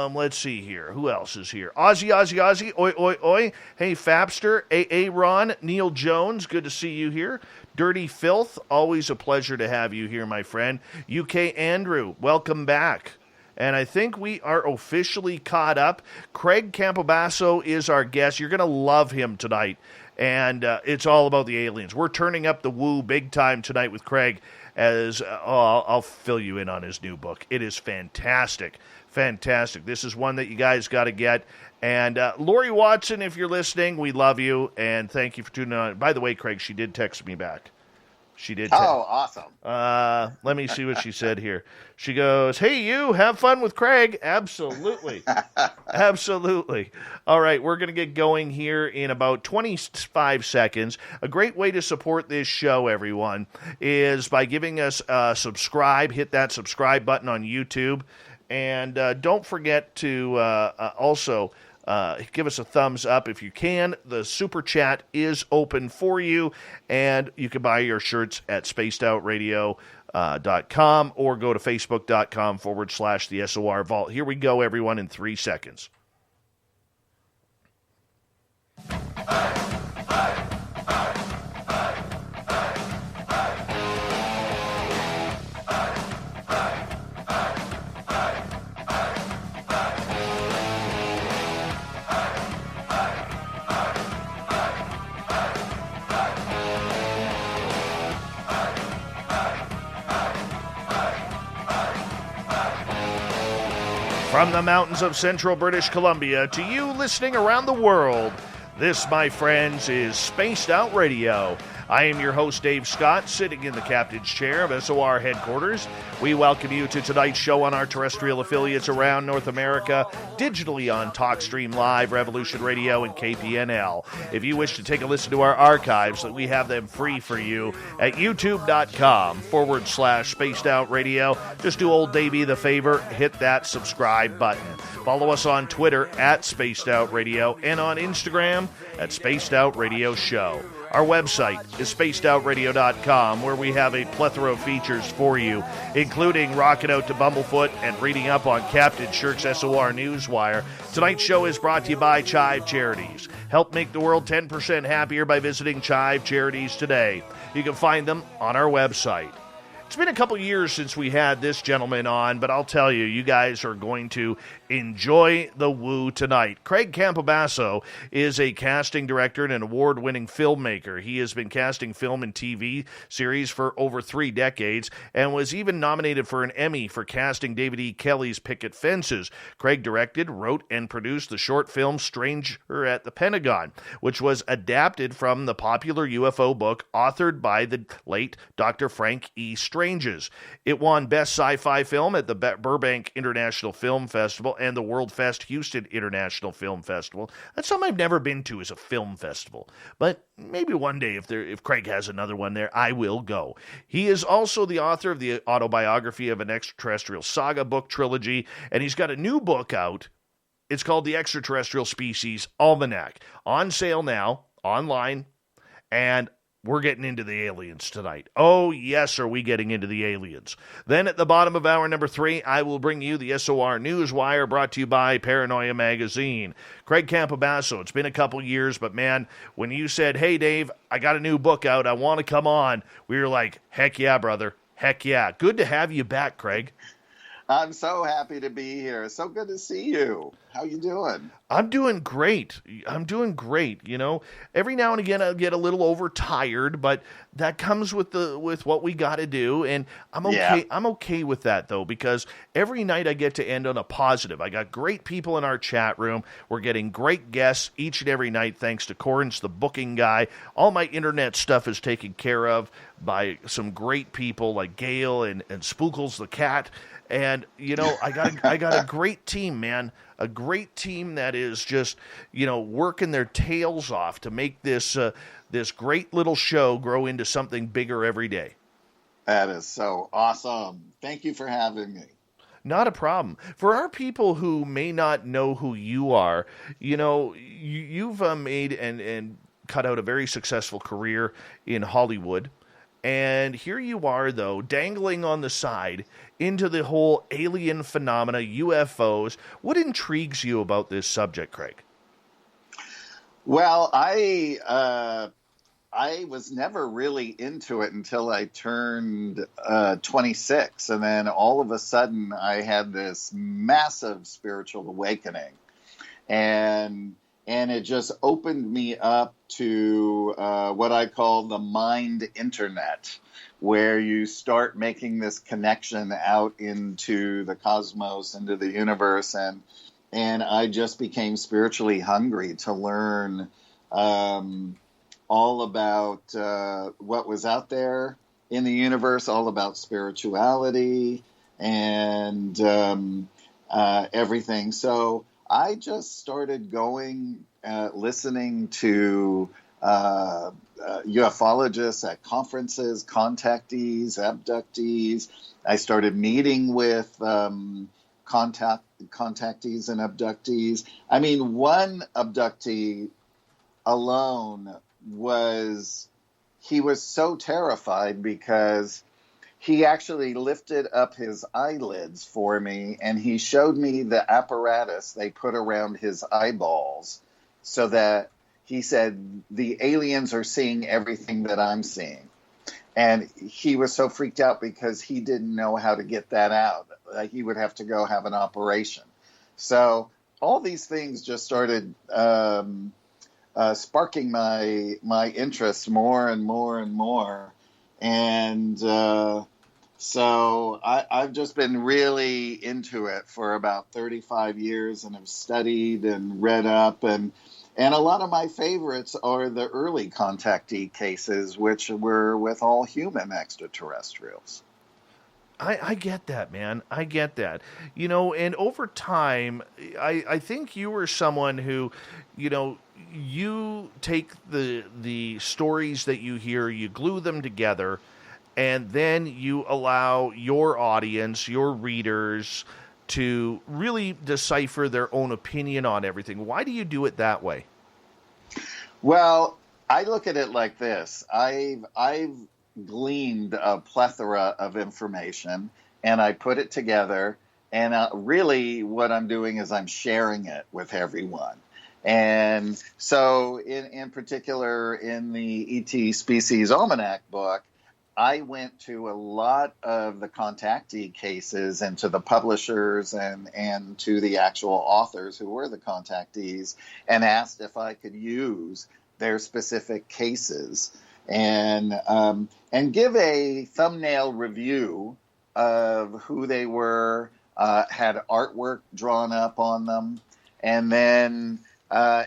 Let's see here. Who else is here? Ozzy. Oi, oi, oi. Hey, Fapster. A Ron. Neil Jones. Good to see you here. Dirty Filth. Always a pleasure to have you here, my friend. UK Andrew. Welcome back. And I think we are officially caught up. Craig Campobasso is our guest. You're going to love him tonight. And it's all about the aliens. We're turning up the woo big time tonight with Craig as I'll fill you in on his new book. It is fantastic. Fantastic. This is one that you guys got to get. And Lori Watson, if you're listening, we love you. And thank you for tuning on. By the way, Craig, she did text me back. She did. Oh, awesome. Let me see what she said here. She goes, hey, you, have fun with Craig. Absolutely. Absolutely. All right, we're going to get going here in about 25 seconds. A great way to support this show, everyone, is by giving us a subscribe. Hit that subscribe button on YouTube. And don't forget to also... give us a thumbs up if you can. The super chat is open for you, and you can buy your shirts at spacedoutradio.com or go to facebook.com/the SOR Vault. Here we go, everyone, in 3 seconds. From the mountains of central British Columbia to you listening around the world, this, my friends, is Spaced Out Radio. I am your host, Dave Scott, sitting in the captain's chair of SOR headquarters. We welcome you to tonight's show on our terrestrial affiliates around North America, digitally on TalkStream Live, Revolution Radio, and KPNL. If you wish to take a listen to our archives, we have them free for you at youtube.com/Spaced Out Radio. Just do old Davey the favor, hit that subscribe button. Follow us on Twitter at Spaced Out Radio and on Instagram at Spaced Out Radio Show. Our website is spacedoutradio.com, where we have a plethora of features for you, including rocking out to Bumblefoot and reading up on Captain Shirk's SOR Newswire. Tonight's show is brought to you by Chive Charities. Help make the world 10% happier by visiting Chive Charities today. You can find them on our website. It's been a couple years since we had this gentleman on, but I'll tell you, you guys are going to enjoy the woo tonight. Craig Campobasso is a casting director and an award-winning filmmaker. He has been casting film and TV series for over 3 decades and was even nominated for an Emmy for casting David E. Kelley's Picket Fences. Craig directed, wrote, and produced the short film Stranger at the Pentagon, which was adapted from the popular UFO book authored by the late Dr. Frank E. Stranges. It won Best Sci-Fi Film at the Burbank International Film Festival and the Worldfest Houston International Film Festival. That's something I've never been to, is a film festival. But maybe one day, if Craig has another one there, I will go. He is also the author of the Autobiography of an Extraterrestrial Saga book trilogy, and he's got a new book out. It's called the Extraterrestrial Species Almanac. On sale now, online, and we're getting into the aliens tonight. Oh, yes, are we getting into the aliens. Then at the bottom of hour number 3, I will bring you the SOR Newswire, brought to you by Paranoia Magazine. Craig Campobasso, it's been a couple years, but man, when you said, hey, Dave, I got a new book out, I want to come on, we were like, heck yeah, brother, heck yeah. Good to have you back, Craig. I'm so happy to be here. So good to see you. How you doing? I'm doing great. You know, every now and again I get a little overtired, but that comes with what we got to do, and I'm okay. Yeah. I'm okay with that though, because every night I get to end on a positive. I got great people in our chat room. We're getting great guests each and every night, thanks to Corns, the booking guy. All my internet stuff is taken care of by some great people like Gail and Spookles the cat. And, you know, I got a great team, man. A great team that is just, you know, working their tails off to make this this great little show grow into something bigger every day. That is so awesome. Thank you for having me. Not a problem. For our people who may not know who you are, you know, you've made and cut out a very successful career in Hollywood. And here you are, though, dangling on the side into the whole alien phenomena, UFOs. What intrigues you about this subject, Craig? Well, I was never really into it until I turned 26. And then all of a sudden, I had this massive spiritual awakening. And it just opened me up to what I call the mind internet, where you start making this connection out into the cosmos, into the universe. And I just became spiritually hungry to learn all about what was out there in the universe, all about spirituality and everything. So I just started going, listening to ufologists at conferences, contactees, abductees. I started meeting with contactees and abductees. I mean, one abductee alone was so terrified because he actually lifted up his eyelids for me and he showed me the apparatus they put around his eyeballs so that he said, the aliens are seeing everything that I'm seeing. And he was so freaked out because he didn't know how to get that out. He would have to go have an operation. So all these things just started sparking my interest more and more and more. And so I've just been really into it for about 35 years and have studied and read up. And a lot of my favorites are the early contactee cases, which were with all human extraterrestrials. I get that, man. I get that. You know, and over time, I think you were someone who, you know, you take the stories that you hear, you glue them together, and then you allow your audience, your readers, to really decipher their own opinion on everything. Why do you do it that way? Well, I look at it like this. I've gleaned a plethora of information, and I put it together, and really what I'm doing is I'm sharing it with everyone. And so in particular, in the ET Species Almanac book, I went to a lot of the contactee cases and to the publishers and to the actual authors who were the contactees and asked if I could use their specific cases and give a thumbnail review of who they were, had artwork drawn up on them. And then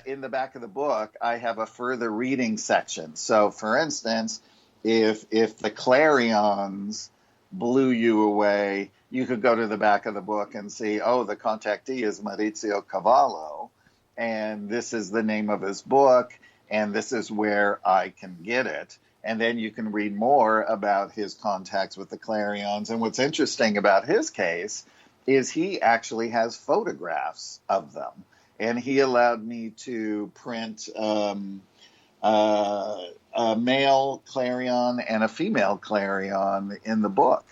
in the back of the book, I have a further reading section. So, for instance, if the Clarions blew you away, you could go to the back of the book and see, oh, the contactee is Maurizio Cavallo, and this is the name of his book, and this is where I can get it. And then you can read more about his contacts with the Clarions. And what's interesting about his case is he actually has photographs of them. And he allowed me to print a male Clarion and a female Clarion in the book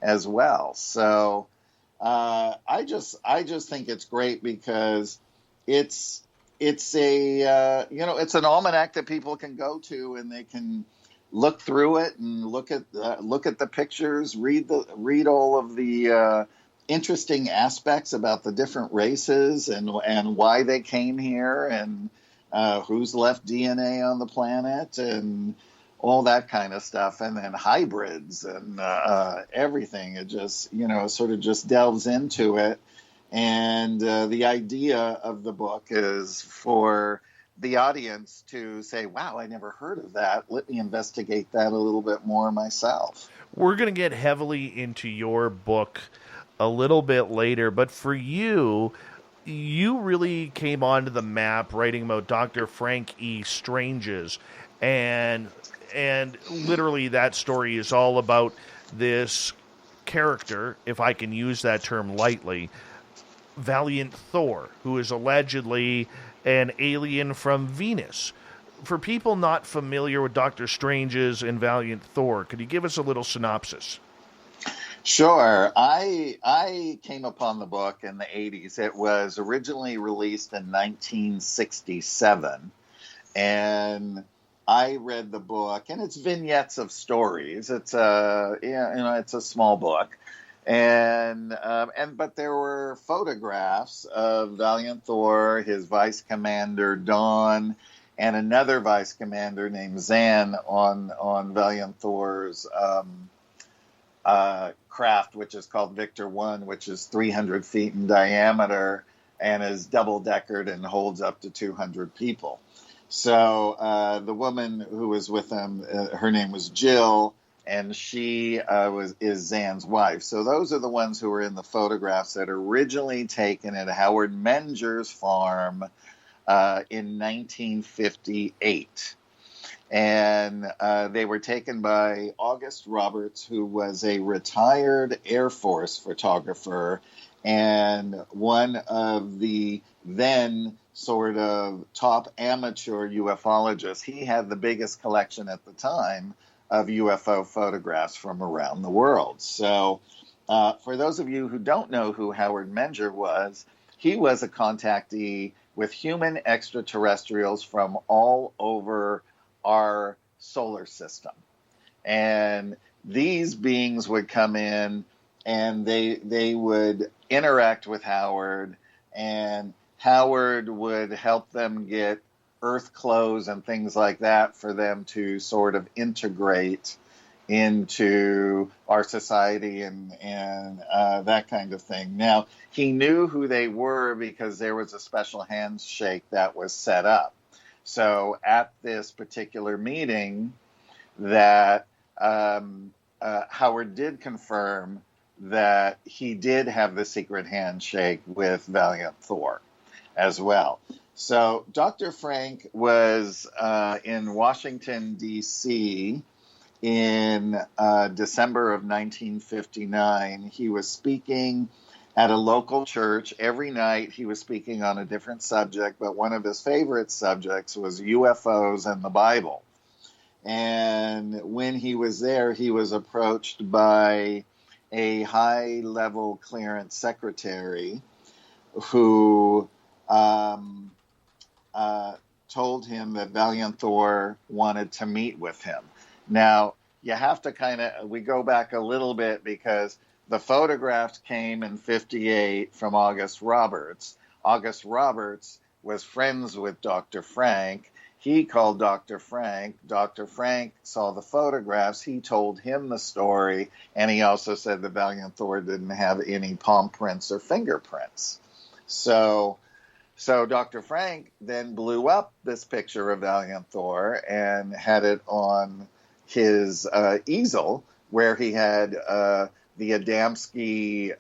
as well. So I just think it's great because it's a it's an almanac that people can go to and they can look through it and look at the pictures, read all of the interesting aspects about the different races and why they came here and who's left DNA on the planet and all that kind of stuff, and then hybrids and everything. It just sort of just delves into it. And the idea of the book is for the audience to say, wow, I never heard of that. Let me investigate that a little bit more myself. We're going to get heavily into your book a little bit later, but for you really came onto the map writing about Dr. Frank E. Strange's, and literally that story is all about this character, if I can use that term lightly, Valiant Thor, who is allegedly an alien from Venus. for people not familiar with Doctor Strange's and Valiant Thor, could you give us a little synopsis? Sure. I came upon the book in the 80s. It was originally released in 1967, and I read the book, and it's vignettes of stories. It's it's a small book, and but there were photographs of Valiant Thor, his vice commander Dawn, and another vice commander named Zan on Valiant Thor's craft, which is called Victor 1, which is 300 feet in diameter and is double-deckered and holds up to 200 people. So the woman who was with him, her name was Jill, and she is Zan's wife. So those are the ones who were in the photographs that are originally taken at Howard Menger's farm in 1958. And they were taken by August Roberts, who was a retired Air Force photographer and one of the then sort of top amateur ufologists. He had the biggest collection at the time of UFO photographs from around the world. So for those of you who don't know who Howard Menger was, he was a contactee with human extraterrestrials from all over our solar system. And these beings would come in and they would interact with Howard, and Howard would help them get Earth clothes and things like that for them to sort of integrate into our society and that kind of thing. Now, he knew who they were because there was a special handshake that was set up. So at this particular meeting, that Howard did confirm that he did have the secret handshake with Valiant Thor as well. So Dr. Frank was in Washington, D.C. in December of 1959. He was speaking at a local church. Every night he was speaking on a different subject, but one of his favorite subjects was UFOs and the Bible. And when he was there, he was approached by a high-level clearance secretary who told him that Valiant Thor wanted to meet with him. Now, you have to we go back a little bit because the photographs came in 58 from August Roberts. August Roberts was friends with Dr. Frank. He called Dr. Frank. Dr. Frank saw the photographs. He told him the story, and he also said the Valiant Thor didn't have any palm prints or fingerprints. So Dr. Frank then blew up this picture of Valiant Thor and had it on his easel, where he had the Adamski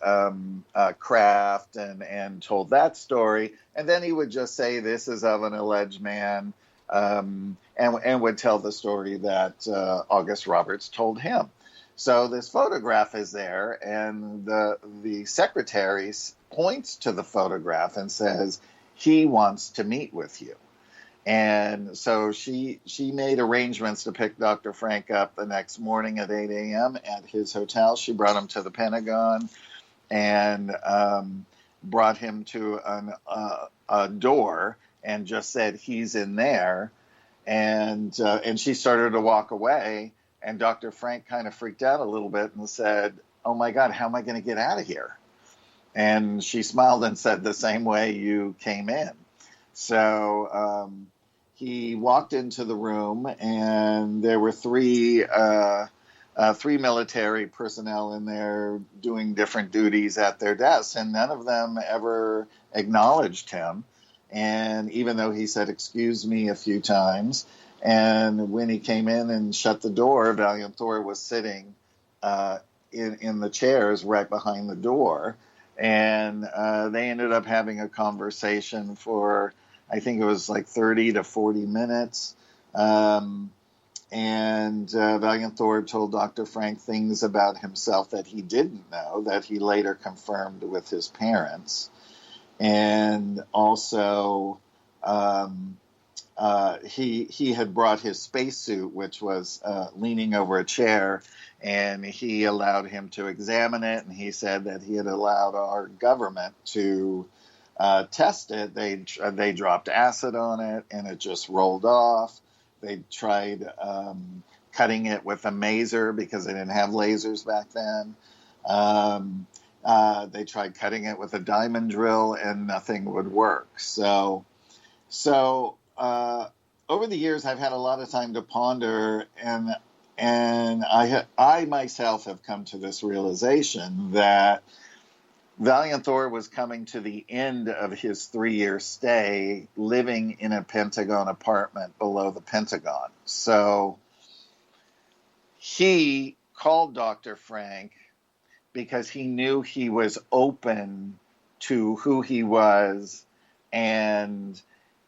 craft and told that story. And then he would just say, this is of an alleged man, and would tell the story that August Roberts told him. So this photograph is there, and the secretary points to the photograph and says, he wants to meet with you. And so she made arrangements to pick Dr. Frank up the next morning at 8 a.m. at his hotel. She brought him to the Pentagon and brought him to a door and just said, he's in there. And she started to walk away. And Dr. Frank kind of freaked out a little bit and said, oh, my God, how am I going to get out of here? And she smiled and said, the same way you came in. So he walked into the room, and there were three military personnel in there doing different duties at their desks, and none of them ever acknowledged him. And even though he said, excuse me, a few times, and when he came in and shut the door, Valiant Thor was sitting in the chairs right behind the door. And they ended up having a conversation for, I think it was like 30 to 40 minutes. And Valiant Thor told Dr. Frank things about himself that he didn't know, that he later confirmed with his parents. And also he had brought his spacesuit, which was leaning over a chair, and he allowed him to examine it. And he said that he had allowed our government to test it. They dropped acid on it, and it just rolled off. They tried cutting it with a mazer because they didn't have lasers back then. They tried cutting it with a diamond drill, and nothing would work. So over the years, I've had a lot of time to ponder, and I myself have come to this realization that Valiant Thor was coming to the end of his 3-year stay, living in a Pentagon apartment below the Pentagon. So he called Dr. Frank because he knew he was open to who he was, and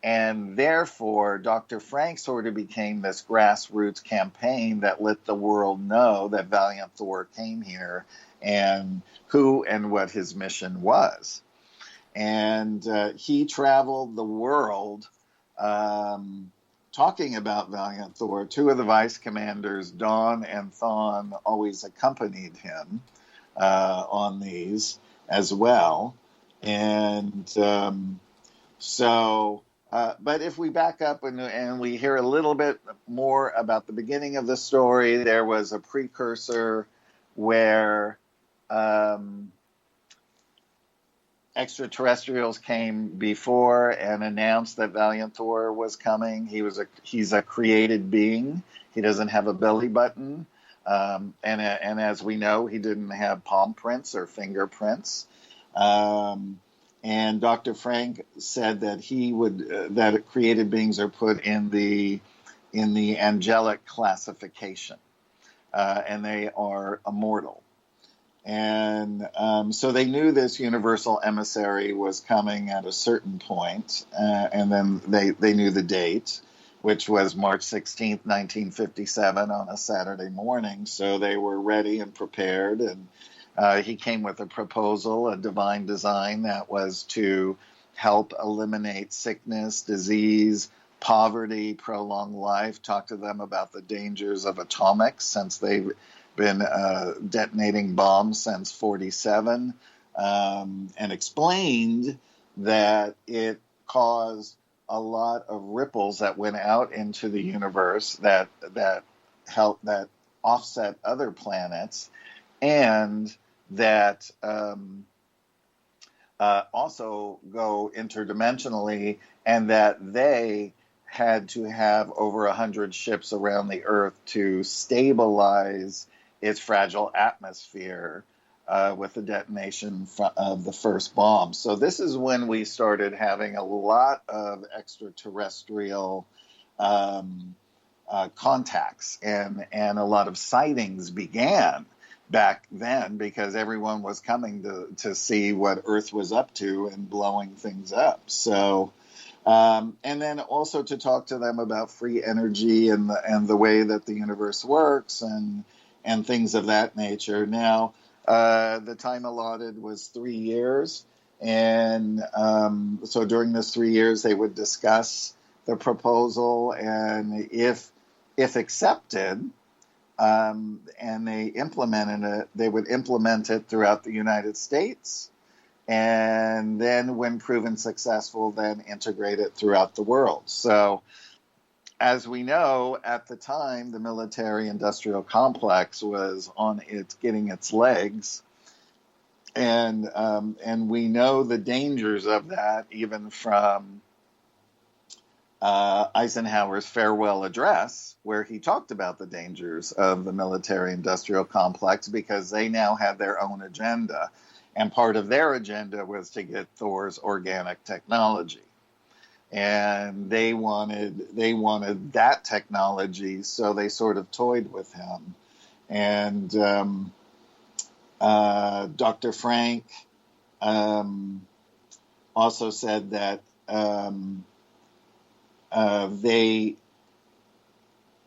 therefore Dr. Frank sort of became this grassroots campaign that let the world know that Valiant Thor came here and who and what his mission was. And he traveled the world talking about Valiant Thor. 2 of the vice commanders, Dawn and Thawne, always accompanied him on these as well. And but if we back up and we hear a little bit more about the beginning of the story, there was a precursor where extraterrestrials came before and announced that Valiant Thor was coming. He's a created being. He doesn't have a belly button, and as we know, he didn't have palm prints or fingerprints. And Dr. Frank said that that created beings are put in the angelic classification, and they are immortal. And so they knew this universal emissary was coming at a certain point, and then they knew the date, which was March 16th, 1957, on a Saturday morning. So they were ready and prepared, and he came with a proposal, a divine design that was to help eliminate sickness, disease, poverty, prolong life, talk to them about the dangers of atomics, since they've been detonating bombs since 1947, and explained that it caused a lot of ripples that went out into the universe that offset other planets, and that also go interdimensionally, and that they had to have over 100 ships around the Earth to stabilize its fragile atmosphere with the detonation of the first bomb. So this is when we started having a lot of extraterrestrial contacts, and a lot of sightings began back then, because everyone was coming to see what Earth was up to and blowing things up. So, and then also to talk to them about free energy and the way that the universe works and things of that nature. Now, the time allotted was 3 years, and so during those 3 years, they would discuss the proposal, and if accepted, and they implemented it, they would implement it throughout the United States, and then when proven successful, then integrate it throughout the world. So as we know, at the time, the military-industrial complex was getting its legs, and we know the dangers of that even from Eisenhower's farewell address, where he talked about the dangers of the military-industrial complex, because they now had their own agenda, and part of their agenda was to get Thor's organic technology. And they wanted that technology, so they sort of toyed with him. And Dr. Frank also said that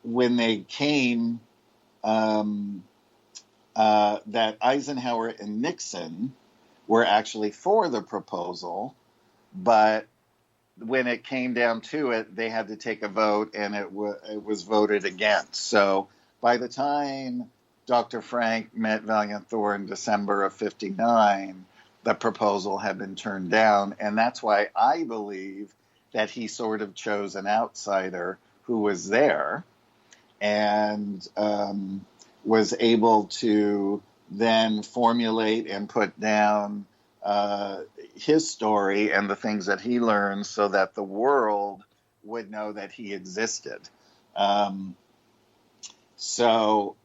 when they came, that Eisenhower and Nixon were actually for the proposal, but when it came down to it, they had to take a vote, and it was voted against. So by the time Dr. Frank met Valiant Thor in December of '59, the proposal had been turned down, and that's why I believe that he sort of chose an outsider who was there and was able to then formulate and put down his story and the things that he learned so that the world would know that he existed. So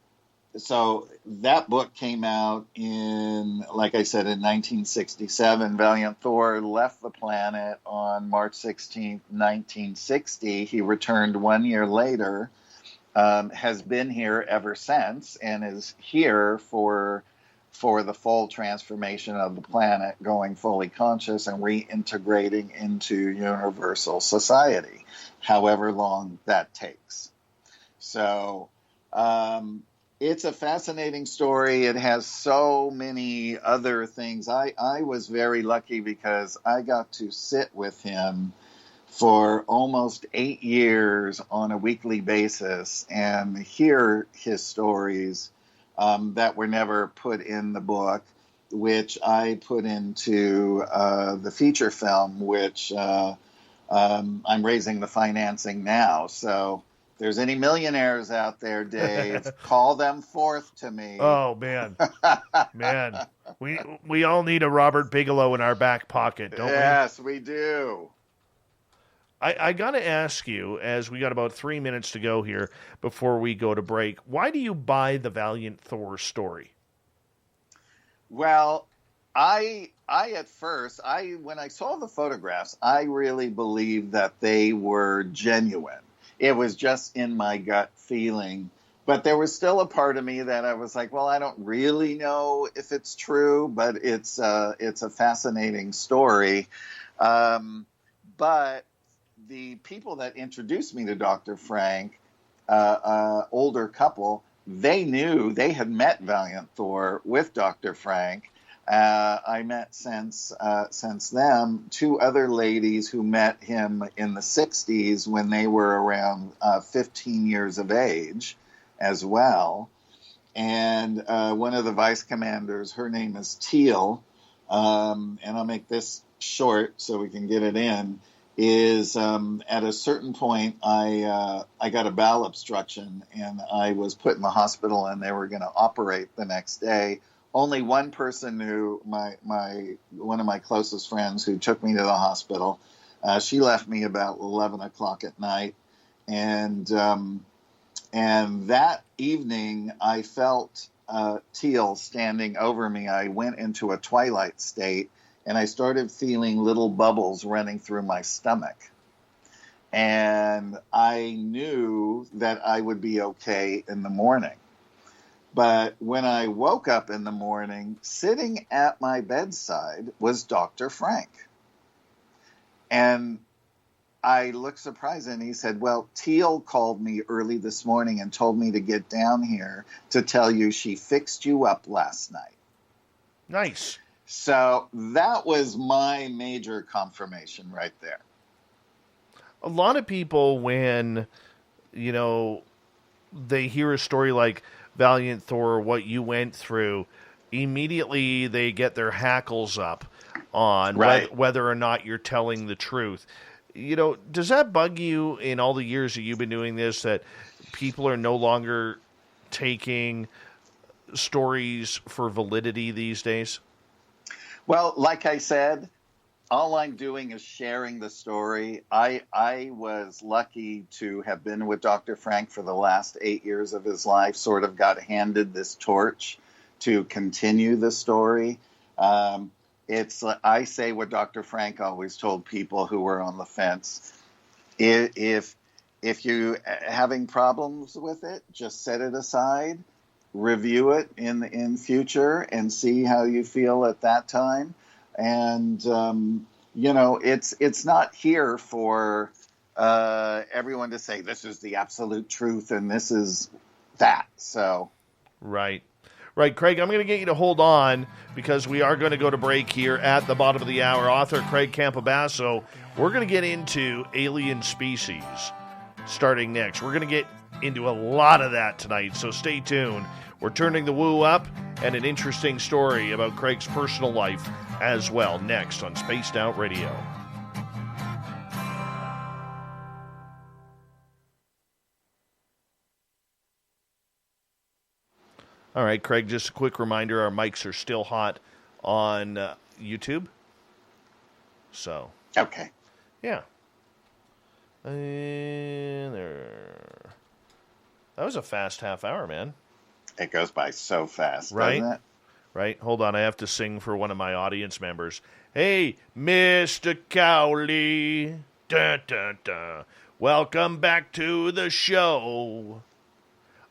that book came out in, like I said, in 1967. Valiant Thor left the planet on March 16th, 1960. He returned 1 year later, has been here ever since, and is here for the full transformation of the planet, going fully conscious and reintegrating into universal society, however long that takes. So it's a fascinating story. It has so many other things. I was very lucky because I got to sit with him for almost 8 years on a weekly basis and hear his stories that were never put in the book, which I put into the feature film, which I'm raising the financing now. So if there's any millionaires out there, Dave, call them forth to me. Oh, man. Man, we all need a Robert Bigelow in our back pocket, don't we? Yes, we do. I got to ask you, as we got about 3 minutes to go here before we go to break, why do you buy the Valiant Thor story? Well, I at first, when I saw the photographs, I really believed that they were genuine. It was just in my gut feeling. But there was still a part of me that I was like, well, I don't really know if it's true, but it's a fascinating story. But the people that introduced me to Dr. Frank, older couple, they had met Valiant Thor with Dr. Frank. I met since them 2 other ladies who met him in the 60s when they were around 15 years of age as well. And one of the vice commanders, her name is Teal, and I'll make this short so we can get it in, is at a certain point I got a bowel obstruction and I was put in the hospital and they were going to operate the next day. Only one person knew, one of my closest friends who took me to the hospital. She left me about 11 o'clock at night. And that evening I felt Teal standing over me. I went into a twilight state and I started feeling little bubbles running through my stomach. And I knew that I would be okay in the morning. But when I woke up in the morning, sitting at my bedside was Dr. Frank. And I looked surprised, and he said, well, Teal called me early this morning and told me to get down here to tell you she fixed you up last night. Nice. So that was my major confirmation right there. A lot of people, when, they hear a story like Valiant Thor, what you went through, immediately they get their hackles up on whether or not you're telling the truth. Does that bug you in all the years that you've been doing this, that people are no longer taking stories for validity these days? Well, like I said, all I'm doing is sharing the story. I was lucky to have been with Dr. Frank for the last 8 years of his life, sort of got handed this torch to continue the story. I say what Dr. Frank always told people who were on the fence. If you're having problems with it, just set it aside, review it in future, and see how you feel at that time. And it's not here for everyone to say this is the absolute truth and this is that. So right. Right, Craig, I'm going to get you to hold on because we are going to go to break here at the bottom of the hour. Author Craig Campobasso, we're going to get into alien species starting next. We're going to get into a lot of that tonight, so stay tuned. We're turning the woo up and an interesting story about Craig's personal life as well next on Spaced Out Radio. All right, Craig, just a quick reminder, our mics are still hot on YouTube. So. Okay. Yeah. And there. That was a fast half hour, man. It goes by so fast, right? Doesn't it? Right? Hold on, I have to sing for one of my audience members. Hey, Mr. Cowley. Dun, dun, dun. Welcome back to the show.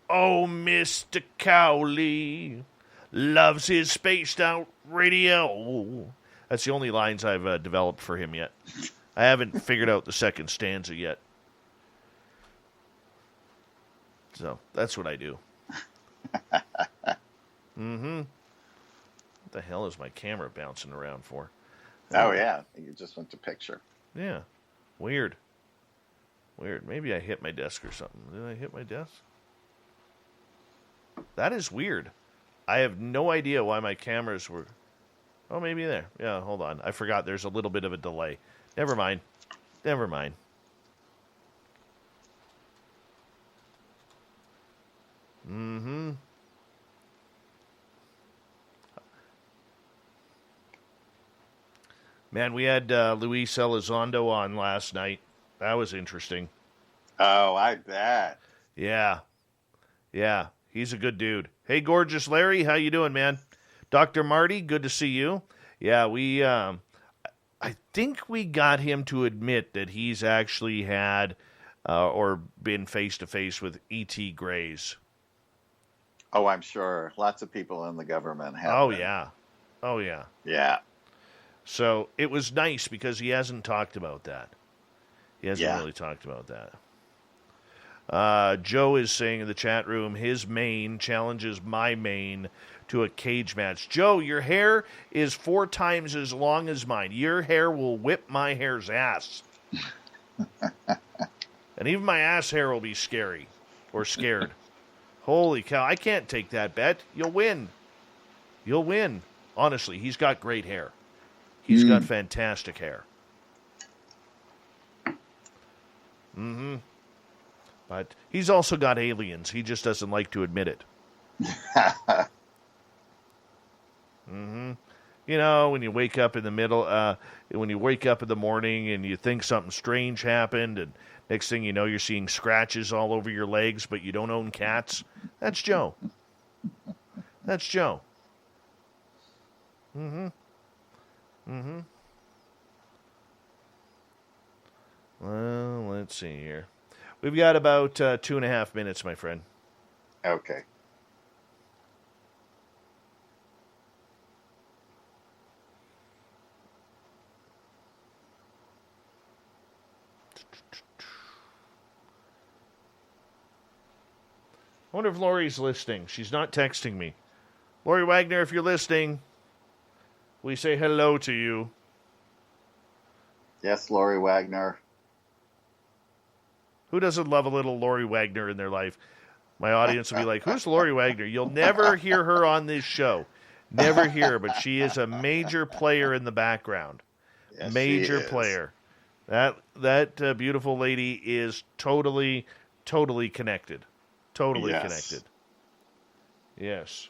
Oh, Mr. Cowley loves his spaced out radio. That's the only lines I've developed for him yet. I haven't figured out the second stanza yet. So, that's what I do. Mm-hmm. What the hell is my camera bouncing around for? Oh, yeah. You just went to picture. Yeah. Weird. Maybe I hit my desk or something. Did I hit my desk? That is weird. I have no idea why my cameras were... Oh, maybe there. Yeah, hold on. I forgot there's a little bit of a delay. Never mind. Mm-hmm. Man, we had Luis Elizondo on last night. That was interesting. Oh, I bet. Yeah. He's a good dude. Hey, Gorgeous Larry, how you doing, man? Dr. Marty, good to see you. Yeah, we, I think we got him to admit that he's actually had or been face-to-face with E.T. Grays. Oh, I'm sure. Lots of people in the government have. Oh, been. yeah. Yeah. So it was nice because he hasn't talked about that. He hasn't really talked about that. Joe is saying in the chat room, his mane challenges my mane to a cage match. Joe, your hair is 4 times as long as mine. Your hair will whip my hair's ass. And even my ass hair will be scary or scared. Holy cow, I can't take that bet. You'll win. Honestly, he's got great hair. He's got fantastic hair. Mm-hmm. But he's also got aliens. He just doesn't like to admit it. Mm-hmm. You know, when you wake up in the morning and you think something strange happened, and next thing you know, you're seeing scratches all over your legs, but you don't own cats. That's Joe. Mm-hmm. Well, let's see here. We've got about 2.5 minutes, my friend. Okay. I wonder if Lori's listening. She's not texting me. Lori Wagner, if you're listening, we say hello to you. Yes, Lori Wagner. Who doesn't love a little Lori Wagner in their life? My audience will be like, who's Lori Wagner? You'll never hear her on this show. Never hear her, but she is a major player in the background. Yes, major player. That beautiful lady is totally connected. Totally connected. Yes.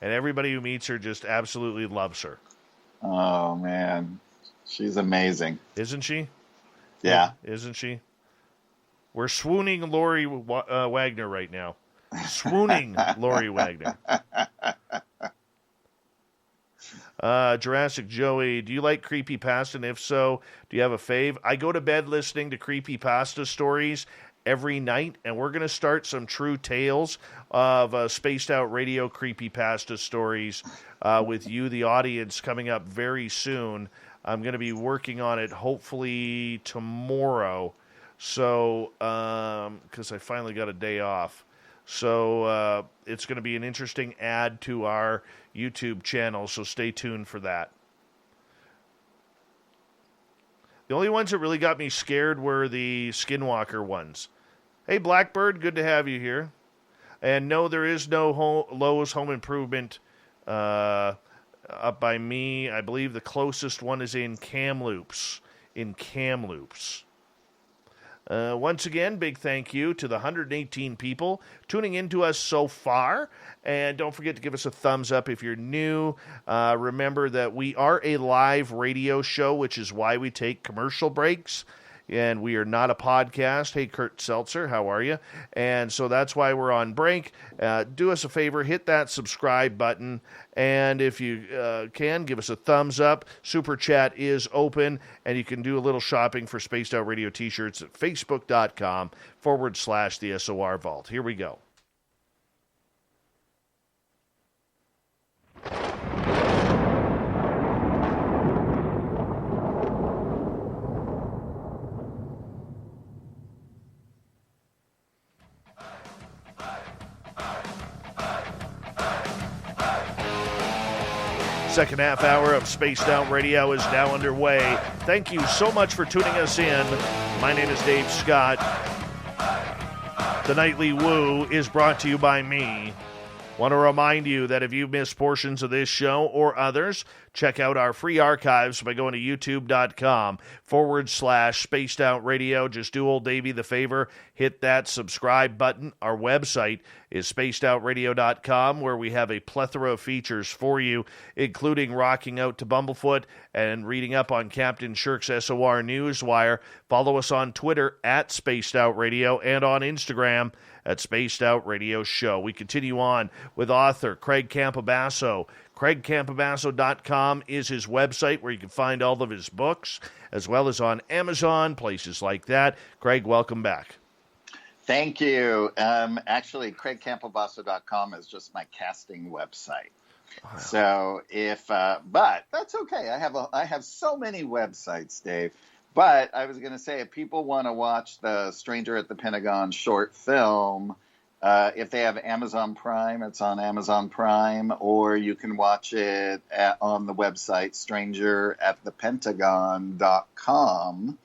And everybody who meets her just absolutely loves her. Oh, man. She's amazing. Isn't she? Yeah. Isn't she? We're swooning Lori Wagner right now. Swooning Lori Wagner. Jurassic Joey, do you like creepypasta? And if so, do you have a fave? I go to bed listening to creepypasta stories every night, and we're going to start some true tales of spaced out radio creepypasta stories with you, the audience, coming up very soon. I'm going to be working on it hopefully tomorrow. So, because I finally got a day off. So it's going to be an interesting add to our YouTube channel, so stay tuned for that. The only ones that really got me scared were the Skinwalker ones. Hey, Blackbird, good to have you here. And no, there is no Lowe's Home Improvement up by me. I believe the closest one is in Kamloops. Once again, big thank you to the 118 people tuning in to us so far. And don't forget to give us a thumbs up if you're new. Remember that we are a live radio show, which is why we take commercial breaks. And we are not a podcast. Hey, Kurt Seltzer, how are you? And so that's why we're on break. Do us a favor, hit that subscribe button. And if you can, give us a thumbs up. Super Chat is open. And you can do a little shopping for Spaced Out Radio t-shirts at facebook.com/the SOR Vault. Here we go. Second half hour of Spaced Out Radio is now underway. Thank you so much for tuning us in. My name is Dave Scott. The Nightly Woo is brought to you by me. Want to remind you that if you've missed portions of this show or others, check out our free archives by going to youtube.com/Spaced Out Radio. Just do old Davey the favor, hit that subscribe button. Our website is spacedoutradio.com, where we have a plethora of features for you, including rocking out to Bumblefoot and reading up on Captain Shirk's SOR Newswire. Follow us on Twitter at Spaced Out Radio and on Instagram at Spaced Out Radio Show. We continue on with author Craig Campobasso. CraigCampobasso.com is his website where you can find all of his books, as well as on Amazon, places like that. Craig, welcome back. Thank you. Actually, CraigCampobasso.com is just my casting website. Wow. So but that's okay. I have so many websites, Dave. But I was going to say, if people want to watch the Stranger at the Pentagon short film, if they have Amazon Prime, it's on Amazon Prime, or you can watch it on the website strangeratthepentagon.com.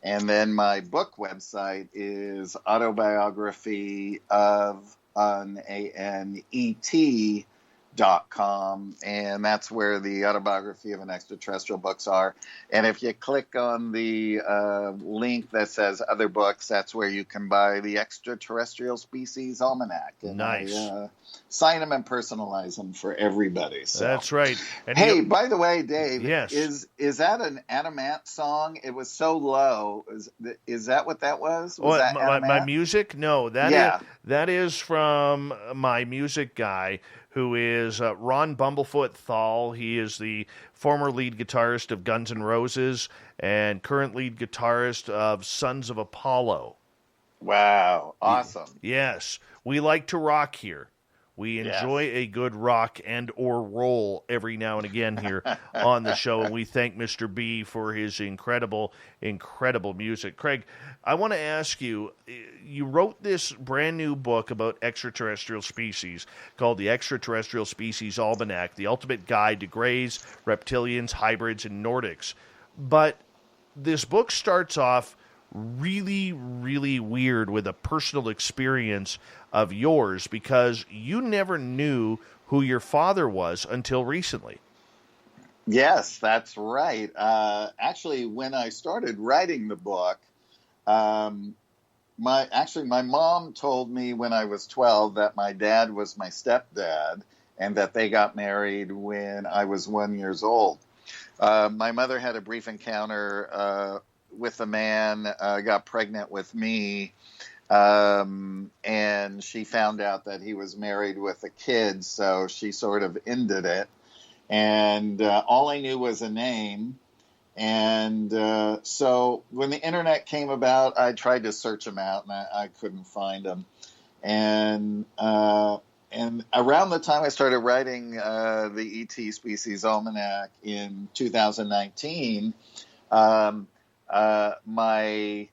And then my book website is Autobiography of an ANET.com, and that's where the Autobiography of an Extraterrestrial books are. And if you click on the link that says other books, that's where you can buy the Extraterrestrial Species Almanac. And nice. I sign them and personalize them for everybody. So. That's right. And hey, by the way, Dave, yes. is that an Adamant song? It was so low. Is that what that was? That my music? No, that is from my music guy, who is Ron Bumblefoot Thal. He is the former lead guitarist of Guns N' Roses and current lead guitarist of Sons of Apollo. Wow, awesome. Yes, we like to rock here. We enjoy a good rock and or roll every now and again here on the show, and we thank Mr. B for his incredible, incredible music. Craig, I want to ask you, you wrote this brand new book about extraterrestrial species called the Extraterrestrial Species Almanac, the ultimate guide to greys, reptilians, hybrids, and Nordics. But this book starts off really, really weird with a personal experience of yours, because you never knew who your father was until recently. Yes, that's right. Actually, when I started writing the book, my mom told me when I was 12 that my dad was my stepdad and that they got married when I was 1 year old. My mother had a brief encounter with a man, got pregnant with me, and she found out that he was married with a kid, so she sort of ended it. And all I knew was a name. And so when the internet came about, I tried to search him out, and I couldn't find him. And around the time I started writing the ET Species Almanac in 2019, my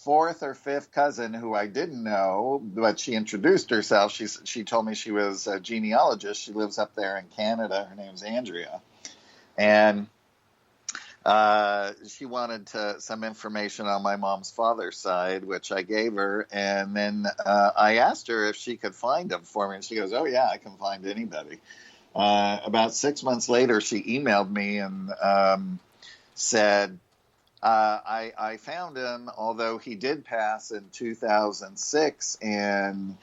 fourth or fifth cousin who I didn't know, but she introduced herself. She told me she was a genealogist. She lives up there in Canada. Her name's Andrea. And she wanted some information on my mom's father's side, which I gave her. And then I asked her if she could find him for me. And she goes, oh, yeah, I can find anybody. About 6 months later, she emailed me and said, I found him, although he did pass in 2006, and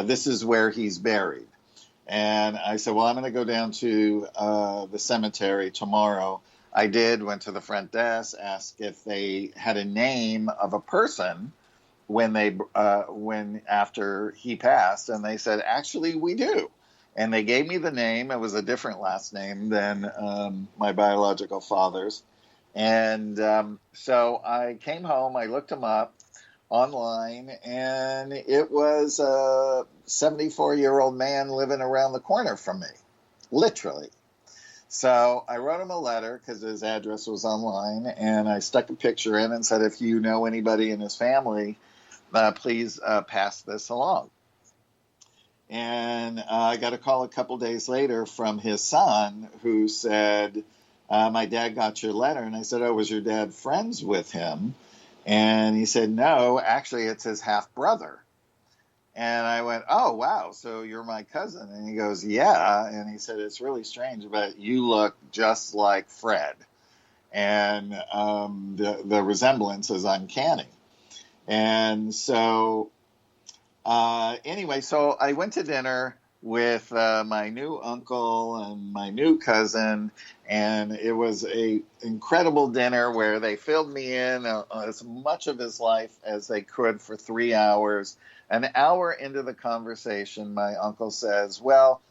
this is where he's buried. And I said, well, I'm going to go down to the cemetery tomorrow. I did, went to the front desk, asked if they had a name of a person when after he passed, and they said, actually, we do. And they gave me the name. It was a different last name than my biological father's. And so I came home, I looked him up online, and it was a 74-year-old man living around the corner from me, literally. So I wrote him a letter because his address was online, and I stuck a picture in and said, if you know anybody in his family, please pass this along. And I got a call a couple days later from his son who said, my dad got your letter. And I said, oh, was your dad friends with him? And he said, no, actually, it's his half-brother. And I went, oh, wow, so you're my cousin. And he goes, yeah. And he said, it's really strange, but you look just like Fred. And the resemblance is uncanny. And so anyway, so I went to dinner with my new uncle and my new cousin, and it was a incredible dinner where they filled me in as much of his life as they could for 3 hours. An hour into the conversation, my uncle says, well,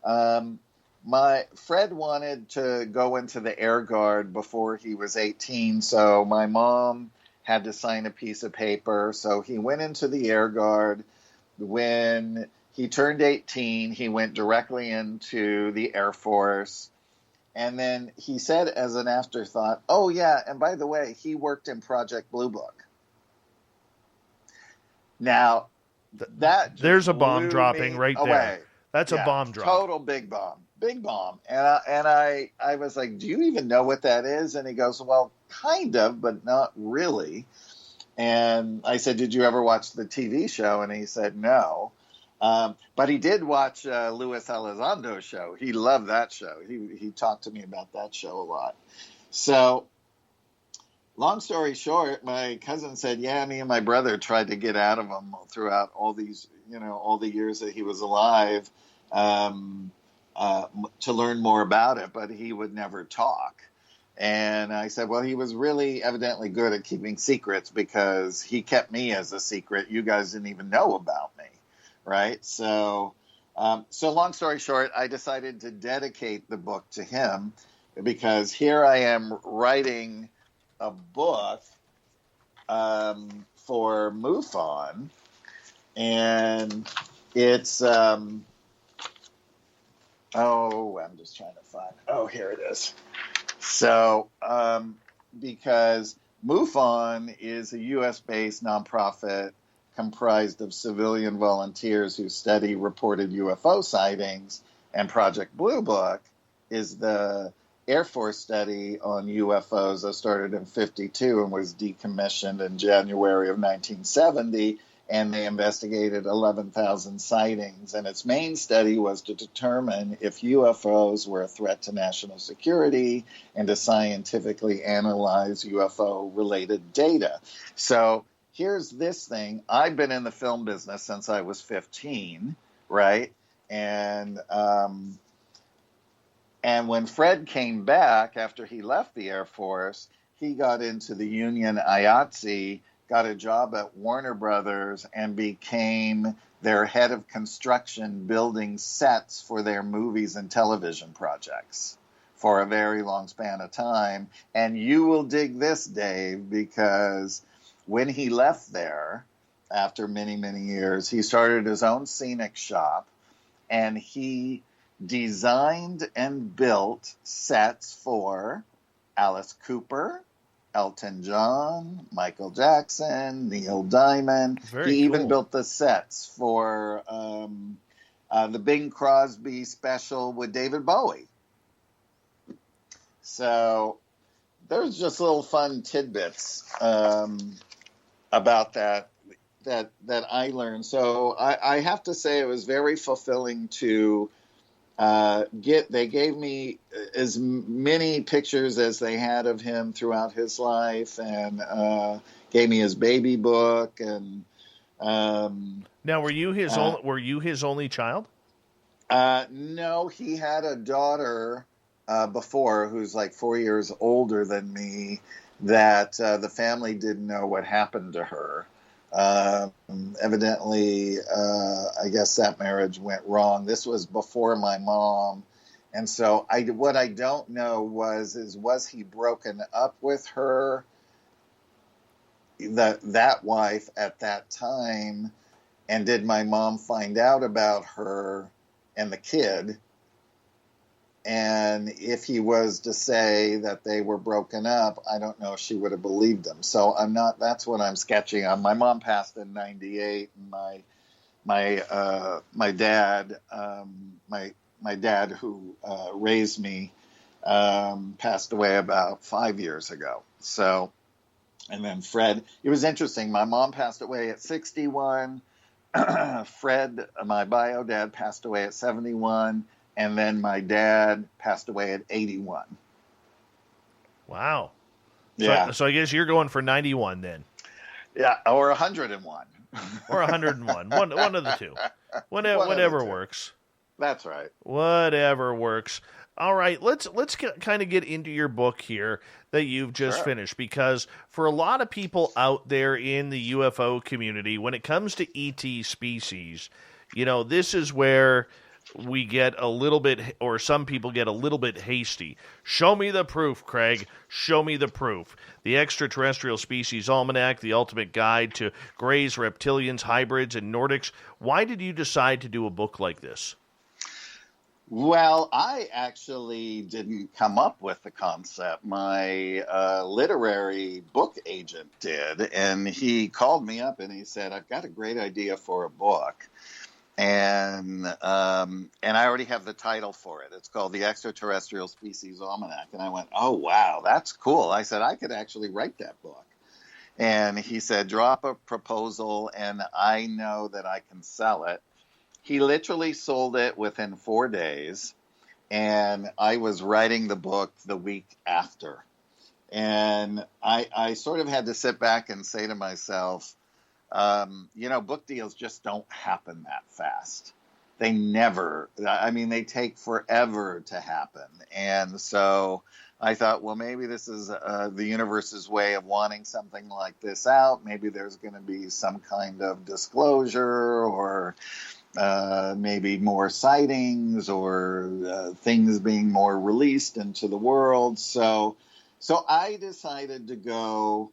my Fred wanted to go into the Air Guard before he was 18, so my mom had to sign a piece of paper. So he went into the Air Guard. When he turned 18, he went directly into the Air Force. And then he said as an afterthought, oh, yeah, and by the way, he worked in Project Blue Book. Now, there's a bomb dropping right away. there. That's a bomb drop. Total big bomb. Big bomb. And I was like, do you even know what that is? And he goes, well, kind of, but not really. And I said, did you ever watch the TV show? And he said, no. But he did watch Luis Elizondo's show. He loved that show. He talked to me about that show a lot. So long story short, my cousin said, yeah, me and my brother tried to get out of him throughout all these, all the years that he was alive to learn more about it, but he would never talk. And I said, well, he was really evidently good at keeping secrets because he kept me as a secret. You guys didn't even know about me, right? So long story short, I decided to dedicate the book to him because here I am writing a book for MUFON, and it's I'm just trying to find, here it is. So because MUFON is a U.S.-based nonprofit comprised of civilian volunteers who study reported UFO sightings, and Project Blue Book is the Air Force study on UFOs that started in 1952 and was decommissioned in January of 1970, and they investigated 11,000 sightings. And its main study was to determine if UFOs were a threat to national security and to scientifically analyze UFO-related data. So here's this thing. I've been in the film business since I was 15, right? And when Fred came back after he left the Air Force, he got into the union IATSE, got a job at Warner Brothers, and became their head of construction, building sets for their movies and television projects for a very long span of time. And you will dig this, Dave, because when he left there, after many, many years, he started his own scenic shop, and he designed and built sets for Alice Cooper, Elton John, Michael Jackson, Neil Diamond. Very He even cool. built the sets for the Bing Crosby special with David Bowie. So there's just little fun tidbits about that I learned. So I have to say it was very fulfilling to they gave me as many pictures as they had of him throughout his life, and gave me his baby book. And Now, were you his only child? no, he had a daughter before who's like 4 years older than me, that the family didn't know what happened to her. Evidently, I guess that marriage went wrong. This was before my mom. And so what I don't know was he broken up with her, that wife at that time? And did my mom find out about her and the kid? And if he was to say that they were broken up, I don't know if she would have believed him. So that's what I'm sketching on. My mom passed in 98, and my dad, my dad who raised me, passed away about 5 years ago. So, and then Fred, it was interesting. My mom passed away at 61. Fred, my bio dad, passed away at 71. And then my dad passed away at 81. Wow. Yeah. So I guess you're going for 91 then. Yeah, or 101. Or 101. One of the two. Whatever works. That's right. Whatever works. All right, let's kind of get into your book here that you've just finished, because for a lot of people out there in the UFO community, when it comes to ET species, this is where we get a little bit, or some people get a little bit hasty. Show me the proof, Craig. Show me the proof. The Extraterrestrial Species Almanac, the ultimate guide to Greys, reptilians, hybrids, and Nordics. Why did you decide to do a book like this? Well, I actually didn't come up with the concept. My literary book agent did, and he called me up and he said, "I've got a great idea for a book. And I already have the title for it. It's called the Extraterrestrial Species Almanac." And I went, "Oh, wow, that's cool." I said, "I could actually write that book." And he said, "Drop a proposal and I know that I can sell it." He literally sold it within 4 days. And I was writing the book the week after. And I sort of had to sit back and say to myself, book deals just don't happen that fast. They take forever to happen. And so I thought, well, maybe this is the universe's way of wanting something like this out. Maybe there's going to be some kind of disclosure, or maybe more sightings, or things being more released into the world. So I decided to go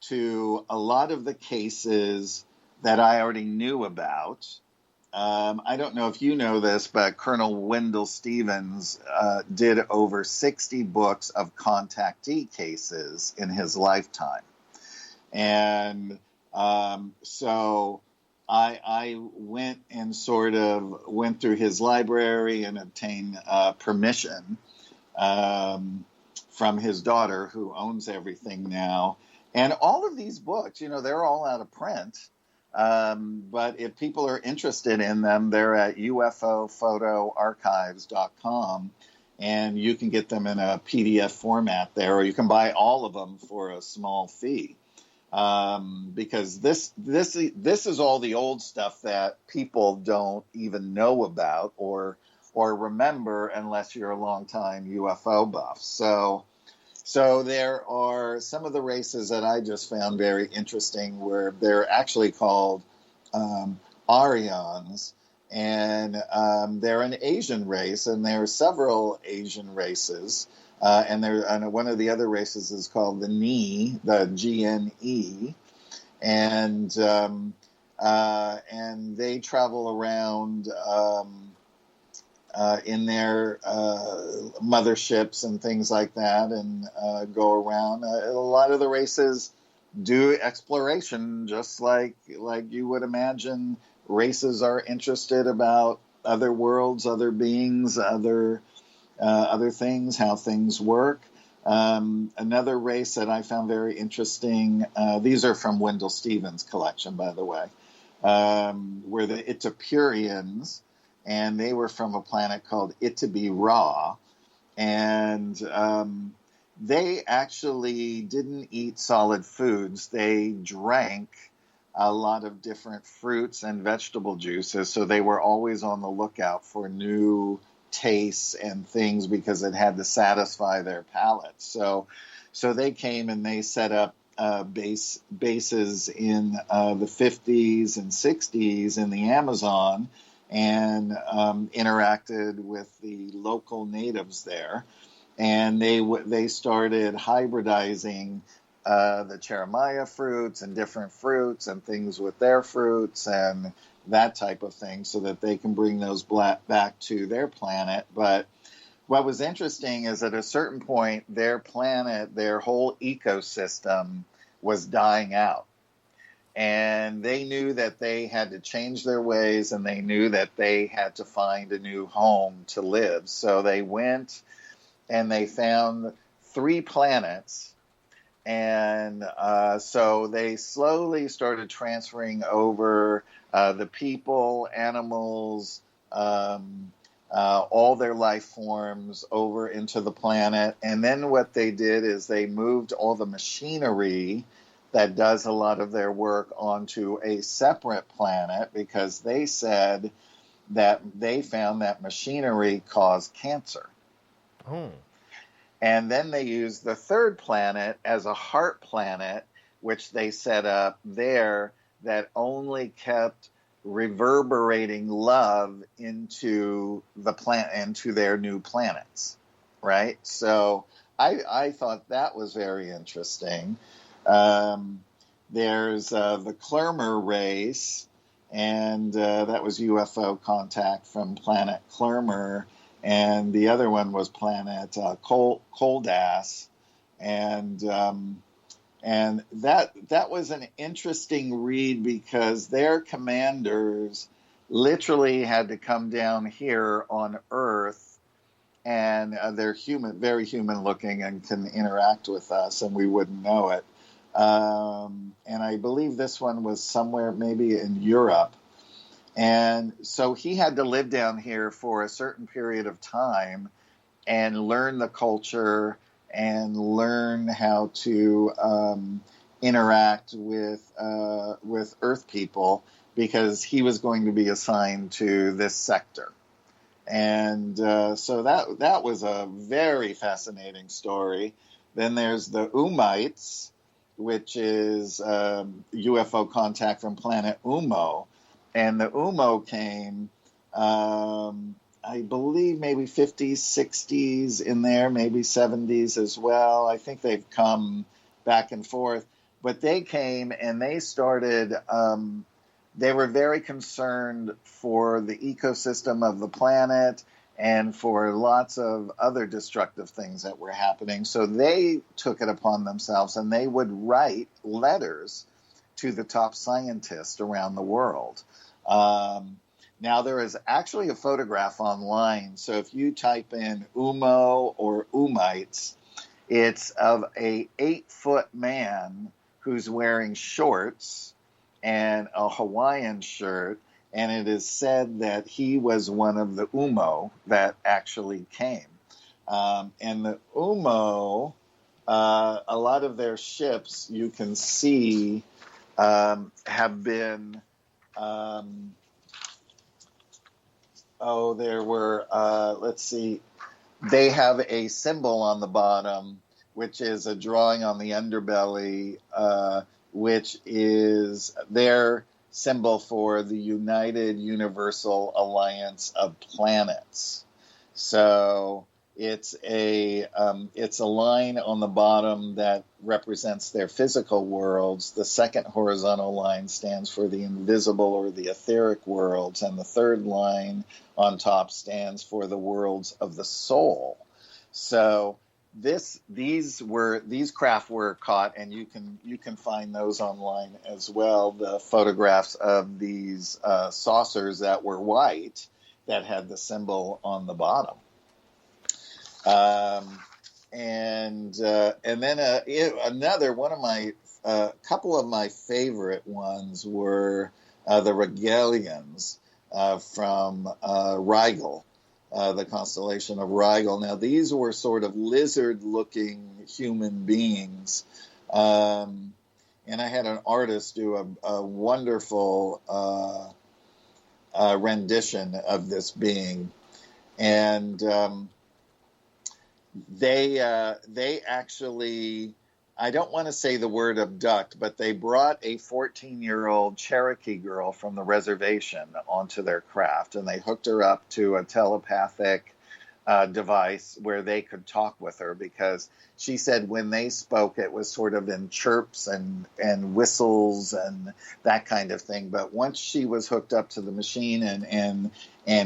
to a lot of the cases that I already knew about. I don't know if you know this, but Colonel Wendell Stevens did over 60 books of contactee cases in his lifetime. And so I went and sort of went through his library and obtained permission from his daughter, who owns everything now. And all of these books, they're all out of print. But if people are interested in them, they're at ufophotoarchives.com, and you can get them in a PDF format there, or you can buy all of them for a small fee. Because this is all the old stuff that people don't even know about or remember unless you're a longtime UFO buff. So there are some of the races that I just found very interesting, where they're actually called Aryans, and they're an Asian race, and there are several Asian races, and one of the other races is called the Ni, the GNE, and they travel around in their motherships and things like that, and go around. A lot of the races do exploration, just like you would imagine. Races are interested about other worlds, other beings, other things, how things work. Another race that I found very interesting, these are from Wendell Stevens' collection, by the way, were the Itapurians, and they were from a planet called Itaby Ra, and they actually didn't eat solid foods. They drank a lot of different fruits and vegetable juices, so they were always on the lookout for new tastes and things because it had to satisfy their palates. So they came and they set up bases in the 50s and 60s in the Amazon, and interacted with the local natives there. And they started hybridizing the Cherimoya fruits and different fruits and things with their fruits and that type of thing, so that they can bring those back to their planet. But what was interesting is at a certain point, their planet, their whole ecosystem was dying out. And they knew that they had to change their ways, and they knew that they had to find a new home to live. So they went and they found 3 planets. And so they slowly started transferring over the people, animals, all their life forms over into the planet. And then what they did is they moved all the machinery that does a lot of their work onto a separate planet, because they said that they found that machinery caused cancer. Oh. And then they used the 3rd planet as a heart planet, which they set up there, that only kept reverberating love into into their new planets, right? So I thought that was very interesting. There's the Clermer race, and that was UFO contact from planet Clermer. And the other one was planet Koldas, and that was an interesting read, because their commanders literally had to come down here on Earth, and they're very human looking, and can interact with us, and we wouldn't know it. And I believe this one was somewhere maybe in Europe. And so he had to live down here for a certain period of time and learn the culture and learn how to interact with Earth people, because he was going to be assigned to this sector. And so that was a very fascinating story. Then there's the Umites, which is UFO contact from planet Umo. And the Umo came, I believe, maybe 50s, 60s in there, maybe 70s as well. I think they've come back and forth. But they came and they started, they were very concerned for the ecosystem of the planet and for lots of other destructive things that were happening. So they took it upon themselves, and they would write letters to the top scientists around the world. Now, there is actually a photograph online. So if you type in Umo or Umites, it's of a 8-foot man who's wearing shorts and a Hawaiian shirt. And it is said that he was one of the Umo that actually came. And the Umo, a lot of their ships, you can see, have been... there were, let's see, they have a symbol on the bottom, which is a drawing on the underbelly, which is their symbol for the United Universal Alliance of Planets. So it's a line on the bottom that represents their physical worlds. The second horizontal line stands for the invisible or the etheric worlds, and the third line on top stands for the worlds of the soul. So these craft were caught, and you can find those online as well. The photographs of these saucers that were white that had the symbol on the bottom. And then another one of my couple of my favorite ones were the Regalians from Rigel, the constellation of Rigel. Now these were sort of lizard-looking human beings, and I had an artist do a wonderful rendition of this being, and they actually, I don't want to say the word abduct, but they brought a 14-year-old Cherokee girl from the reservation onto their craft, and they hooked her up to a telepathic device where they could talk with her, because she said when they spoke, it was sort of in chirps and whistles and that kind of thing. But once she was hooked up to the machine and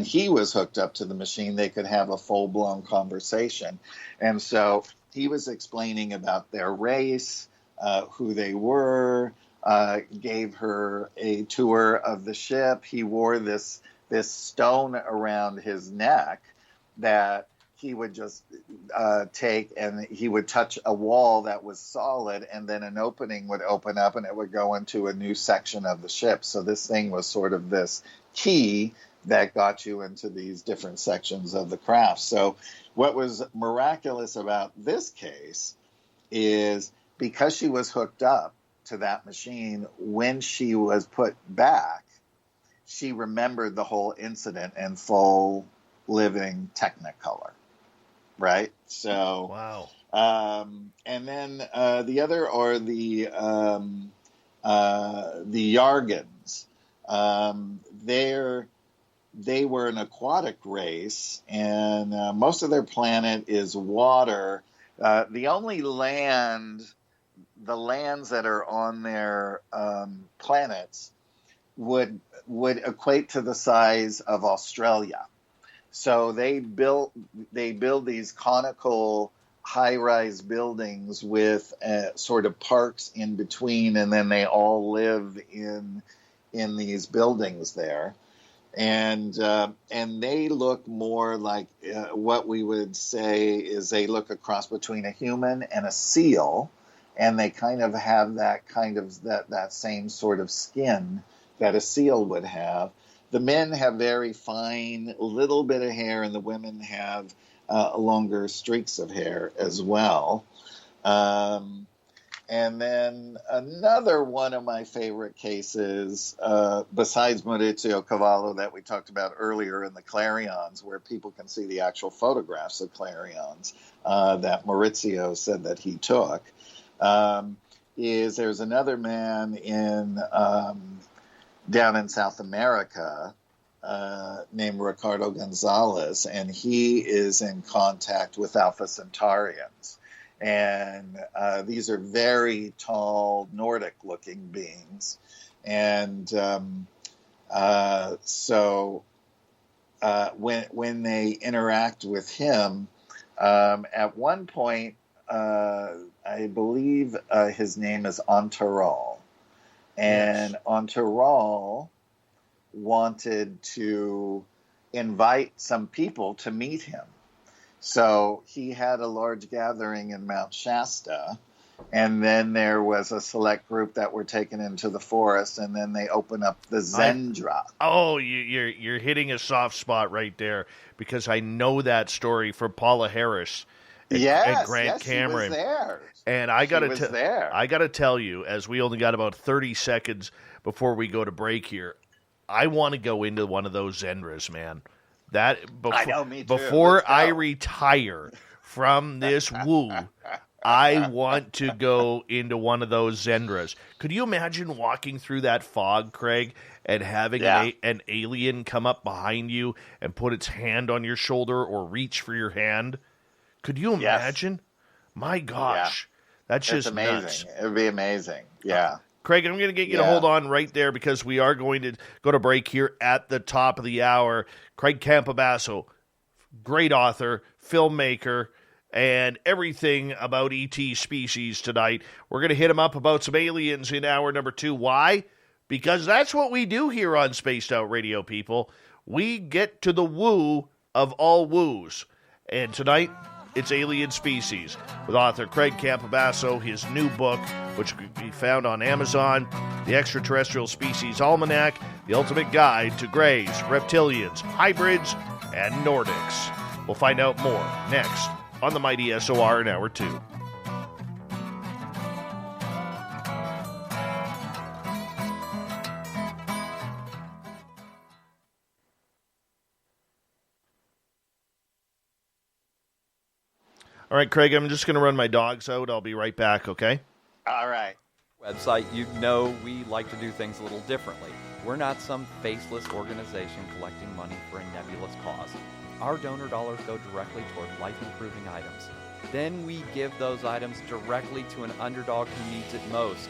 he was hooked up to the machine, they could have a full-blown conversation. And so he was explaining about their race, who they were, gave her a tour of the ship. He wore this stone around his neck that he would just take, and he would touch a wall that was solid, and then an opening would open up and it would go into a new section of the ship. So this thing was sort of this key that got you into these different sections of the craft. So what was miraculous about this case is because she was hooked up to that machine, when she was put back, she remembered the whole incident in full living Technicolor, right? So, wow. And then the other are the Yargans. They were an aquatic race, and most of their planet is water. The only lands that are on their planets would equate to the size of Australia. So they build these conical high-rise buildings with sort of parks in between, and then they all live in these buildings there. And they look more like what we would say is they look a cross between a human and a seal, and they kind of have that same sort of skin that a seal would have. The men have very fine little bit of hair, and the women have longer streaks of hair as well. And then another one of my favorite cases, besides Maurizio Cavallo that we talked about earlier in the Clarions, where people can see the actual photographs of Clarions that Maurizio said that he took, is there's another man down in South America named Ricardo Gonzalez, and he is in contact with Alpha Centaurians. And these are very tall, Nordic-looking beings. And so when they interact with him, at one point, I believe his name is Antaral. And yes. Antaral wanted to invite some people to meet him. So he had a large gathering in Mount Shasta, and then there was a select group that were taken into the forest, and then they opened up the Zendra. You're hitting a soft spot right there, because I know that story from Paula Harris at Grant Cameron. She was there. And I gotta tell you, as we only got about 30 seconds before we go to break here, I want to go into one of those Zendras, man. I know, me too. Before I retire from this woo, I want to go into one of those Zendras. Could you imagine walking through that fog, Craig, and having an alien come up behind you and put its hand on your shoulder or reach for your hand? Could you imagine? My gosh. That's just amazing. Nuts. It would be amazing. Yeah. Craig, I'm going to get you to hold on right there because we are going to go to break here at the top of the hour. Craig Campobasso, great author, filmmaker, and everything about E.T. species tonight. We're going to hit him up about some aliens in hour number 2. Why? Because that's what we do here on Spaced Out Radio, people. We get to the woo of all woos. And tonight, it's Alien Species with author Craig Campobasso, his new book, which can be found on Amazon, The Extraterrestrial Species Almanac, The Ultimate Guide to Greys, Reptilians, Hybrids, and Nordics. We'll find out more next on the Mighty SOR in Hour 2. All right, Craig, I'm just going to run my dogs out. I'll be right back, okay? All right. Website, you know we like to do things a little differently. We're not some faceless organization collecting money for a nebulous cause. Our donor dollars go directly toward life-improving items. Then we give those items directly to an underdog who needs it most.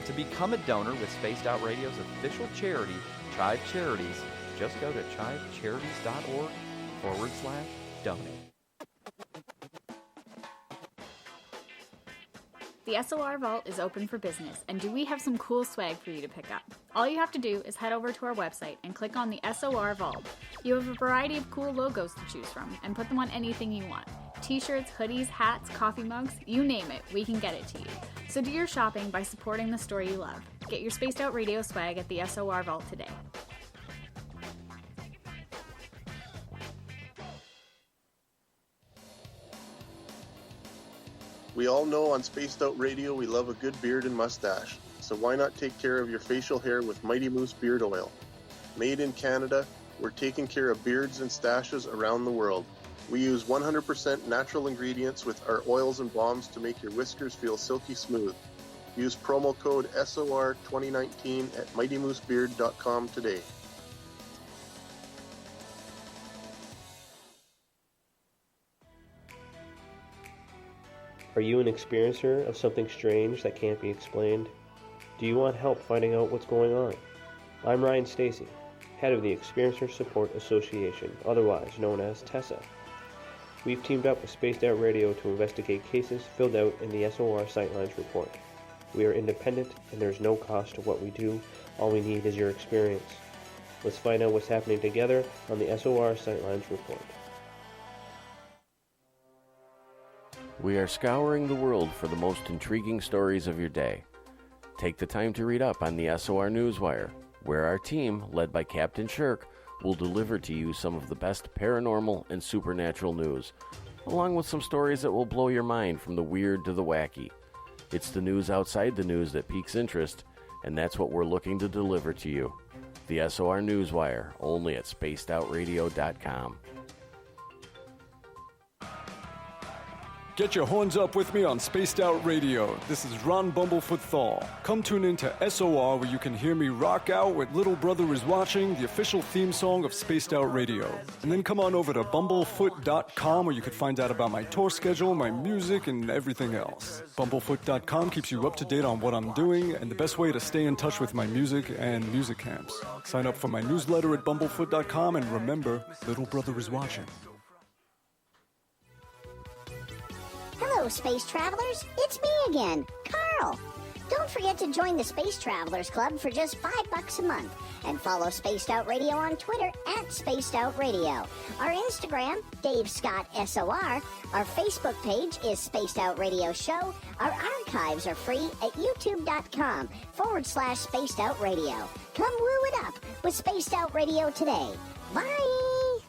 To become a donor with Spaced Out Radio's official charity, Chive Charities, just go to chivecharities.org/donate. The SOR Vault is open for business, and do we have some cool swag for you to pick up? All you have to do is head over to our website and click on the SOR Vault. You have a variety of cool logos to choose from, and put them on anything you want. T-shirts, hoodies, hats, coffee mugs, you name it, we can get it to you. So do your shopping by supporting the store you love. Get your Spaced Out Radio swag at the SOR Vault today. We all know on Spaced Out Radio we love a good beard and mustache, so why not take care of your facial hair with Mighty Moose Beard Oil? Made in Canada, we're taking care of beards and stashes around the world. We use 100% natural ingredients with our oils and balms to make your whiskers feel silky smooth. Use promo code SOR2019 at mightymoosebeard.com today. Are you an experiencer of something strange that can't be explained? Do you want help finding out what's going on? I'm Ryan Stacy, head of the Experiencer Support Association, otherwise known as TESSA. We've teamed up with Spaced Out Radio to investigate cases filled out in the SOR Sightlines report. We are independent and there's no cost to what we do. All we need is your experience. Let's find out what's happening together on the SOR Sightlines report. We are scouring the world for the most intriguing stories of your day. Take the time to read up on the SOR Newswire, where our team, led by Captain Shirk, will deliver to you some of the best paranormal and supernatural news, along with some stories that will blow your mind from the weird to the wacky. It's the news outside the news that piques interest, and that's what we're looking to deliver to you. The SOR Newswire, only at spacedoutradio.com. Get your horns up with me on Spaced Out Radio. This is Ron Bumblefoot Thal. Come tune in to SOR where you can hear me rock out with Little Brother Is Watching, the official theme song of Spaced Out Radio. And then come on over to bumblefoot.com where you can find out about my tour schedule, my music, and everything else. Bumblefoot.com keeps you up to date on what I'm doing and the best way to stay in touch with my music and music camps. Sign up for my newsletter at bumblefoot.com and remember, Little Brother Is Watching. Hello, Space Travelers. It's me again, Carl. Don't forget to join the Space Travelers Club for just $5 a month. And follow Spaced Out Radio on Twitter at Spaced Out Radio. Our Instagram, Dave Scott SOR. Our Facebook page is Spaced Out Radio Show. Our archives are free at youtube.com/Spaced Out Radio. Come woo it up with Spaced Out Radio today. Bye!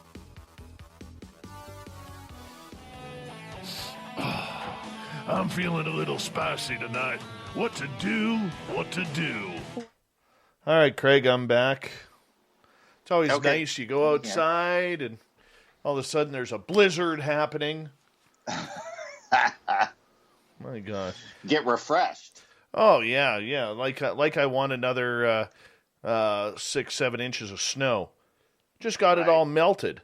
I'm feeling a little spicy tonight. What to do? All right, Craig, I'm back. It's always nice. You go outside, and all of a sudden there's a blizzard happening. My gosh. Get refreshed. Oh, yeah. Like I want another 6-7 inches of snow. Just got it all melted.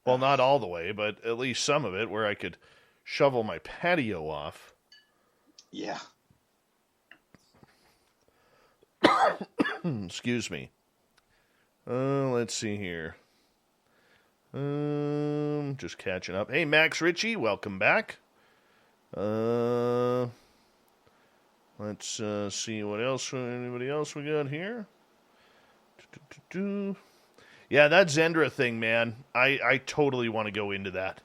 Well, not all the way, but at least some of it where I could shovel my patio off. Yeah. Excuse me. Let's see here. Just catching up. Hey, Max Ritchie, welcome back. Let's see what else. Anybody else we got here? Yeah, that Zendra thing, man. I totally want to go into that.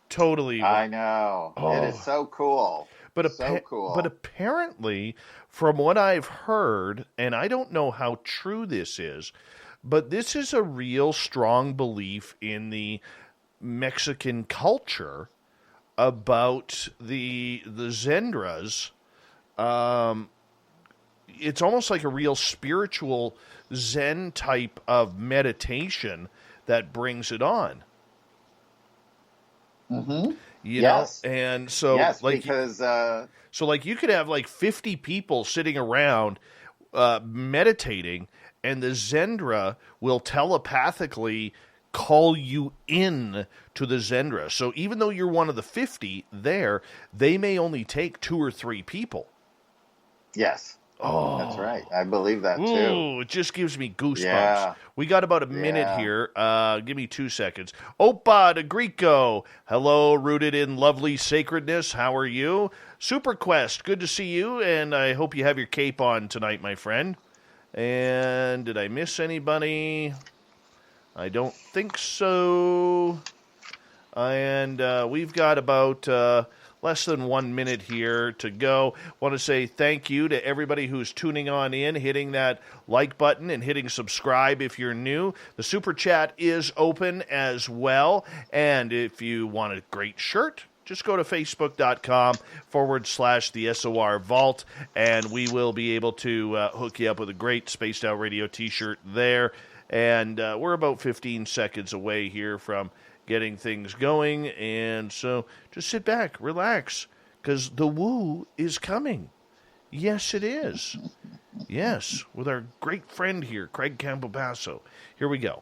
Totally. I know. Oh. It is so cool. So cool. But apparently, from what I've heard, and I don't know how true this is, but this is a real strong belief in the Mexican culture about the Zendras. It's almost like a real spiritual Zen type of meditation that brings it on. Mm-hmm. You know, and so because so like you could have like 50 people sitting around meditating, and the Zendra will telepathically call you in to the Zendra. So even though you're one of the 50 there, they may only take 2 or 3 people. Yes. Oh, that's right. I believe that too. Ooh, it just gives me goosebumps. Yeah. We got about a minute here. Give me 2 seconds. Opa de Greco. Hello, rooted in lovely sacredness. How are you? Super Quest, good to see you, and I hope you have your cape on tonight, my friend. And did I miss anybody? I don't think so. And we've got about less than 1 minute here to go. Want to say thank you to everybody who's tuning on in, hitting that like button and hitting subscribe if you're new. The Super Chat is open as well. And if you want a great shirt, just go to facebook.com/the SOR Vault, and we will be able to hook you up with a great Spaced Out Radio t-shirt there. And we're about 15 seconds away here from getting things going, and so just sit back, relax, because the woo is coming. Yes, it is. Yes, with our great friend here, Craig Campobasso. Here we go.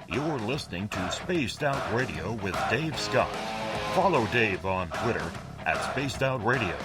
You're listening to Spaced Out Radio with Dave Scott. Follow Dave on Twitter @Spaced Out Radio.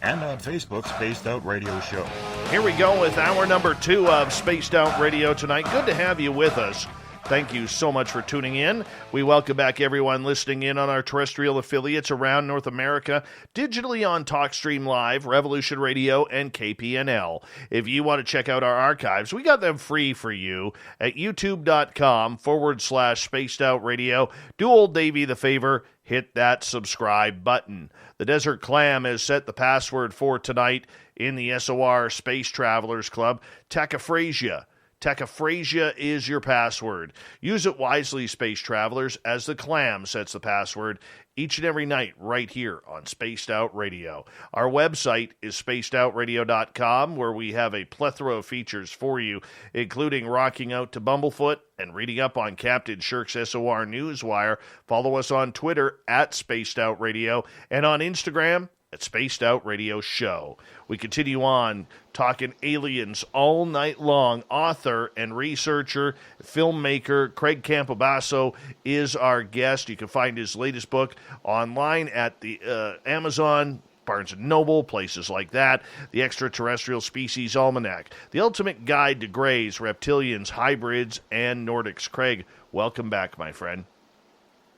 And on Facebook, Spaced Out Radio Show. Here we go with hour number 2 of Spaced Out Radio tonight. Good to have you with us. Thank you so much for tuning in. We welcome back everyone listening in on our terrestrial affiliates around North America, digitally on TalkStream Live, Revolution Radio, and KPNL. If you want to check out our archives, we got them free for you at youtube.com/Spaced Out Radio. Do old Davey the favor, hit that subscribe button. The Desert Clam has set the password for tonight in the SOR Space Travelers Club, Tachyphrasia. Tachyphrasia is your password. Use it wisely, space travelers, as the Clam sets the password each and every night right here on Spaced Out Radio. Our website is spacedoutradio.com, where we have a plethora of features for you, including rocking out to Bumblefoot and reading up on Captain Shirk's SOR Newswire. Follow us on Twitter @SpacedOutRadio and on Instagram at Spaced Out Radio Show. We continue on talking aliens all night long. Author and researcher, filmmaker Craig Campobasso is our guest. You can find his latest book online at the Amazon, Barnes & Noble, places like that. The Extraterrestrial Species Almanac, The Ultimate Guide to Greys, Reptilians, Hybrids, and Nordics. Craig, welcome back, my friend.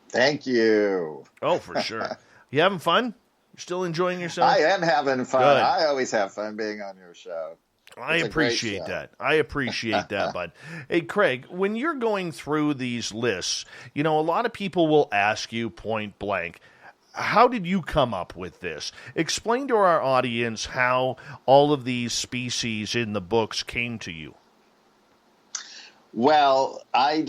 Thank you. Oh, for sure. You having fun? You're still enjoying yourself? I am having fun. Good. I always have fun being on your show. I appreciate that. I appreciate that, bud. Hey, Craig, when you're going through these lists, you know, a lot of people will ask you point blank, how did you come up with this? Explain to our audience how all of these species in the books came to you. Well, I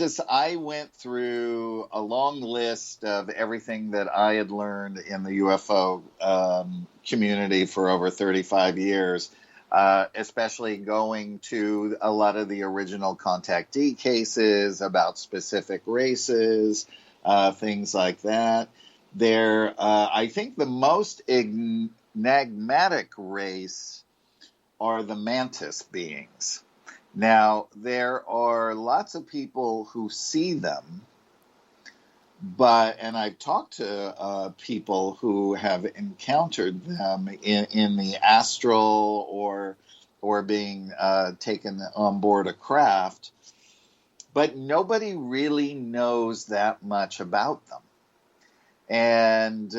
went through a long list of everything that I had learned in the UFO community for over 35 years, especially going to a lot of the original contactee cases about specific races, things like that. I think the most enigmatic race are the mantis beings. Now, there are lots of people who see them, and I've talked to people who have encountered them in the astral or being taken on board a craft, but nobody really knows that much about them. And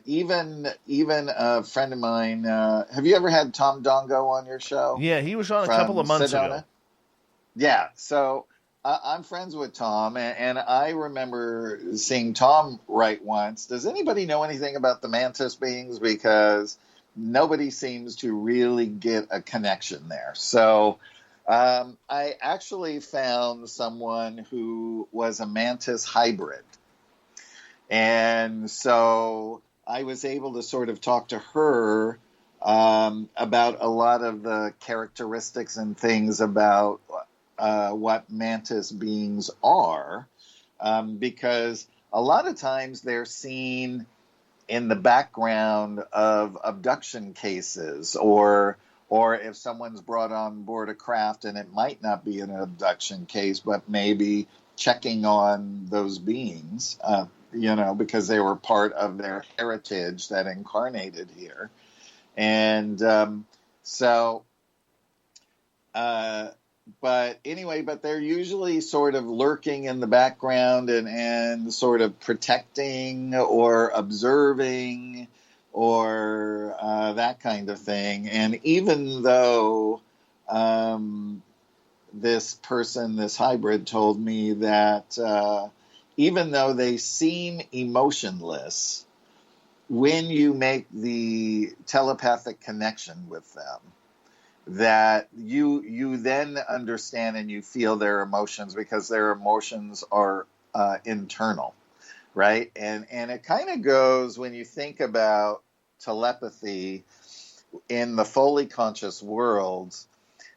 even a friend of mine, have you ever had Tom Dongo on your show? Yeah, he was on a couple of months ago. Yeah, so I'm friends with Tom, and I remember seeing Tom write once, does anybody know anything about the mantis beings? Because nobody seems to really get a connection there. So I actually found someone who was a mantis hybrid. And so I was able to sort of talk to her about a lot of the characteristics and things about what mantis beings are, because a lot of times they're seen in the background of abduction cases, or if someone's brought on board a craft and it might not be an abduction case, but maybe checking on those beings, because they were part of their heritage that incarnated here. And but they're usually sort of lurking in the background and sort of protecting or observing or that kind of thing. And even though this hybrid told me that even though they seem emotionless, when you make the telepathic connection with them, that you then understand and you feel their emotions, because their emotions are internal, right? And it kind of goes, when you think about telepathy in the fully conscious world,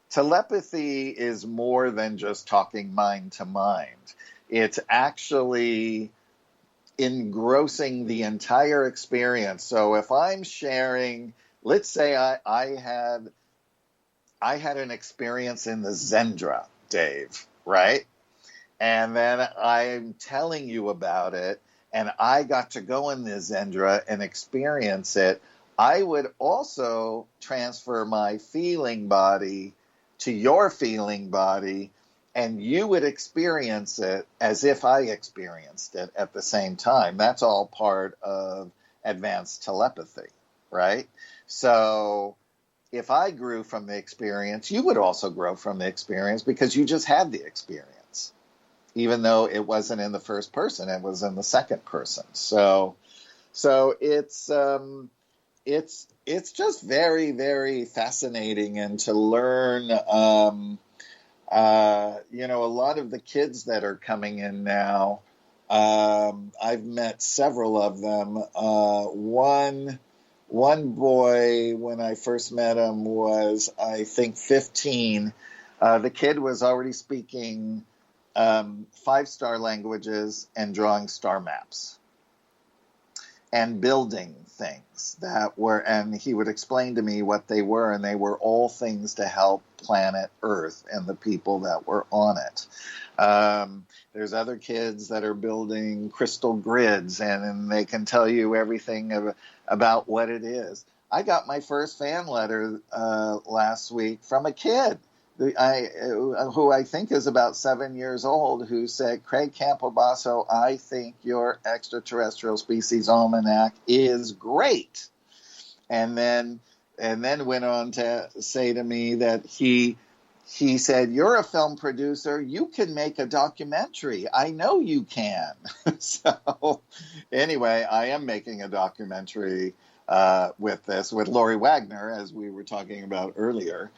telepathy is more than just talking mind to mind. It's actually engrossing the entire experience. So if I'm sharing, let's say I had an experience in the Zendra, Dave, right? And then I'm telling you about it, and I got to go in the Zendra and experience it. I would also transfer my feeling body to your feeling body, and you would experience it as if I experienced it at the same time. That's all part of advanced telepathy, right? So if I grew from the experience, you would also grow from the experience, because you just had the experience, even though it wasn't in the first person, it was in the second person. So it's just very, very fascinating, and to learn, a lot of the kids that are coming in now, I've met several of them. One boy, when I first met him, was, I think, 15. The kid was already speaking 5-star languages and drawing star maps and building things and he would explain to me what they were, and they were all things to help planet Earth and the people that were on it. There's other kids that are building crystal grids, and they can tell you everything about what it is. I got my first fan letter last week from a kid who I think is about 7 years old, who said, Craig Campobasso, I think your Extraterrestrial Species Almanac is great. And then went on to say to me that he said, you're a film producer, you can make a documentary. I know you can. So anyway, I am making a documentary with Lori Wagner, as we were talking about earlier,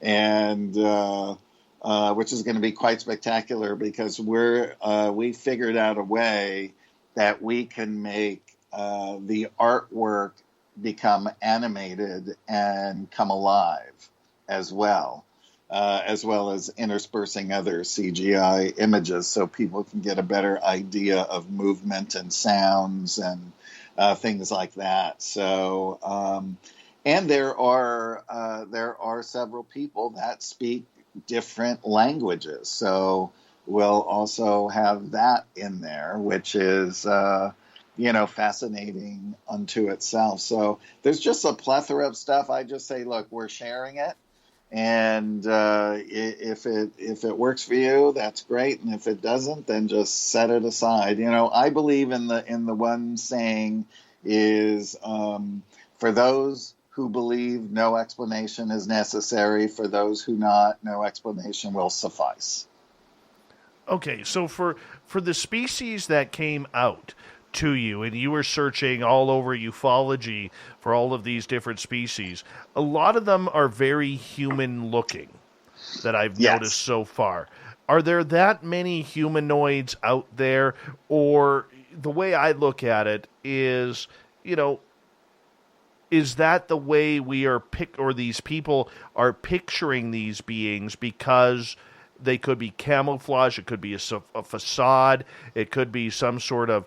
and which is going to be quite spectacular, because we figured out a way that we can make the artwork become animated and come alive as well as interspersing other CGI images, so people can get a better idea of movement and sounds and things like that. So And there are several people that speak different languages, so we'll also have that in there, which is fascinating unto itself. So there's just a plethora of stuff. I just say, look, we're sharing it, and if it works for you, that's great, and if it doesn't, then just set it aside. I believe in the one saying is, for those who believe, no explanation is necessary. For those who not, no explanation will suffice. Okay, so for the species that came out to you, and you were searching all over ufology for all of these different species, a lot of them are very human-looking that I've noticed so far. Are there that many humanoids out there, or the way I look at it is, is that the way we are or these people are picturing these beings because they could be camouflage, it could be a facade, it could be some sort of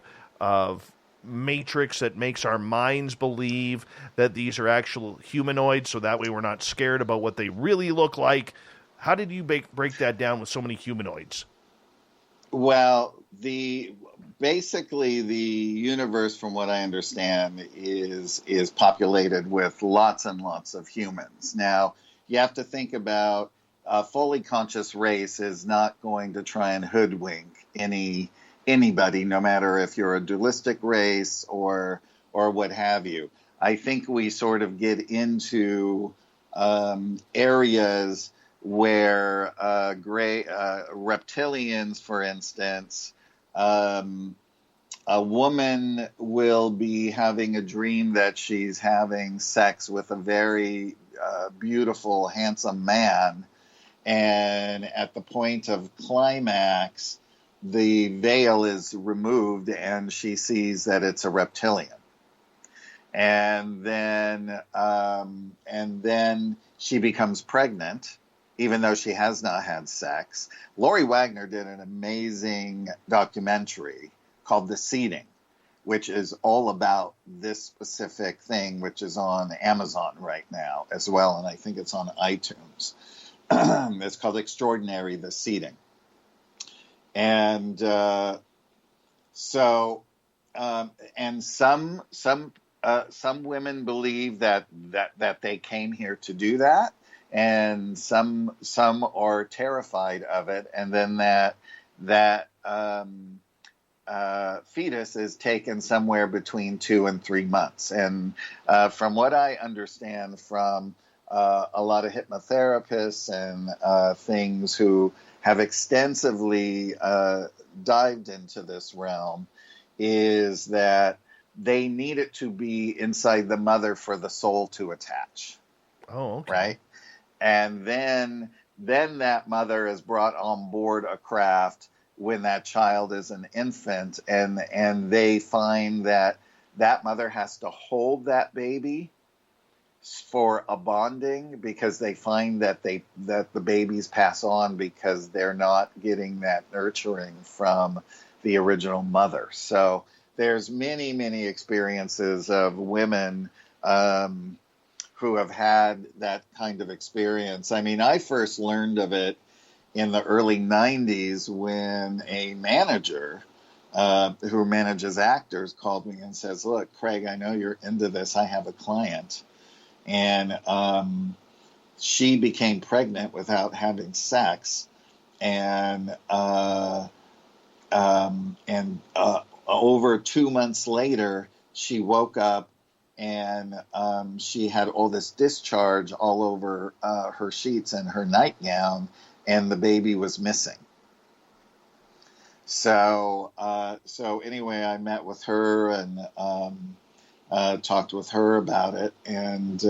matrix that makes our minds believe that these are actual humanoids, so that way we're not scared about what they really look like? How did you break that down with so many humanoids? Well, basically the universe, from what I understand, is populated with lots and lots of humans. Now, you have to think about a fully conscious race is not going to try and hoodwink anybody, no matter if you're a dualistic race or what have you. I think we sort of get into areas where reptilians, for instance, a woman will be having a dream that she's having sex with a very beautiful, handsome man, and at the point of climax, the veil is removed and she sees that it's a reptilian. And then she becomes pregnant, even though she has not had sex. Lori Wagner did an amazing documentary called The Seeding, which is all about this specific thing, which is on Amazon right now as well, and I think it's on iTunes. It's called Extraordinary, The Seeding. And some women believe that they came here to do that, and some are terrified of it, and then that fetus is taken somewhere between 2 and 3 months. And from what I understand from a lot of hypnotherapists and things who have extensively dived into this realm, is that they need it to be inside the mother for the soul to attach. Oh, okay. Right? And then that mother is brought on board a craft when that child is an infant, and they find that mother has to hold that baby for a bonding, because they find that the babies pass on because they're not getting that nurturing from the original mother. So there's many, many experiences of women who have had that kind of experience. I mean, I first learned of it in the early 90s when a manager who manages actors called me and says, "Look, Craig, I know you're into this. I have a client." And she became pregnant without having sex, and over 2 months later, she woke up and she had all this discharge all over her sheets and her nightgown, and the baby was missing. So anyway, I met with her and talked with her about it, and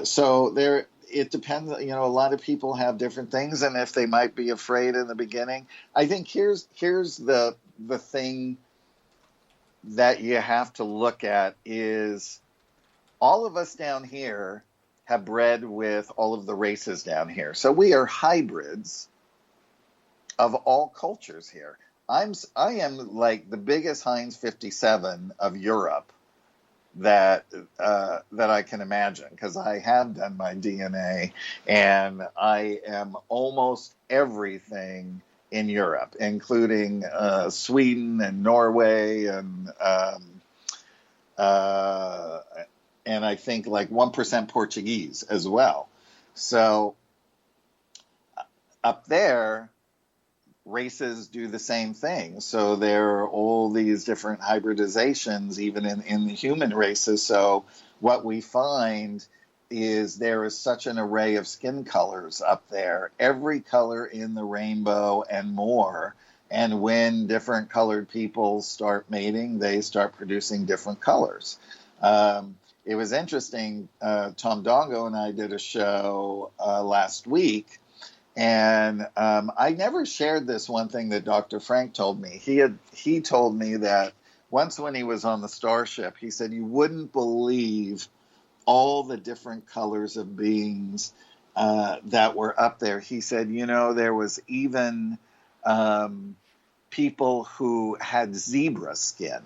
so there. It depends. A lot of people have different things, and if they might be afraid in the beginning, I think here's the thing that you have to look at is all of us down here have bred with all of the races down here, so we are hybrids of all cultures here. I am like the biggest Heinz 57 of Europe that I can imagine, because I have done my DNA, and I am almost everything in Europe, including Sweden and Norway, and I think like 1% Portuguese as well. So up there, races do the same thing. So there are all these different hybridizations, even in the human races. So what we find is there is such an array of skin colors up there, every color in the rainbow and more. And when different colored people start mating, they start producing different colors. It was interesting. Tom Dongo and I did a show last week, and I never shared this one thing that Dr. Frank told me. He told me that once when he was on the Starship, he said, you wouldn't believe all the different colors of beings that were up there. He said, there was even people who had zebra skin.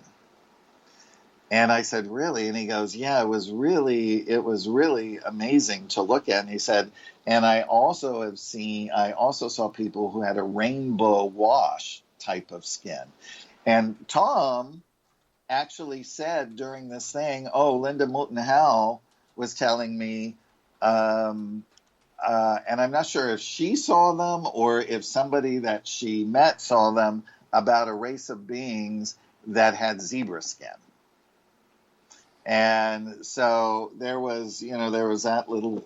And I said, really? And he goes, yeah, it was really amazing to look at. And he said, and I also saw people who had a rainbow wash type of skin. And Tom actually said during this thing, Linda Moulton Howe was telling me, and I'm not sure if she saw them or if somebody that she met saw them, about a race of beings that had zebra skin. And so there was that little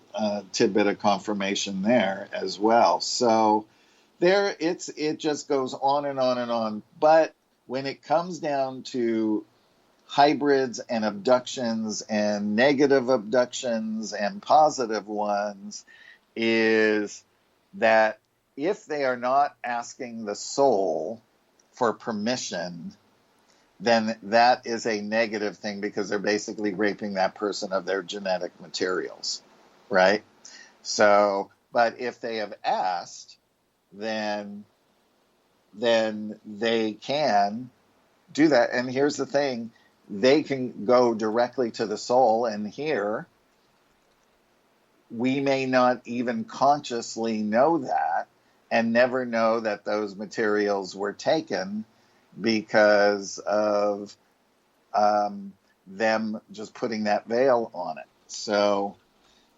tidbit of confirmation there as well. So it just goes on and on and on. But when it comes down to hybrids and abductions and negative abductions and positive ones, is that if they are not asking the soul for permission, then that is a negative thing, because they're basically raping that person of their genetic materials, right? So, but if they have asked, then they can do that. And here's the thing, they can go directly to the soul, and here we may not even consciously know that, and never know that those materials were taken because of them just putting that veil on it. So,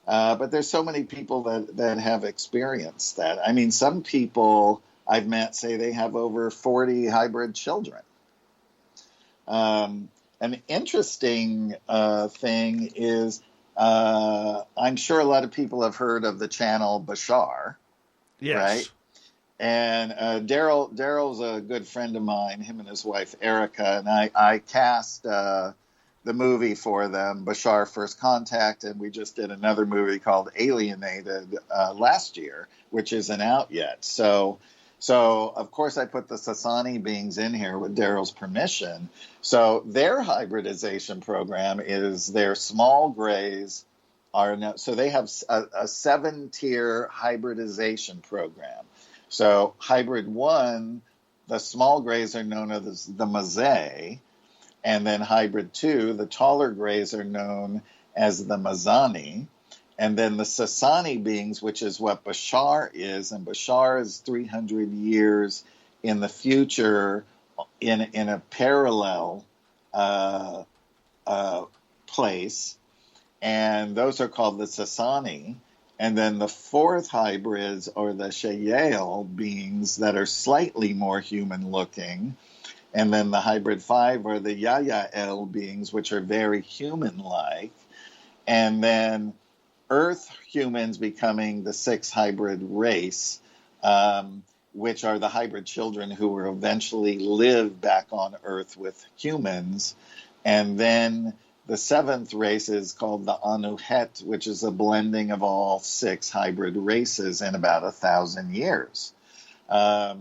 but there's so many people that have experienced that. I mean, some people I've met say they have over 40 hybrid children. An interesting thing is, I'm sure a lot of people have heard of the channel Bashar, yes. Right? And Daryl's a good friend of mine, him and his wife, Erica, and I cast the movie for them, Bashar First Contact, and we just did another movie called Alienated last year, which isn't out yet. So of course I put the Sasani beings in here with Daryl's permission. So their hybridization program is their small grays so they have a 7-tier hybridization program. So hybrid 1, the small grays are known as the Mazay, and then hybrid 2, the taller grays are known as the Mazani, and then the Sasani beings, which is what Bashar is, and Bashar is 300 years in the future in a parallel place, and those are called the Sasani. And then the 4th hybrids are the Shayael beings that are slightly more human-looking. And then the hybrid 5 are the Yayael beings, which are very human-like. And then Earth humans becoming the 6th hybrid race, which are the hybrid children who will eventually live back on Earth with humans. And then the 7th race is called the Anuhet, which is a blending of all 6 hybrid races in about 1,000 years. I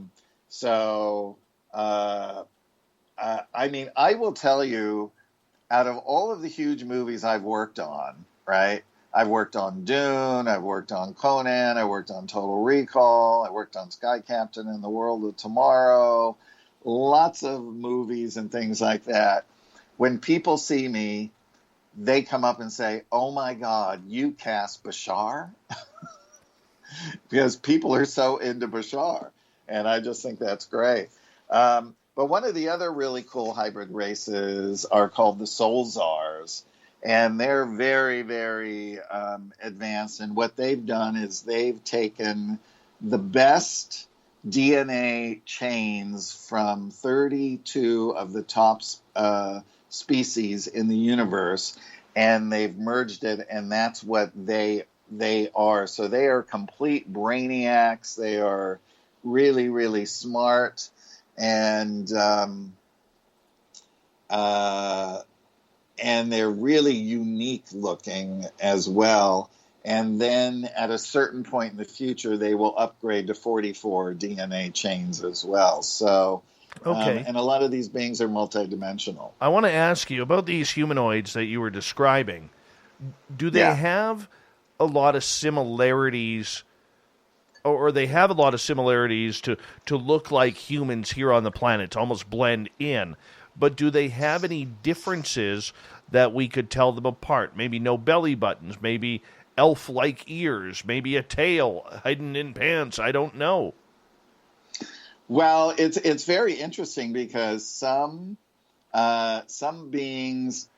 mean, I will tell you, out of all of the huge movies I've worked on, right? I've worked on Dune, I've worked on Conan, I worked on Total Recall, I worked on Sky Captain and the World of Tomorrow, lots of movies and things like that. When people see me, they come up and say, "Oh my God, you cast Bashar?" Because people are so into Bashar. And I just think that's great. But one of the other really cool hybrid races are called the Soul Czars. And they're very, very advanced. And what they've done is they've taken the best DNA chains from 32 of the top species in the universe, and they've merged it, and that's what they are. So they are complete brainiacs. They are really, really smart, and they're really unique looking as well. And then at a certain point in the future, they will upgrade to 44 DNA chains as well. So, okay. And a lot of these beings are multidimensional. I want to ask you about these humanoids that you were describing. Do they have a lot of similarities, or they have a lot of similarities to look like humans here on the planet, to almost blend in? But do they have any differences that we could tell them apart? Maybe no belly buttons, maybe elf-like ears, maybe a tail hidden in pants. I don't know. Well, it's very interesting because some beings,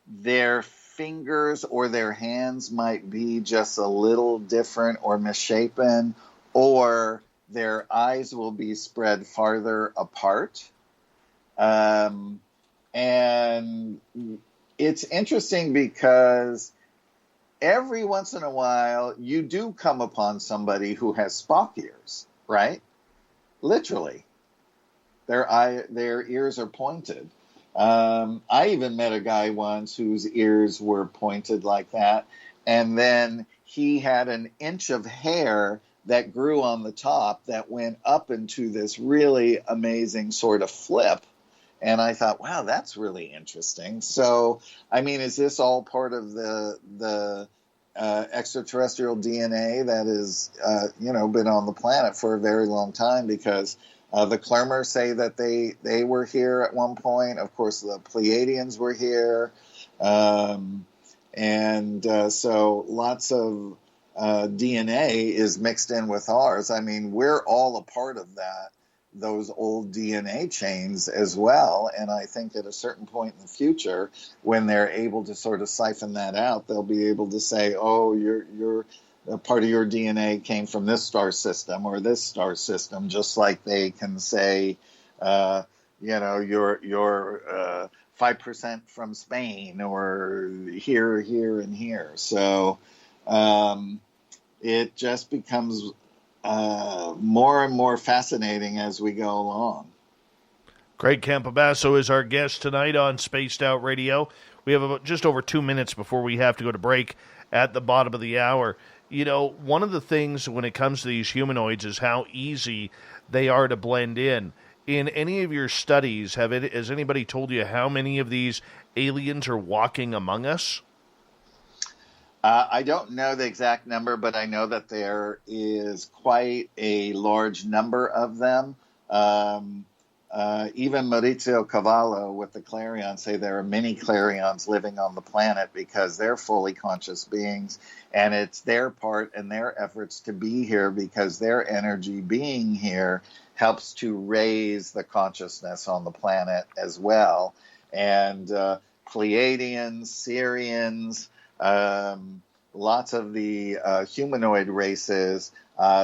their fingers or their hands might be just a little different or misshapen, or their eyes will be spread farther apart. And it's interesting because every once in a while, you do come upon somebody who has Spock ears, right? Literally. Their ears are pointed. I even met a guy once whose ears were pointed like that, and then he had an inch of hair that grew on the top that went up into this really amazing sort of flip. And I thought, wow, that's really interesting. So, I mean, is this all part of the extraterrestrial DNA that is, been on the planet for a very long time? Because the Clermers say that they were here at one point. Of course, the Pleiadians were here. So lots of DNA is mixed in with ours. I mean, we're all a part of those old DNA chains as well. And I think at a certain point in the future, when they're able to sort of siphon that out, they'll be able to say, oh, you're a part of your DNA came from this star system or this star system, just like they can say, you're 5% from Spain or here, and here. So it just becomes more and more fascinating as we go along. Greg Campobasso is our guest tonight on Spaced Out Radio. We have about just over 2 minutes before we have to go to break at the bottom of the hour. You know, one of the things when it comes to these humanoids is how easy they are to blend in. In any of your studies, has anybody told you how many of these aliens are walking among us? I don't know the exact number, but I know that there is quite a large number of them. Even Maurizio Cavallo with the Clarions say there are many Clarions living on the planet because they're fully conscious beings, and it's their part and their efforts to be here because their energy being here helps to raise the consciousness on the planet as well. And Pleiadians, Syrians, lots of the humanoid races,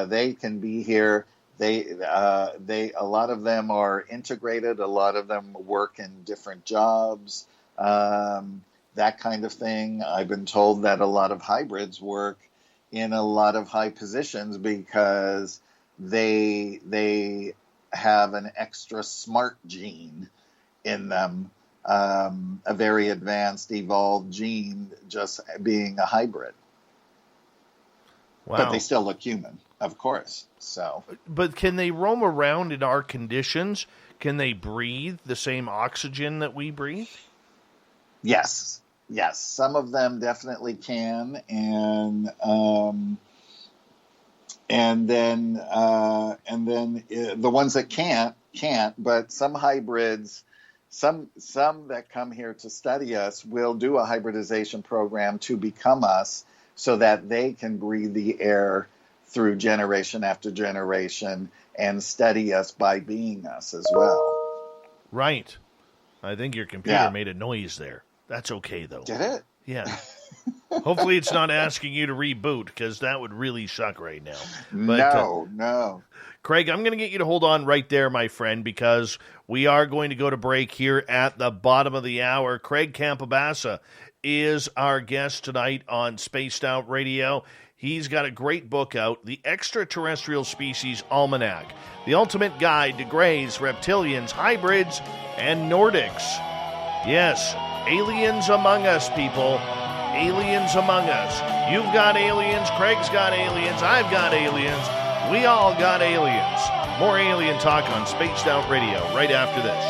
they can be here. A lot of them are integrated. A lot of them work in different jobs, that kind of thing. I've been told that a lot of hybrids work in a lot of high positions because they have an extra smart gene in them, a very advanced, evolved gene, just being a hybrid. Wow. But they still look human, of course. So, but can they roam around in our conditions? Can they breathe the same oxygen that we breathe? Yes. Some of them definitely can, and then the ones that can't. But some hybrids some that come here to study us will do a hybridization program to become us so that they can breathe the air through generation after generation and study us by being us as well. Right. I think your computer made a noise there. That's okay, though. Did it? Yeah. Hopefully it's not asking you to reboot, because that would really suck right now. But, no. Craig, I'm going to get you to hold on right there, my friend, because we are going to go to break here at the bottom of the hour. Craig Campobasso is our guest tonight on Spaced Out Radio. He's got a great book out, The Extraterrestrial Species Almanac, the ultimate guide to greys, reptilians, hybrids, and Nordics. Yes, aliens among us, people. Aliens among us. You've got aliens, Craig's got aliens, I've got aliens. We all got aliens. More alien talk on Spaced Out Radio right after this.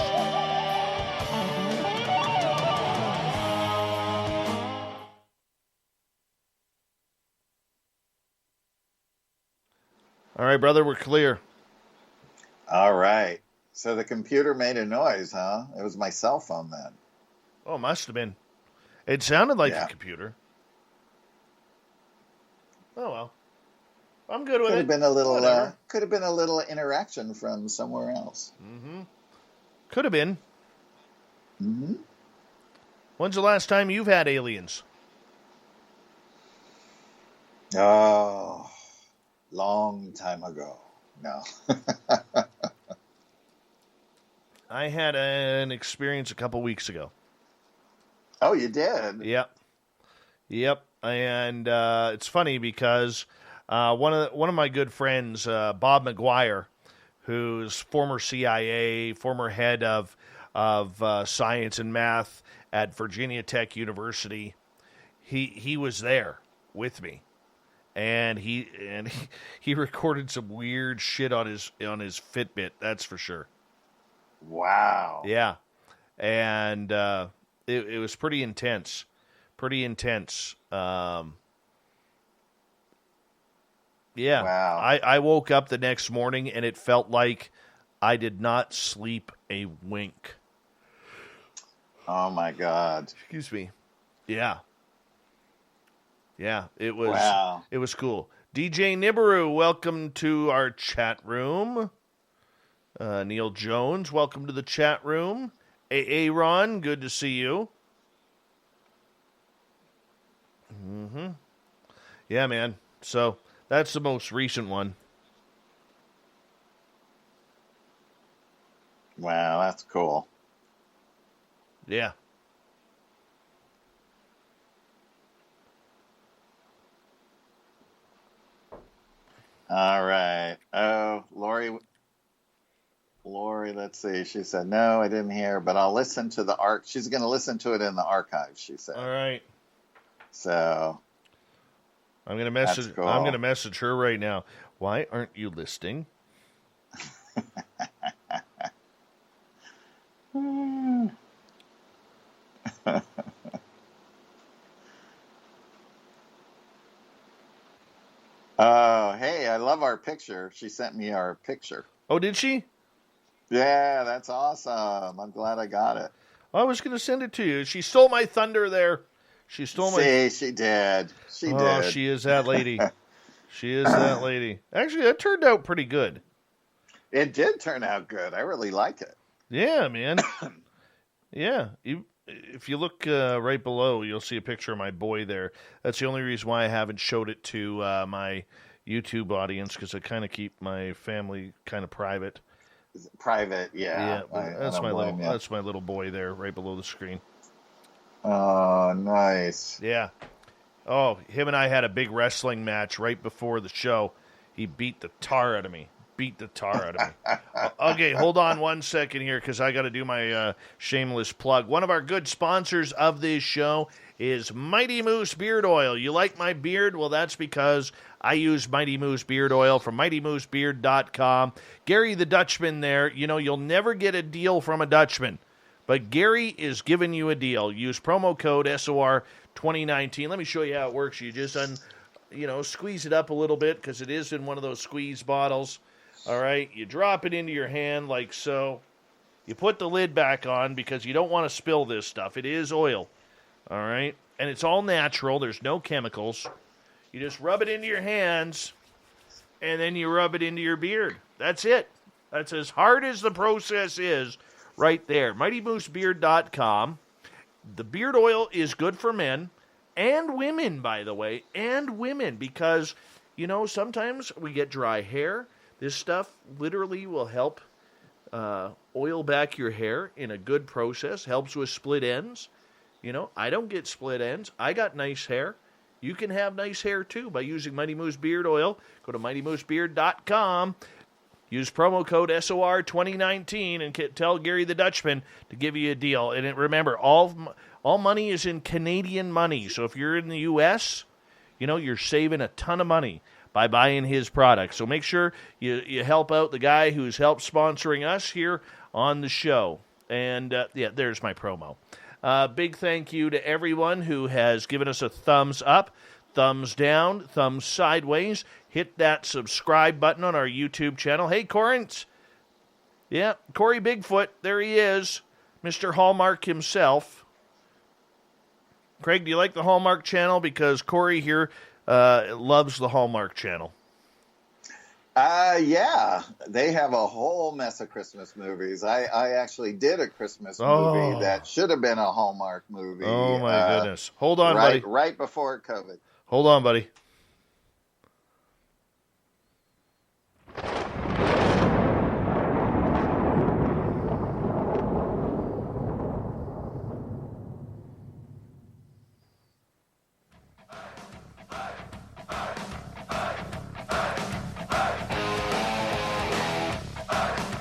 All right, brother, we're clear. All right. So the computer made a noise, huh? It was my cell phone then. Oh, must have been. It sounded like a computer. Oh, well. I'm good with it. Could have been a little interaction from somewhere else. Mm-hmm. Could have been. Mm-hmm. When's the last time you've had aliens? Oh, long time ago. No. I had an experience a couple weeks ago. Oh, you did? Yep. And it's funny because one of my good friends, Bob McGuire, who's former CIA, former head of science and math at Virginia Tech University, he was there with me, and he recorded some weird shit on his Fitbit. That's for sure. Wow. Yeah, and it was pretty intense. Yeah. Wow. I woke up the next morning and it felt like I did not sleep a wink. Oh my God. Excuse me. Yeah. It was. Wow. It was cool. DJ Nibiru, welcome to our chat room. Neil Jones, welcome to the chat room. Ron, good to see you. Mm-hmm. Yeah, man. So that's the most recent one. Wow, that's cool. Yeah. All right. Oh, Lori, let's see. She said, no, I didn't hear, but I'll listen to the She's going to listen to it in the archives, she said. All right. So I'm going to message. Cool. I'm going to message her right now. Why aren't you listening? Oh, hey, I love our picture. She sent me our picture. Oh, did she? Yeah, that's awesome. I'm glad I got it. I was going to send it to you. She stole my thunder there. She stole my... See, she did. She did. She is that lady. She is that lady. Actually, that turned out pretty good. It did turn out good. I really like it. Yeah, man. Yeah. If you look right below, you'll see a picture of my boy there. That's the only reason why I haven't showed it to my YouTube audience, because I kind of keep my family kind of private. Private, yeah. That's my little boy there, right below the screen. Oh, nice. Yeah. Oh, him and I had a big wrestling match right before the show. He beat the tar out of me. Okay, hold on one second here, because I got to do my shameless plug. One of our good sponsors of this show is Mighty Moose Beard Oil. You like my beard? Well, that's because I use Mighty Moose Beard Oil from MightyMooseBeard.com. Gary the Dutchman there, you'll never get a deal from a Dutchman, but Gary is giving you a deal. Use promo code SOR2019. Let me show you how it works. You just squeeze it up a little bit, because it is in one of those squeeze bottles. All right, you drop it into your hand like so. You put the lid back on because you don't want to spill this stuff. It is oil, all right? And it's all natural. There's no chemicals. You just rub it into your hands, and then you rub it into your beard. That's it. That's as hard as the process is right there. MightyMooseBeard.com. The beard oil is good for men and women, by the way, and women because, sometimes we get dry hair. This stuff literally will help oil back your hair in a good process, helps with split ends. I don't get split ends. I got nice hair. You can have nice hair too by using Mighty Moose Beard Oil. Go to MightyMooseBeard.com. Use promo code SOR2019 and tell Gary the Dutchman to give you a deal. And remember, all money is in Canadian money. So if you're in the U.S., you're saving a ton of money by buying his products. So make sure you help out the guy who's helped sponsoring us here on the show. And, there's my promo. Big thank you to everyone who has given us a thumbs up, thumbs down, thumbs sideways. Hit that subscribe button on our YouTube channel. Hey, Corrance. Yeah, Corey Bigfoot. There he is. Mr. Hallmark himself. Craig, do you like the Hallmark channel? Because Corey here loves the Hallmark channel. Yeah, they have a whole mess of Christmas movies. I actually did a Christmas movie that should have been a Hallmark movie. Oh, my goodness. Hold on, buddy. Right before COVID. Hold on, buddy.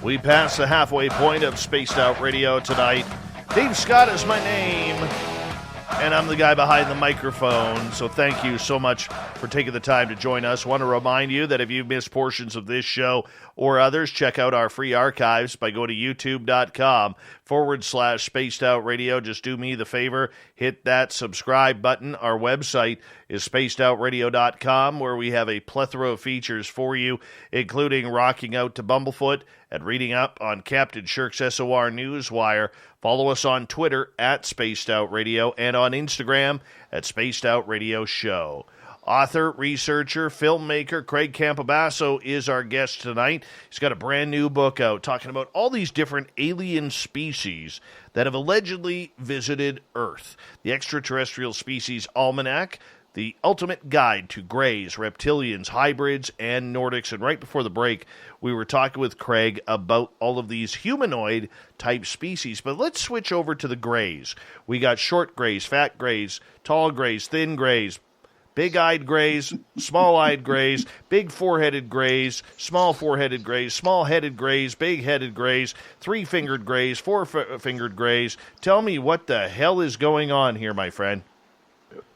We pass the halfway point of Spaced Out Radio tonight. Dave Scott is my name, and I'm the guy behind the microphone, so thank you so much for taking the time to join us. I want to remind you that if you've missed portions of this show or others, check out our free archives by going to youtube.com/Spaced Out Radio. Just do me the favor, hit that subscribe button. Our website is spacedoutradio.com, where we have a plethora of features for you, including rocking out to Bumblefoot and reading up on Captain Shirk's SOR Newswire. Follow us on Twitter at Spaced Out Radio and on Instagram at Spaced Out Radio Show. Author, researcher, filmmaker Craig Campobasso is our guest tonight. He's got a brand new book out talking about all these different alien species that have allegedly visited Earth. The Extraterrestrial Species Almanac, the ultimate guide to greys, reptilians, hybrids, and Nordics. And right before the break, we were talking with Craig about all of these humanoid-type species. But let's switch over to the greys. We got short greys, fat greys, tall greys, thin greys, big-eyed greys, small-eyed greys, big four-headed greys, small four-headed greys, small-headed greys, big-headed greys, three-fingered greys, four-fingered greys. Tell me what the hell is going on here, my friend.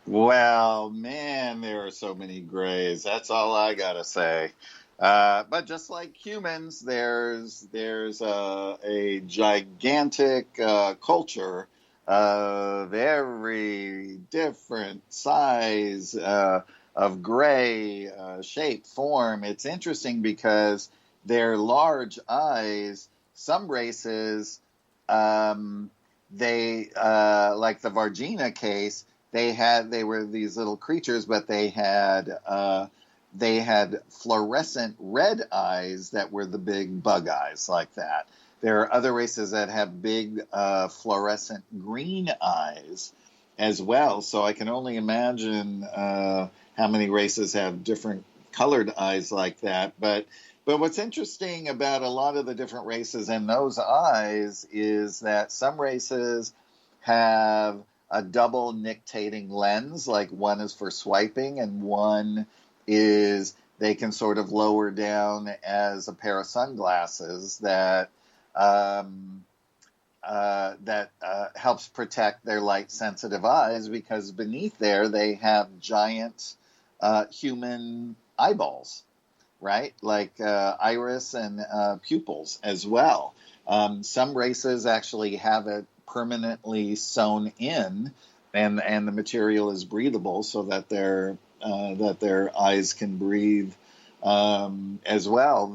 Well, man, there are so many grays. That's all I gotta say. But just like humans, there's a gigantic culture of every different size of gray, shape, form. It's interesting because their large eyes, some races, they like the Vargina case, they were these little creatures, but they had fluorescent red eyes that were the big bug eyes like that. There are other races that have big fluorescent green eyes as well. So I can only imagine how many races have different colored eyes like that. But what's interesting about a lot of the different races and those eyes is that some races have a double nictating lens, like one is for swiping and one is they can sort of lower down as a pair of sunglasses that helps protect their light sensitive eyes, because beneath there they have giant human eyeballs, right? Like iris and pupils as well. Some races actually have it permanently sewn in, and the material is breathable so that their eyes can breathe as well.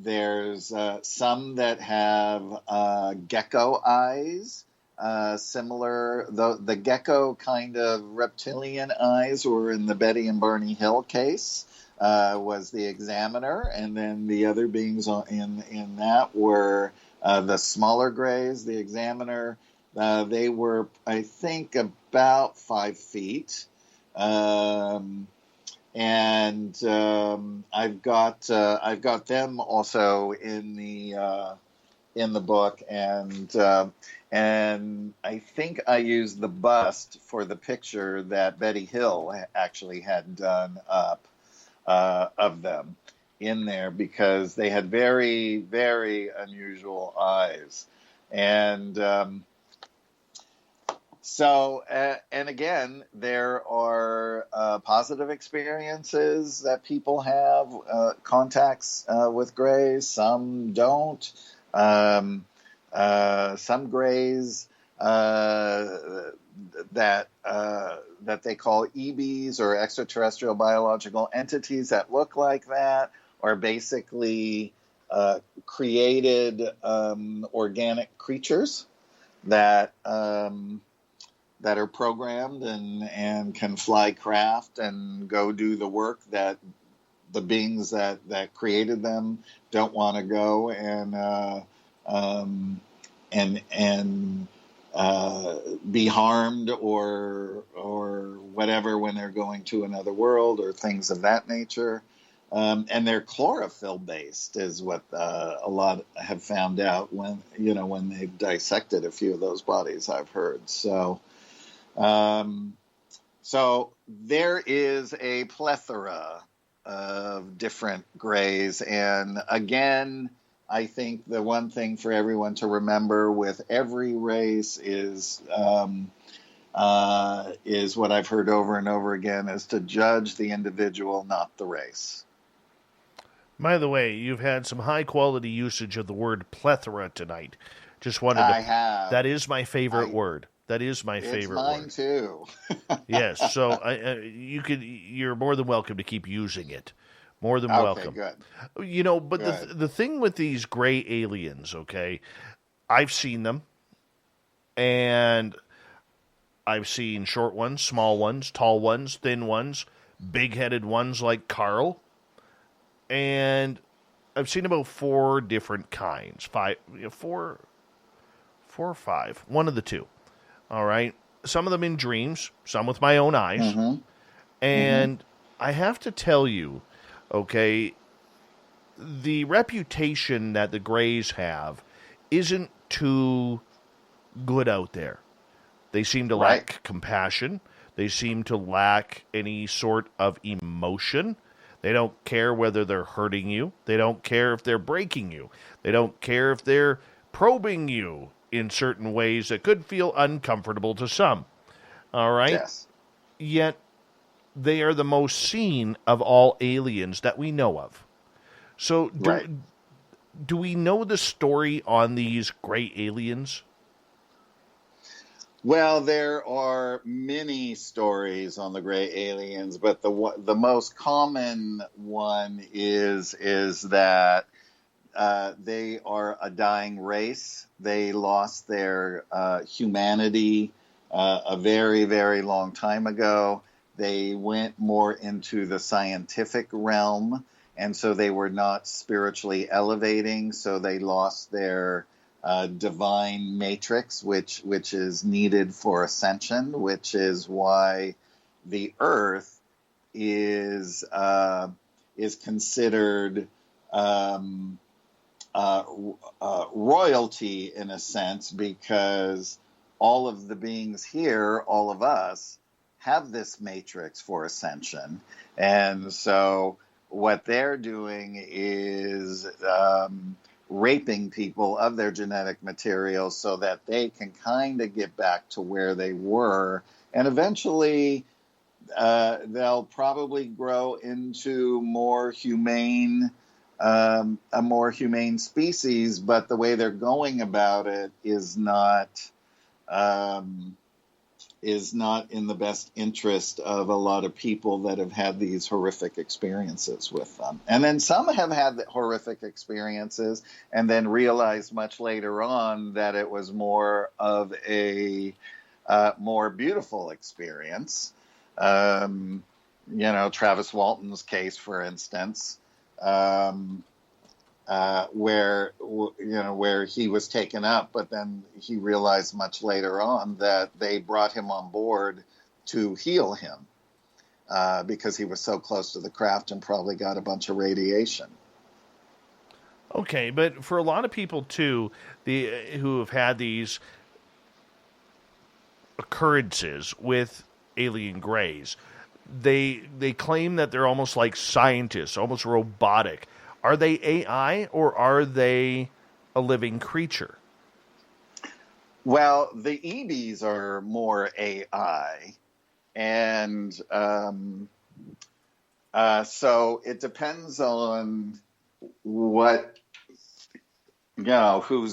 There's some that have gecko eyes, similar. The gecko kind of reptilian eyes were in the Betty and Barney Hill case, was the Examiner, and then the other beings in that were the smaller grays, the Examiner. They were, I think, about 5 feet. And I've got them also in the book, and I think I used the bust for the picture that Betty Hill actually had done up of them in there, because they had very, very unusual eyes. And so, and again, there are positive experiences that people have, contacts with grays. Some don't. Some grays that they call EBs, or extraterrestrial biological entities that look like that, are basically created organic creatures that are programmed and can fly craft and go do the work that the beings that created them don't want to go and be harmed or whatever when they're going to another world, or things of that nature. And they're chlorophyll based, is what a lot have found out when they've dissected a few of those bodies, I've heard. So there is a plethora of different grays. And again, I think the one thing for everyone to remember with every race is what I've heard over and over again, is to judge the individual, not the race. By the way, you've had some high-quality usage of the word plethora tonight. Just wanted to... I have. That is my favorite word. That is my favorite word. It's mine too. Yes, so you're more than welcome to keep using it. More than welcome. Okay, good. You know, but Good. the thing with these gray aliens, okay, I've seen them, and I've seen short ones, small ones, tall ones, thin ones, big-headed ones like Carl, and I've seen about 4 different kinds. 4 or 5, one of the two. All right, some of them in dreams, some with my own eyes, and I have to tell you, okay, the reputation that the Greys have isn't too good out there. They seem to lack compassion. They seem to lack any sort of emotion. They don't care whether they're hurting you. They don't care if they're breaking you. They don't care if they're probing you in certain ways that could feel uncomfortable to some. All right? Yes. Yet, they are the most seen of all aliens that we know of. So, do we know the story on these gray aliens? Well, there are many stories on the gray aliens, but the most common one is that they are a dying race. They lost their humanity a very, very long time ago. They went more into the scientific realm, and so they were not spiritually elevating, so they lost their divine matrix, which is needed for ascension, which is why the Earth is considered royalty in a sense, because all of the beings here, all of us, have this matrix for ascension. And so what they're doing is raping people of their genetic material so that they can kind of get back to where they were. And eventually they'll probably grow into more humane, a more humane species, but the way they're going about it is not is not in the best interest of a lot of people that have had these horrific experiences with them. And then some have had horrific experiences and then realized much later on that it was more of a more beautiful experience. Travis Walton's case, for instance, where he was taken up, but then he realized much later on that they brought him on board to heal him because he was so close to the craft and probably got a bunch of radiation. Okay, but for a lot of people too, who have had these occurrences with alien greys, they claim that they're almost like scientists, almost robotic. Are they AI or are they a living creature? Well, the EBs are more AI, and so it depends on who's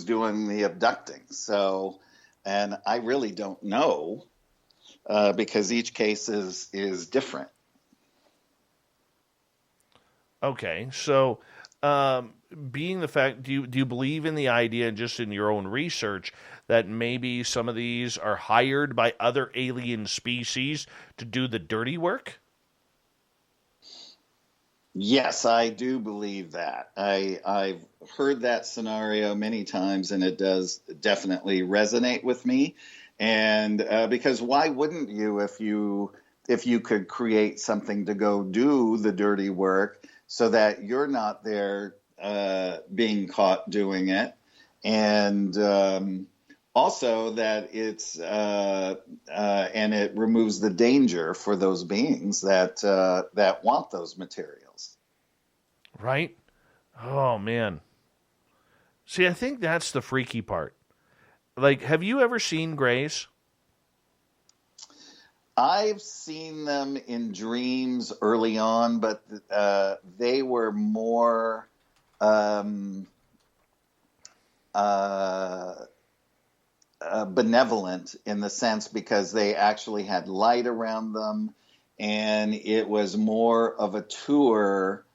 doing the abducting. So, and I really don't know because each case is different. Okay, so being the fact, do you believe in the idea, just in your own research, that maybe some of these are hired by other alien species to do the dirty work? Yes, I do believe that. I've heard that scenario many times, and it does definitely resonate with me. And because why wouldn't you if you could create something to go do the dirty work so that you're not there being caught doing it, and also that it's and it removes the danger for those beings that want those materials. Right? Oh man. See, I think that's the freaky part. Like, have you ever seen greys? I've seen them in dreams early on, but they were more benevolent in the sense because they actually had light around them, and it was more of a tour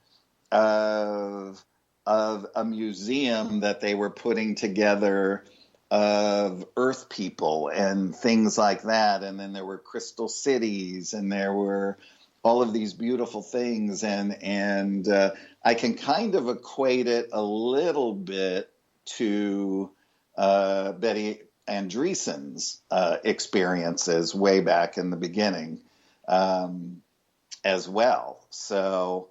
of a museum that they were putting together of Earth people and things like that. And then there were crystal cities, and there were all of these beautiful things. And I can kind of equate it a little bit to Betty Andreessen's experiences way back in the beginning as well. So,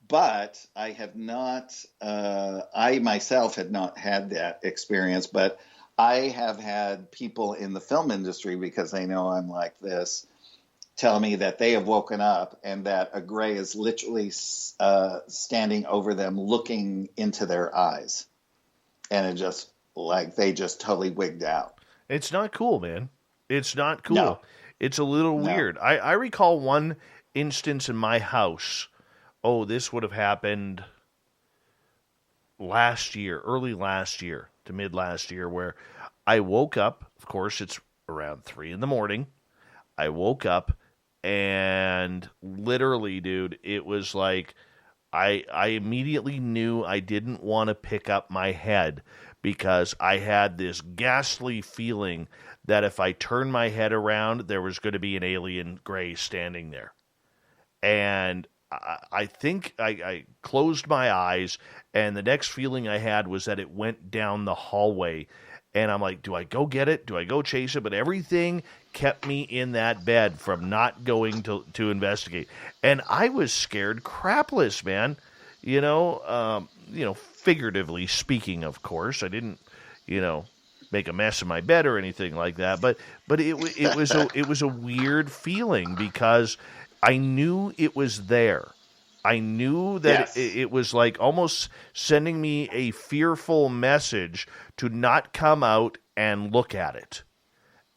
but I have not, I myself had not had that experience, but I have had people in the film industry, because they know I'm like this, tell me that they have woken up and that a gray is literally standing over them, looking into their eyes. And it just, like, they just totally wigged out. It's not cool, man. It's not cool. No. It's a little weird. I recall one instance in my house. Oh, this would have happened last year, early last year to mid last year, where I woke up. Of course, it's around 3 a.m. I woke up and literally, dude, it was like I immediately knew I didn't want to pick up my head because I had this ghastly feeling that if I turned my head around, there was going to be an alien gray standing there. And I think I closed my eyes, and the next feeling I had was that it went down the hallway. And I'm like, do I go get it? Do I go chase it? But everything kept me in that bed from not going to investigate. And I was scared crapless, man. Figuratively speaking, of course. I didn't, make a mess in my bed or anything like that. But it was a weird feeling because I knew it was there. I knew that it was like almost sending me a fearful message to not come out and look at it.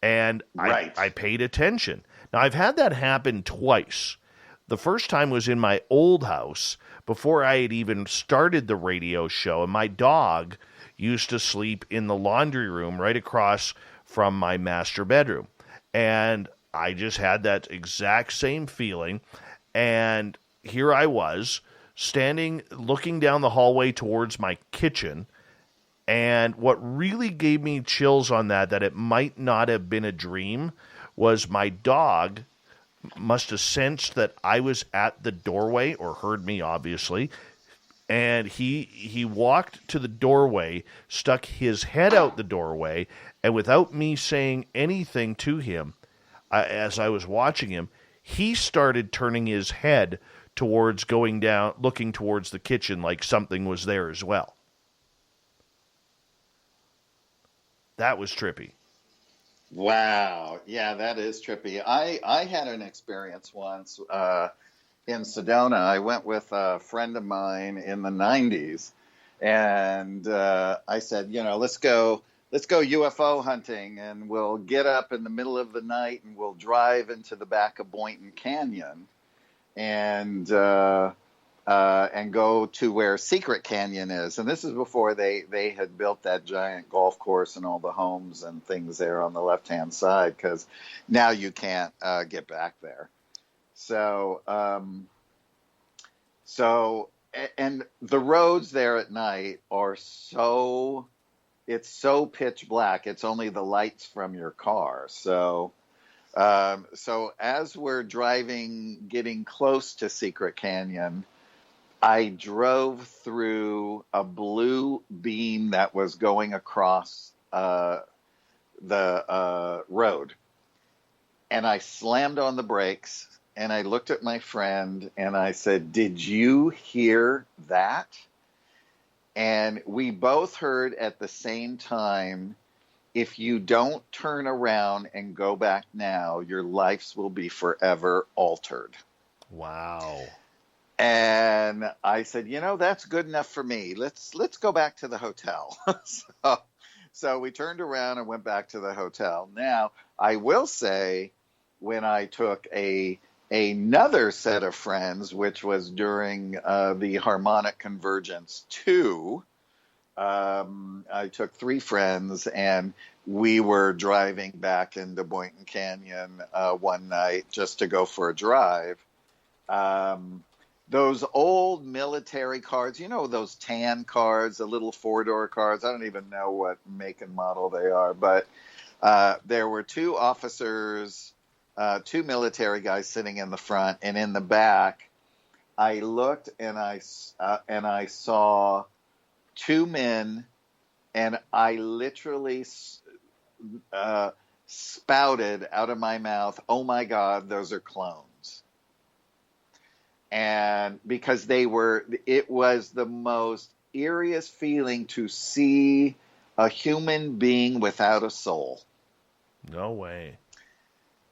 And I paid attention. Now, I've had that happen twice. The first time was in my old house before I had even started the radio show, and my dog used to sleep in the laundry room right across from my master bedroom. And I just had that exact same feeling. And here I was, standing, looking down the hallway towards my kitchen. And what really gave me chills on that it might not have been a dream, was my dog must have sensed that I was at the doorway, or heard me, obviously. And he walked to the doorway, stuck his head out the doorway, and without me saying anything to him, as I was watching him, he started turning his head towards going down, looking towards the kitchen like something was there as well. That was trippy. Wow. Yeah, that is trippy. I had an experience once in Sedona. I went with a friend of mine in the 90s, and I said, let's go UFO hunting, and we'll get up in the middle of the night and we'll drive into the back of Boynton Canyon and go to where Secret Canyon is. And this is before they had built that giant golf course and all the homes and things there on the left-hand side, because now you can't get back there. And the roads there at night are it's so pitch black. It's only the lights from your car. So as we're driving, getting close to Secret Canyon, I drove through a blue beam that was going across the road. And I slammed on the brakes, and I looked at my friend, and I said, "Did you hear that?" And we both heard at the same time, "If you don't turn around and go back now, your lives will be forever altered." Wow. And I said, that's good enough for me. Let's go back to the hotel. So we turned around and went back to the hotel. Now, I will say, when I took another set of friends, which was during the Harmonic Convergence 2, I took 3 friends, and we were driving back into Boynton Canyon one night just to go for a drive. Those old military cars, those tan cars, the little 4-door cars. I don't even know what make and model they are, but there were 2 officers, 2 military guys sitting in the front, and in the back, I looked and I saw 2 men, and I literally spouted out of my mouth, "Oh my God, those are clones." And because it was the most eeriest feeling to see a human being without a soul. No way.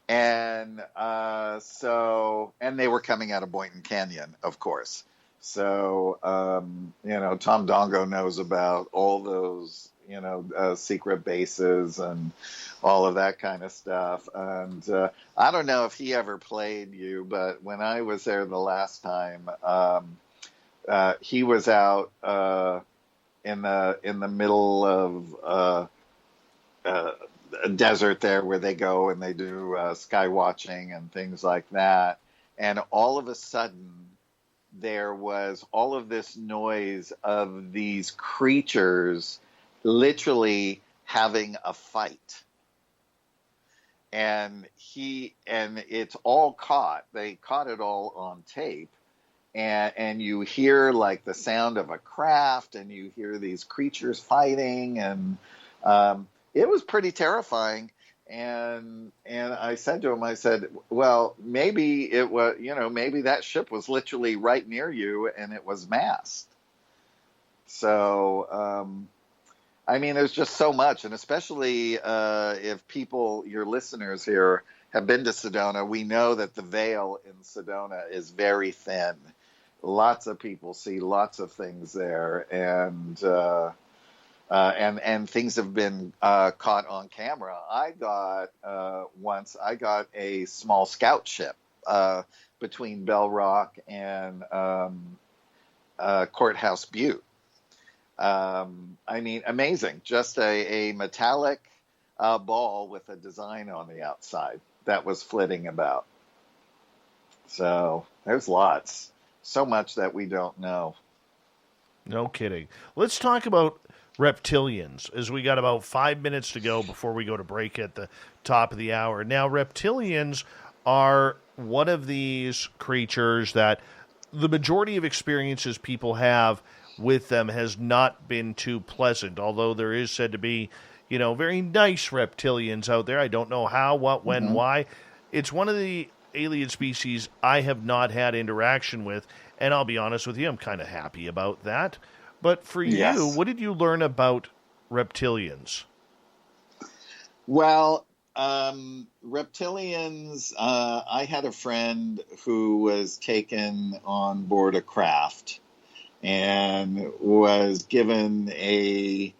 And and they were coming out of Boynton Canyon, of course. So, Tom Dongo knows about all those, secret bases and all of that kind of stuff. And I don't know if he ever played you, but when I was there the last time, he was out in the middle of a desert there where they go and they do sky watching and things like that. And all of a sudden, there was all of this noise of these creatures literally having a fight. And it's all caught. They caught it all on tape. And you hear like the sound of a craft, and you hear these creatures fighting, and it was pretty terrifying. And I said to him, I said, well, maybe it was, maybe that ship was literally right near you and it was masked. So, there's just so much. And especially if people, your listeners here, have been to Sedona, we know that the veil in Sedona is very thin. Lots of people see lots of things there. And things have been caught on camera. I got a small scout ship between Bell Rock and Courthouse Butte. Amazing. Just a metallic ball with a design on the outside that was flitting about. So there's lots. So much that we don't know. No kidding. Let's talk about reptilians, as we got about 5 minutes to go before we go to break at the top of the hour. Now, reptilians are one of these creatures that the majority of experiences people have with them has not been too pleasant, although there is said to be, very nice reptilians out there. I don't know how, what, when, why. It's one of the alien species I have not had interaction with, and I'll be honest with you, I'm kind of happy about that. But for you, what did you learn about reptilians? Well, reptilians, I had a friend who was taken on board a craft and was given a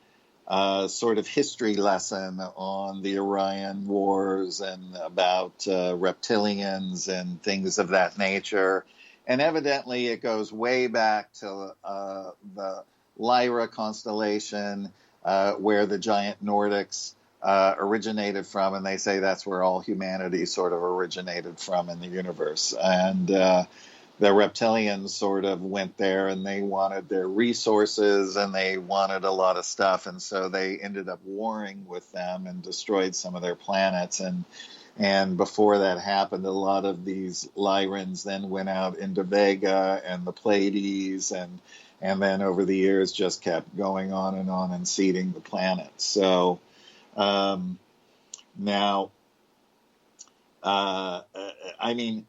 sort of history lesson on the Orion Wars and about reptilians and things of that nature. And evidently it goes way back to the Lyra constellation, where the giant Nordics originated from, and they say that's where all humanity sort of originated from in the universe. And the reptilians sort of went there, and they wanted their resources, and they wanted a lot of stuff, and so they ended up warring with them and destroyed some of their planets. And before that happened, a lot of these Lyrans then went out into Vega and the Pleiades, and then over the years just kept going on and seeding the planets. So now, I mean,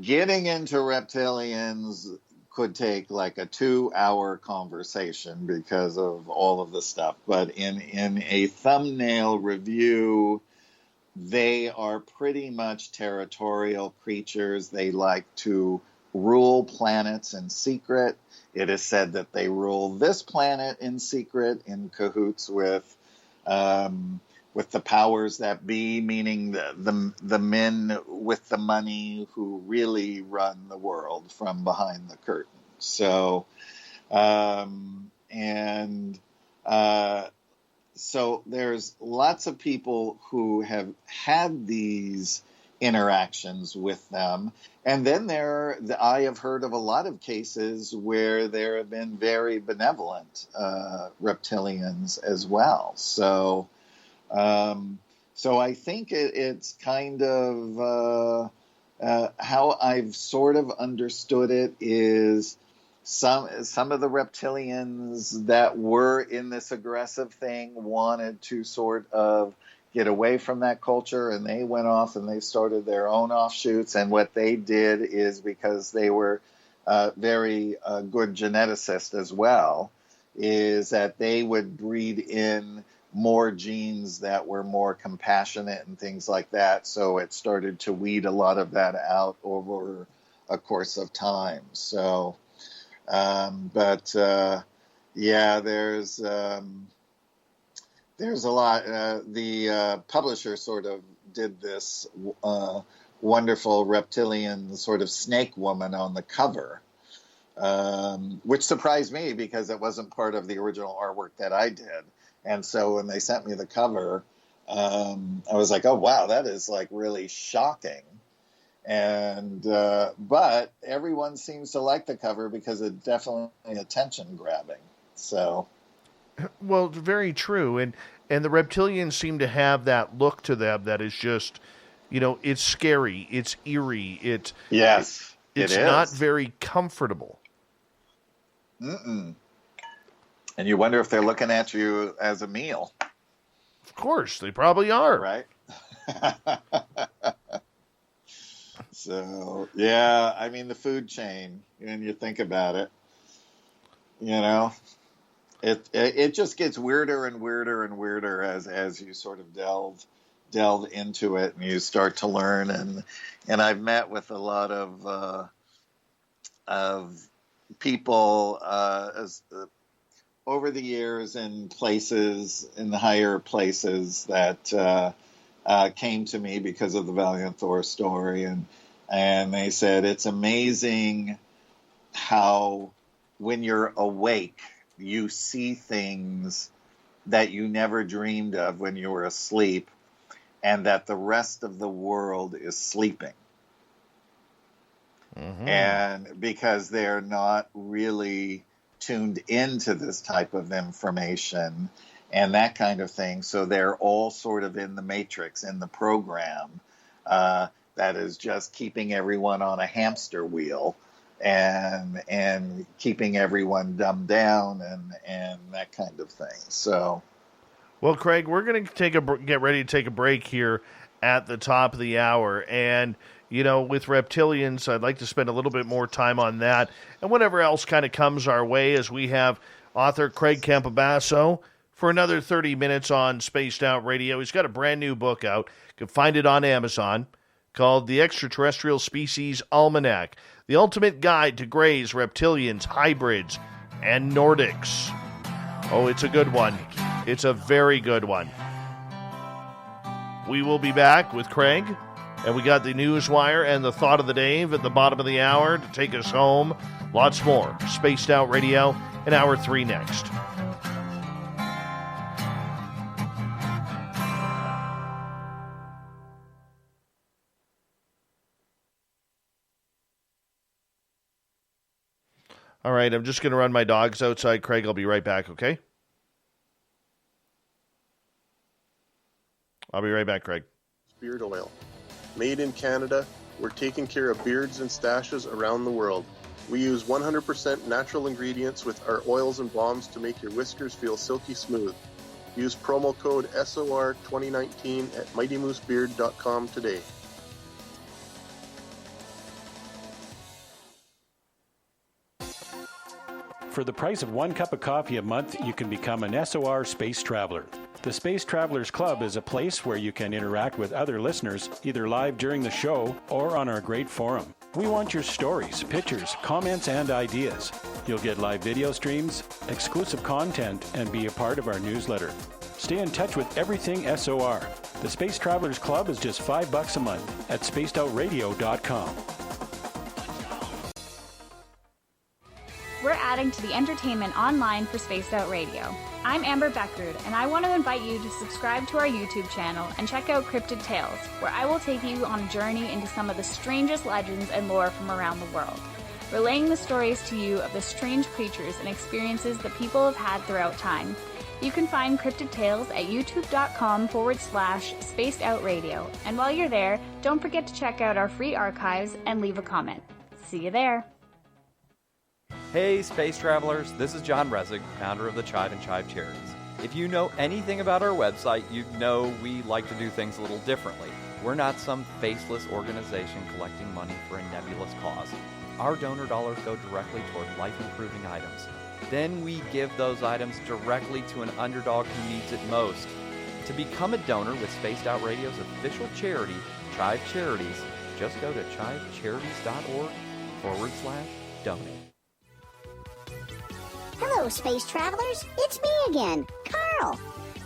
getting into reptilians could take like a 2-hour conversation because of all of the stuff. But in a thumbnail review, they are pretty much territorial creatures. They like to rule planets in secret. It is said that they rule this planet in secret, in cahoots with the powers that be, meaning the men with the money who really run the world from behind the curtain. So, so there's lots of people who have had these interactions with them. And then I have heard of a lot of cases where there have been very benevolent reptilians as well. So I think it's kind of how I've sort of understood it is some of the reptilians that were in this aggressive thing wanted to sort of get away from that culture, and they went off and they started their own offshoots. And what they did is, because they were very good geneticists as well, is that they would breed in more genes that were more compassionate and things like that. So it started to weed a lot of that out over a course of time. So, yeah, there's a lot. The publisher sort of did this wonderful reptilian sort of snake woman on the cover, which surprised me because it wasn't part of the original artwork that I did. And so when they sent me the cover, I was like, oh, wow, that is like really shocking. And but everyone seems to like the cover because it's definitely attention grabbing. So, well, very true. And the reptilians seem to have that look to them that is just, it's scary, it's eerie, it's not very comfortable. Mm-mm. And you wonder if they're looking at you as a meal. Of course, they probably are. Right? So, yeah, I mean, the food chain, when you think about it, it just gets weirder and weirder and weirder as you sort of delve into it and you start to learn. And I've met with a lot of people over the years in places, in the higher places that came to me because of the Valiant Thor story. And they said, it's amazing how when you're awake, you see things that you never dreamed of when you were asleep, and that the rest of the world is sleeping. Mm-hmm. And because they're not really tuned into this type of information and that kind of thing, so they're all sort of in the matrix, in the program that is just keeping everyone on a hamster wheel and keeping everyone dumbed down and that kind of thing. So, well, Craig, we're going to get ready to take a break here at the top of the hour, and with reptilians, I'd like to spend a little bit more time on that and whatever else kind of comes our way, as we have author Craig Campobasso for another 30 minutes on Spaced Out Radio. He's got a brand new book out. You can find it on Amazon, called The Extraterrestrial Species Almanac, the ultimate guide to greys, reptilians, hybrids, and Nordics. Oh, it's a good one. It's a very good one. We will be back with Craig, and we got the Newswire and the Thought of the Dave at the bottom of the hour to take us home. Lots more. Spaced Out Radio in Hour 3 next. All right, I'm just going to run my dogs outside. Craig, I'll be right back, okay? I'll be right back, Craig. Beard oil. Made in Canada, we're taking care of beards and stashes around the world. We use 100% natural ingredients with our oils and balms to make your whiskers feel silky smooth. Use promo code SOR2019 at MightyMooseBeard.com today. For the price of 1 cup of coffee a month, you can become an SOR Space Traveler. The Space Travelers Club is a place where you can interact with other listeners, either live during the show or on our great forum. We want your stories, pictures, comments, and ideas. You'll get live video streams, exclusive content, and be a part of our newsletter. Stay in touch with everything SOR. The Space Travelers Club is just $5 a month at spacedoutradio.com. We're adding to the entertainment online for Spaced Out Radio. I'm Amber Beckrud, and I want to invite you to subscribe to our YouTube channel and check out Cryptid Tales, where I will take you on a journey into some of the strangest legends and lore from around the world, relaying the stories to you of the strange creatures and experiences that people have had throughout time. You can find Cryptid Tales at youtube.com/Spaced Out Radio, and while you're there, don't forget to check out our free archives and leave a comment. See you there. Hey, Space Travelers, this is John Resig, founder of the Chive and Chive Charities. If you know anything about our website, you know we like to do things a little differently. We're not some faceless organization collecting money for a nebulous cause. Our donor dollars go directly toward life-improving items. Then we give those items directly to an underdog who needs it most. To become a donor with Spaced Out Radio's official charity, Chive Charities, just go to chivecharities.org/donate. Hello, Space Travelers. It's me again, Carl.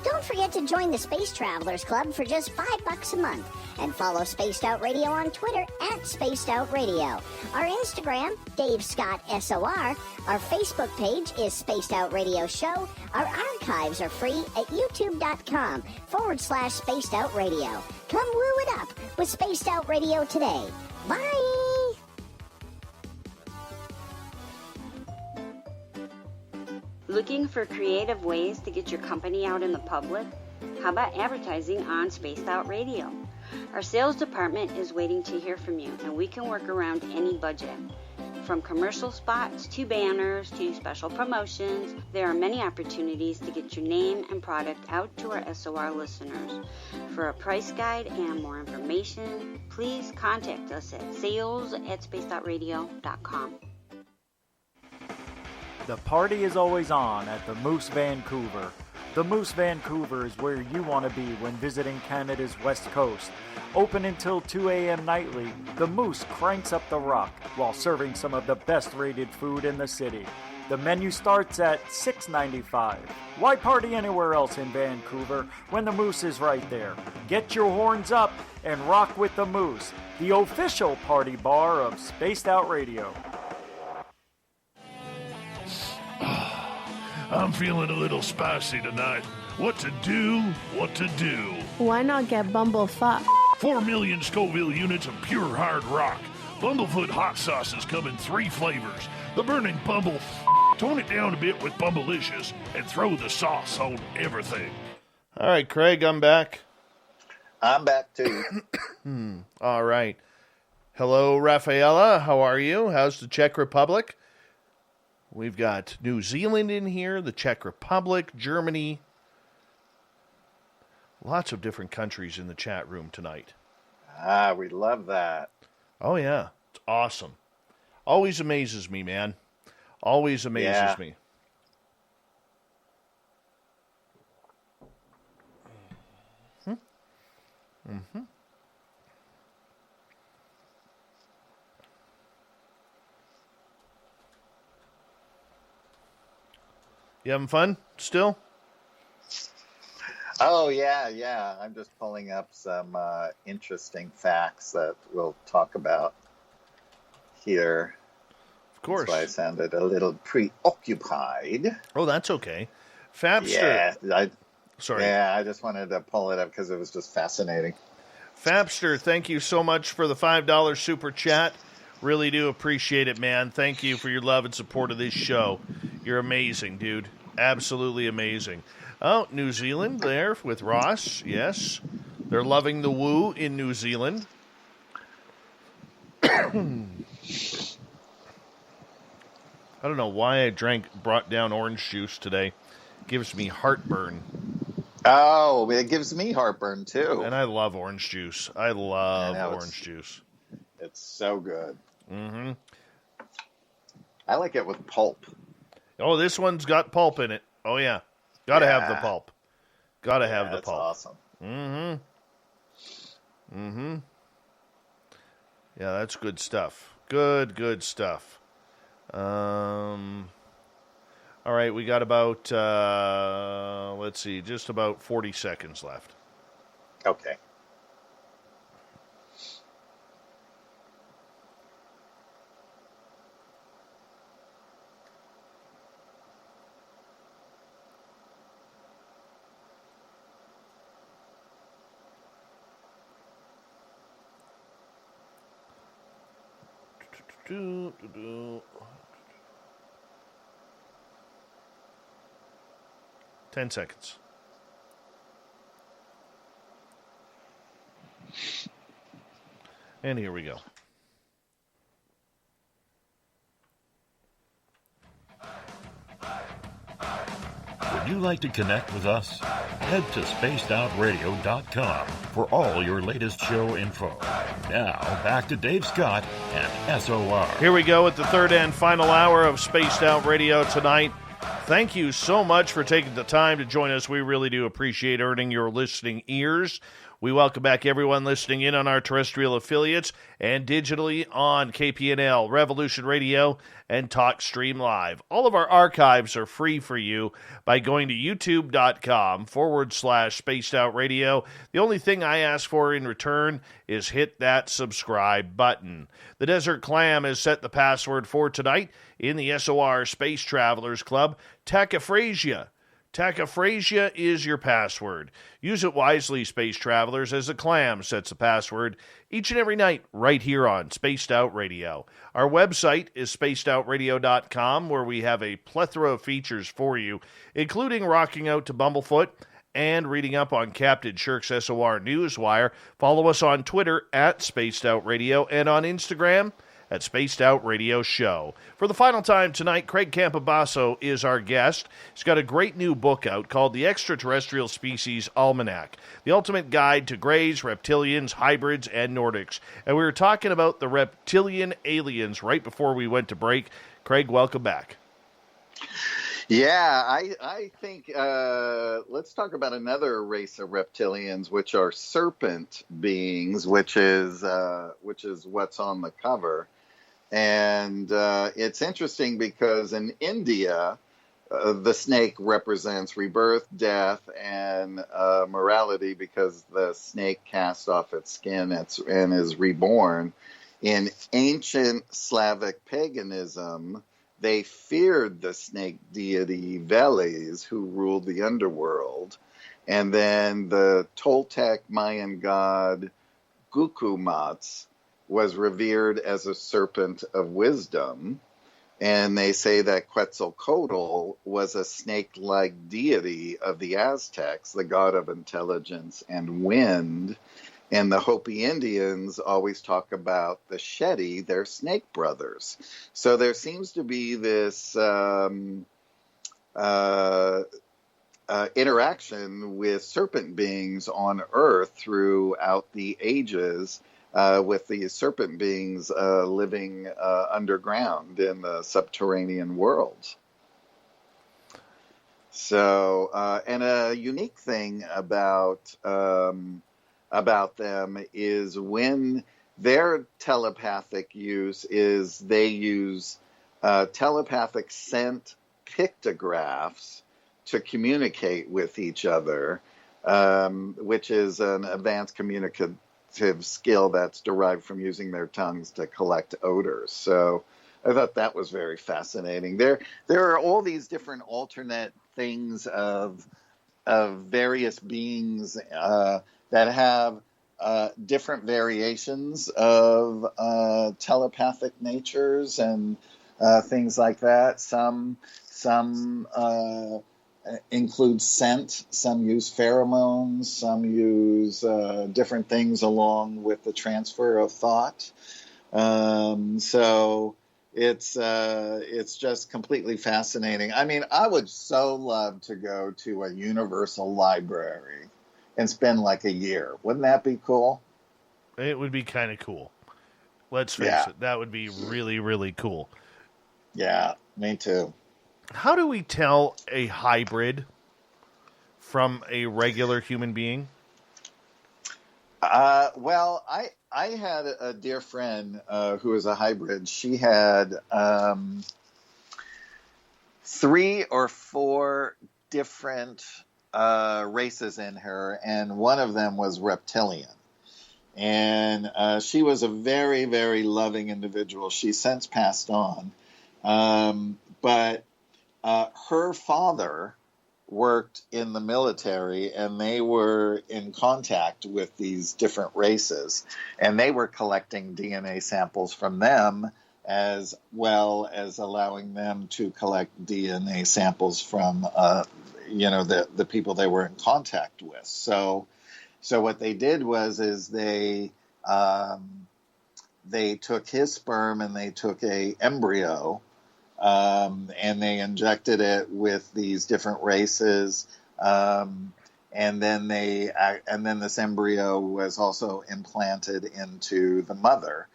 Don't forget to join the Space Travelers Club for just $5 a month and follow Spaced Out Radio on Twitter at Spaced Out Radio. Our Instagram, Dave Scott SOR. Our Facebook page is Spaced Out Radio Show. Our archives are free at youtube.com/Spaced Out Radio. Come woo it up with Spaced Out Radio today. Bye! Looking for creative ways to get your company out in the public? How about advertising on Spaced Out Radio? Our sales department is waiting to hear from you, and we can work around any budget. From commercial spots to banners to special promotions, there are many opportunities to get your name and product out to our SOR listeners. For a price guide and more information, please contact us at sales@spacedoutradio.com. The party is always on at the Moose Vancouver. The Moose Vancouver is where you want to be when visiting Canada's West Coast. Open until 2 a.m. nightly, the Moose cranks up the rock while serving some of the best rated food in the city. The menu starts at $6.95. Why party anywhere else in Vancouver when the Moose is right there? Get your horns up and rock with the Moose, the official party bar of Spaced Out Radio. I'm feeling a little spicy tonight. What to do, what to do. Why not get Bumblefuck? 4 million Scoville units of pure hard rock. Bumblefoot hot sauces come in 3 flavors. The burning Bumble. Tone it down a bit with Bumblicious and throw the sauce on everything. All right, Craig, I'm back. I'm back too. All right. Hello, Rafaela. How are you? How's the Czech Republic? We've got New Zealand in here, the Czech Republic, Germany. Lots of different countries in the chat room tonight. We love that. Oh, yeah. It's awesome. Always amazes me, man. Always amazes me. Mm-hmm. You having fun still? Oh, yeah. I'm just pulling up some interesting facts that we'll talk about here. Of course. That's why I sounded a little preoccupied. Oh, that's okay. Fabster. Yeah, I just wanted to pull it up because it was just fascinating. Fabster, thank you so much for the $5 super chat. Really do appreciate it, man. Thank you for your love and support of this show. You're amazing, dude. Absolutely amazing. Oh, New Zealand there with Ross. Yes. They're loving the woo in New Zealand. I don't know why I brought down orange juice today. Gives me heartburn. Oh, it gives me heartburn too. And I love orange juice. I love orange juice. It's so good. Mm-hmm. I like it with pulp. Oh, this one's got pulp in it. Oh, yeah. Gotta have the pulp. Gotta have the pulp. Awesome. Mm-hmm. Mm-hmm. Yeah, that's good stuff. Good stuff. All right, we got about, let's see, just about 40 seconds left. Okay. Do. 10 seconds. And here we go. Would you like to connect with us? Head to spacedoutradio.com for all your latest show info. Now, back to Dave Scott and SOR. Here we go at the third and final hour of Spaced Out Radio tonight. Thank you so much for taking the time to join us. We really do appreciate earning your listening ears. We welcome back everyone listening in on our terrestrial affiliates and digitally on KPNL, Revolution Radio, and TalkStream Live. All of our archives are free for you by going to youtube.com/spacedoutradio. The only thing I ask for in return is hit that subscribe button. The Desert Clam has set the password for tonight in the SOR Space Travelers Club, Tachyphrasia. Tachyphrasia is your password. Use it wisely, space travelers, as the clam sets the password each and every night right here on Spaced Out Radio. Our website is spacedoutradio.com, where we have a plethora of features for you, including rocking out to Bumblefoot and reading up on Captain Shirk's SOR Newswire. Follow us on Twitter at Spaced Out Radio and on Instagram at Spaced Out Radio Show. For the final time tonight, Craig Campobasso is our guest. He's got a great new book out called The Extraterrestrial Species Almanac, the ultimate guide to greys, reptilians, hybrids, and Nordics. And we were talking about the reptilian aliens right before we went to break. Craig, welcome back. Yeah, I think let's talk about another race of reptilians, which are serpent beings, which is what's on the cover. And it's interesting because in India, the snake represents rebirth, death, and morality because the snake casts off its skin and is reborn. In ancient Slavic paganism, they feared the snake deity Veles, who ruled the underworld. And then the Toltec Mayan god Gucumatz was revered as a serpent of wisdom. And they say that Quetzalcoatl was a snake-like deity of the Aztecs, the god of intelligence and wind. And the Hopi Indians always talk about the Shetty, their snake brothers. So there seems to be this interaction with serpent beings on Earth throughout the ages, with the serpent beings living underground in the subterranean worlds. So, and a unique thing about them is when their telepathic use is they use telepathic scent pictographs to communicate with each other, which is an advanced communicative skill that's derived from using their tongues to collect odors. So I thought that was very fascinating. There are all these different alternate things of various beings that have different variations of telepathic natures and things like that. Some include scent, some use pheromones, some use different things along with the transfer of thought. So it's just completely fascinating. I mean, I would so love to go to a universal library and spend like a year. Wouldn't that be cool? It would be kind of cool. Let's face it. That would be really, really cool. Yeah, me too. How do we tell a hybrid from a regular human being? Well, I had a dear friend who was a hybrid. She had 3 or 4 different races in her, and one of them was reptilian. And she was a very, very loving individual. She's since passed on. But her father worked in the military, and they were in contact with these different races, and they were collecting DNA samples from them, as well as allowing them to collect DNA samples from, the people they were in contact with. So what they did was they took his sperm and they took a embryo, and they injected it with these different races, and then this embryo was also implanted into the mother,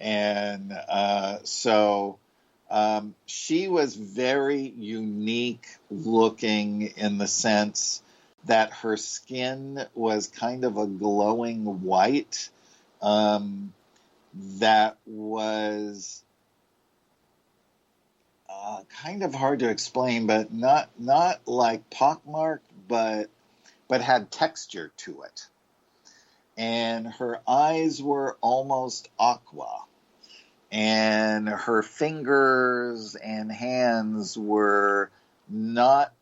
and so she was very unique looking in the sense that her skin was kind of a glowing white, that was kind of hard to explain, but not like pockmarked, but had texture to it. And her eyes were almost aqua, and her fingers and hands were not.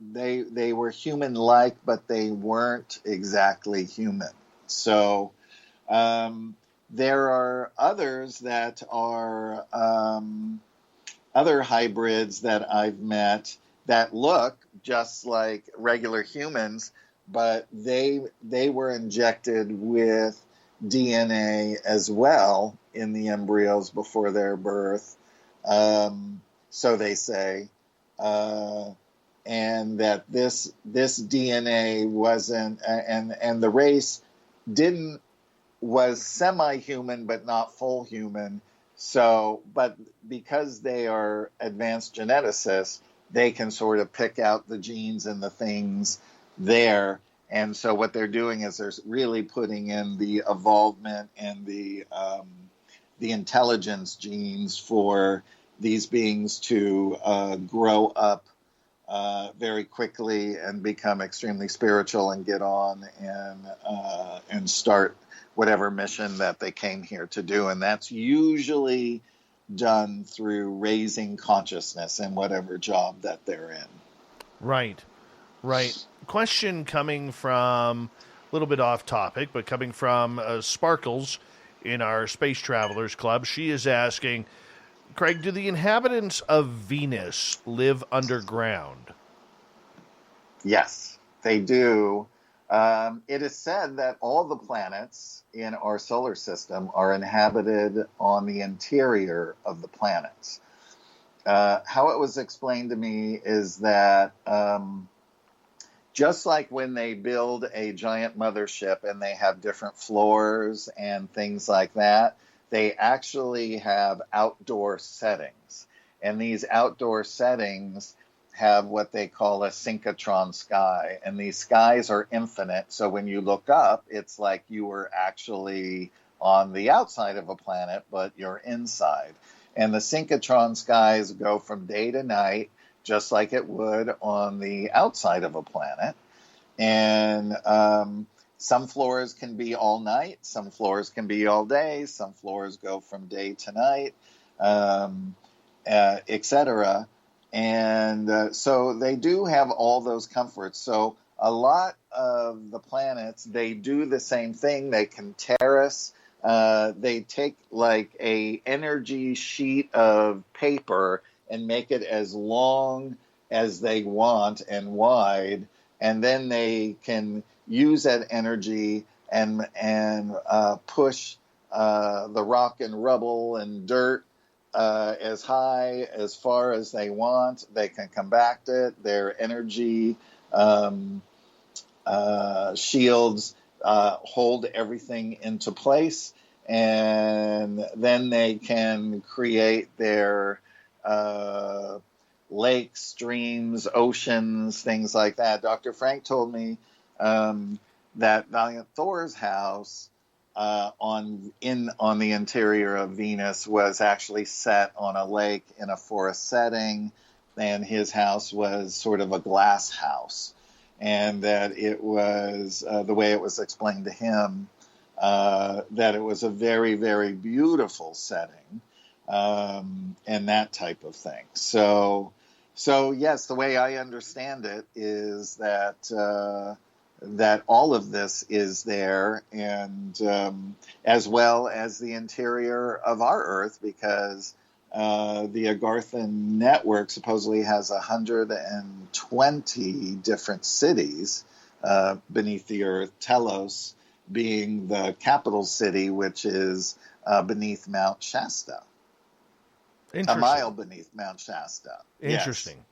They were human-like, but they weren't exactly human. So there are others that are other hybrids that I've met that look just like regular humans, but they were injected with DNA as well in the embryos before their birth, so they say, and that this DNA wasn't, and the race was semi-human but not full human. So, but because they are advanced geneticists, they can sort of pick out the genes and the things there. And so what they're doing is they're really putting in the evolvement and the intelligence genes for these beings to grow up very quickly and become extremely spiritual and get on and start whatever mission that they came here to do. And that's usually done through raising consciousness in whatever job that they're in. Right. Right. Question coming from a little bit off topic, but coming from Sparkles in our Space Travelers Club. She is asking, Craig, do the inhabitants of Venus live underground? Yes, they do. It is said that all the planets in our solar system are inhabited on the interior of the planets. How it was explained to me is that just like when they build a giant mothership and they have different floors and things like that, they actually have outdoor settings. And these outdoor settings have what they call a synchrotron sky. And these skies are infinite. So when you look up, it's like you were actually on the outside of a planet, but you're inside. And the synchrotron skies go from day to night, just like it would on the outside of a planet. And some floors can be all night, some floors can be all day, some floors go from day to night, etc. And so they do have all those comforts. So a lot of the planets, they do the same thing. They can terrace. They take like a energy sheet of paper and make it as long as they want and wide, and then they can use that energy and push the rock and rubble and dirt as high, as far as they want. They can compact it. Their energy shields hold everything into place, and then they can create their lakes, streams, oceans, things like that. Dr. Frank told me that Valiant Thor's house on the interior of Venus was actually set on a lake in a forest setting, and his house was sort of a glass house, and that it was the way it was explained to him, that it was a very, very beautiful setting, and that type of thing. So yes, the way I understand it is that that all of this is there, and as well as the interior of our Earth, because the Agarthan network supposedly has 120 different cities beneath the Earth, Telos being the capital city, which is beneath Mount Shasta. A mile beneath Mount Shasta. Interesting. Yes.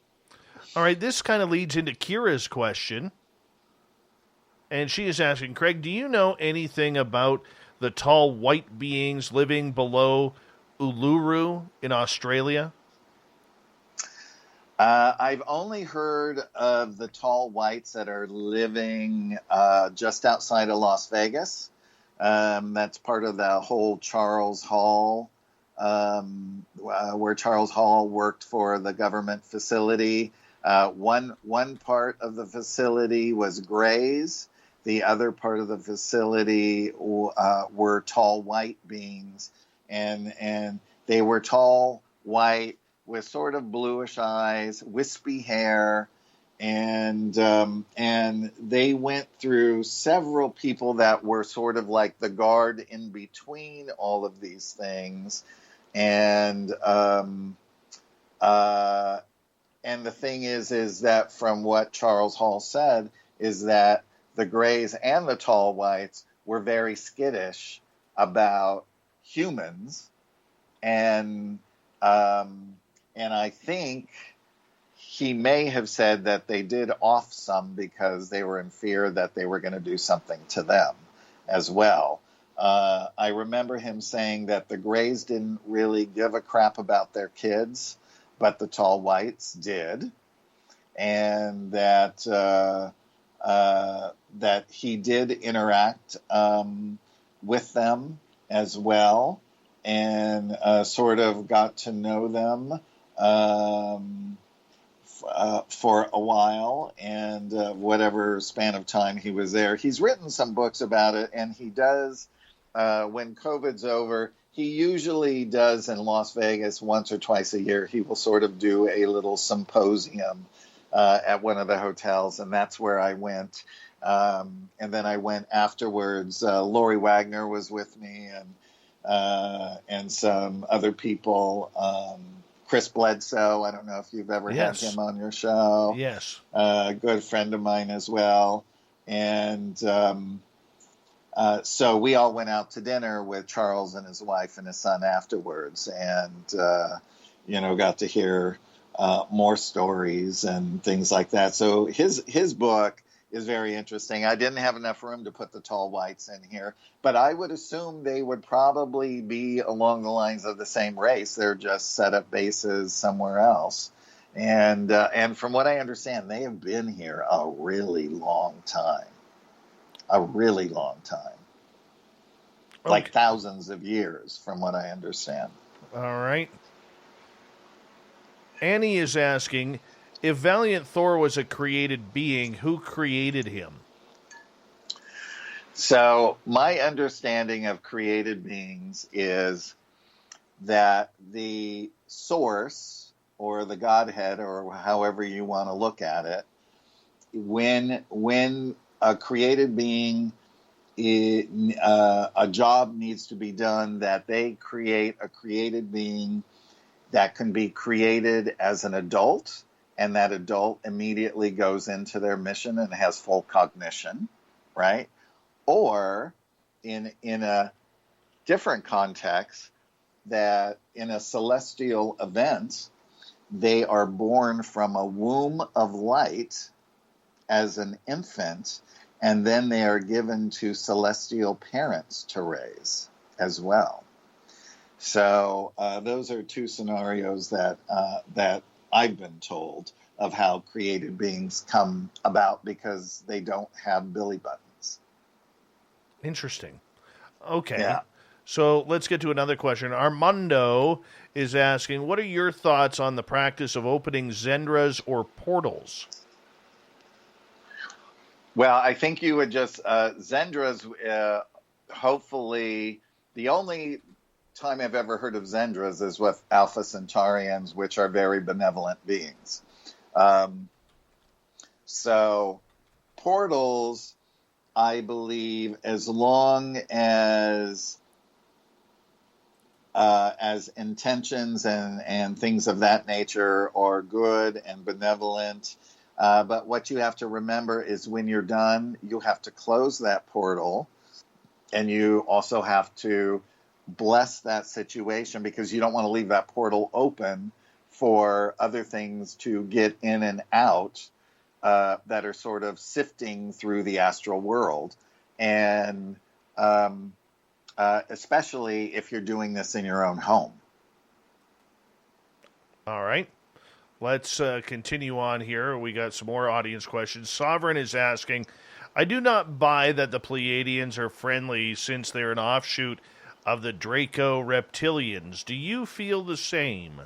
All right, this kind of leads into Kira's question. And she is asking, Craig, do you know anything about the tall white beings living below Uluru in Australia? I've only heard of the tall whites that are living just outside of Las Vegas. That's part of the whole Charles Hall, where Charles Hall worked for the government facility. One part of the facility was Greys. The other part of the facility were tall white beings, and they were tall white with sort of bluish eyes, wispy hair, and they went through several people that were sort of like the guard in between all of these things, and the thing is that from what Charles Hall said is that the Greys and the tall whites were very skittish about humans, and I think he may have said that they did off some because they were in fear that they were going to do something to them as well. I remember him saying that the Greys didn't really give a crap about their kids, but the tall whites did, and that that he did interact with them as well, and sort of got to know them for a while, and whatever span of time he was there. He's written some books about it, and he does, when COVID's over, he usually does in Las Vegas once or twice a year. He will sort of do a little symposium at one of the hotels, and that's where I went. And then I went afterwards. Lori Wagner was with me, and some other people. Chris Bledsoe, I don't know if you've ever had him on your show. Yes. A good friend of mine as well. And so we all went out to dinner with Charles and his wife and his son afterwards, and got to hear more stories and things like that. So his book is very interesting. I didn't have enough room to put the tall whites in here, but I would assume they would probably be along the lines of the same race. They're just set up bases somewhere else. And from what I understand, they have been here a really long time. Like thousands of years, from what I understand. All right. Annie is asking, if Valiant Thor was a created being, who created him? So my understanding of created beings is that the source, or the Godhead, or however you want to look at it, when a created being, a job needs to be done, that they create a created being that can be created as an adult, and that adult immediately goes into their mission and has full cognition, right? Or in a different context, that in a celestial event, they are born from a womb of light as an infant, and then they are given to celestial parents to raise as well. So those are two scenarios that I've been told of how created beings come about, because they don't have belly buttons. Interesting. Okay. Yeah. So let's get to another question. Armando is asking, what are your thoughts on the practice of opening Zendras or portals? Well, I think you would just, Zendras, hopefully, the only time I've ever heard of Zendras is with Alpha Centaurians, which are very benevolent beings. So portals, I believe, as long as intentions and things of that nature are good and benevolent. But what you have to remember is when you're done, you have to close that portal, and you also have to bless that situation, because you don't want to leave that portal open for other things to get in and out that are sort of sifting through the astral world. And especially if you're doing this in your own home. All right. Let's continue on here. We got some more audience questions. Sovereign is asking, I do not buy that the Pleiadians are friendly, since they're an offshoot of the Draco reptilians. Do you feel the same?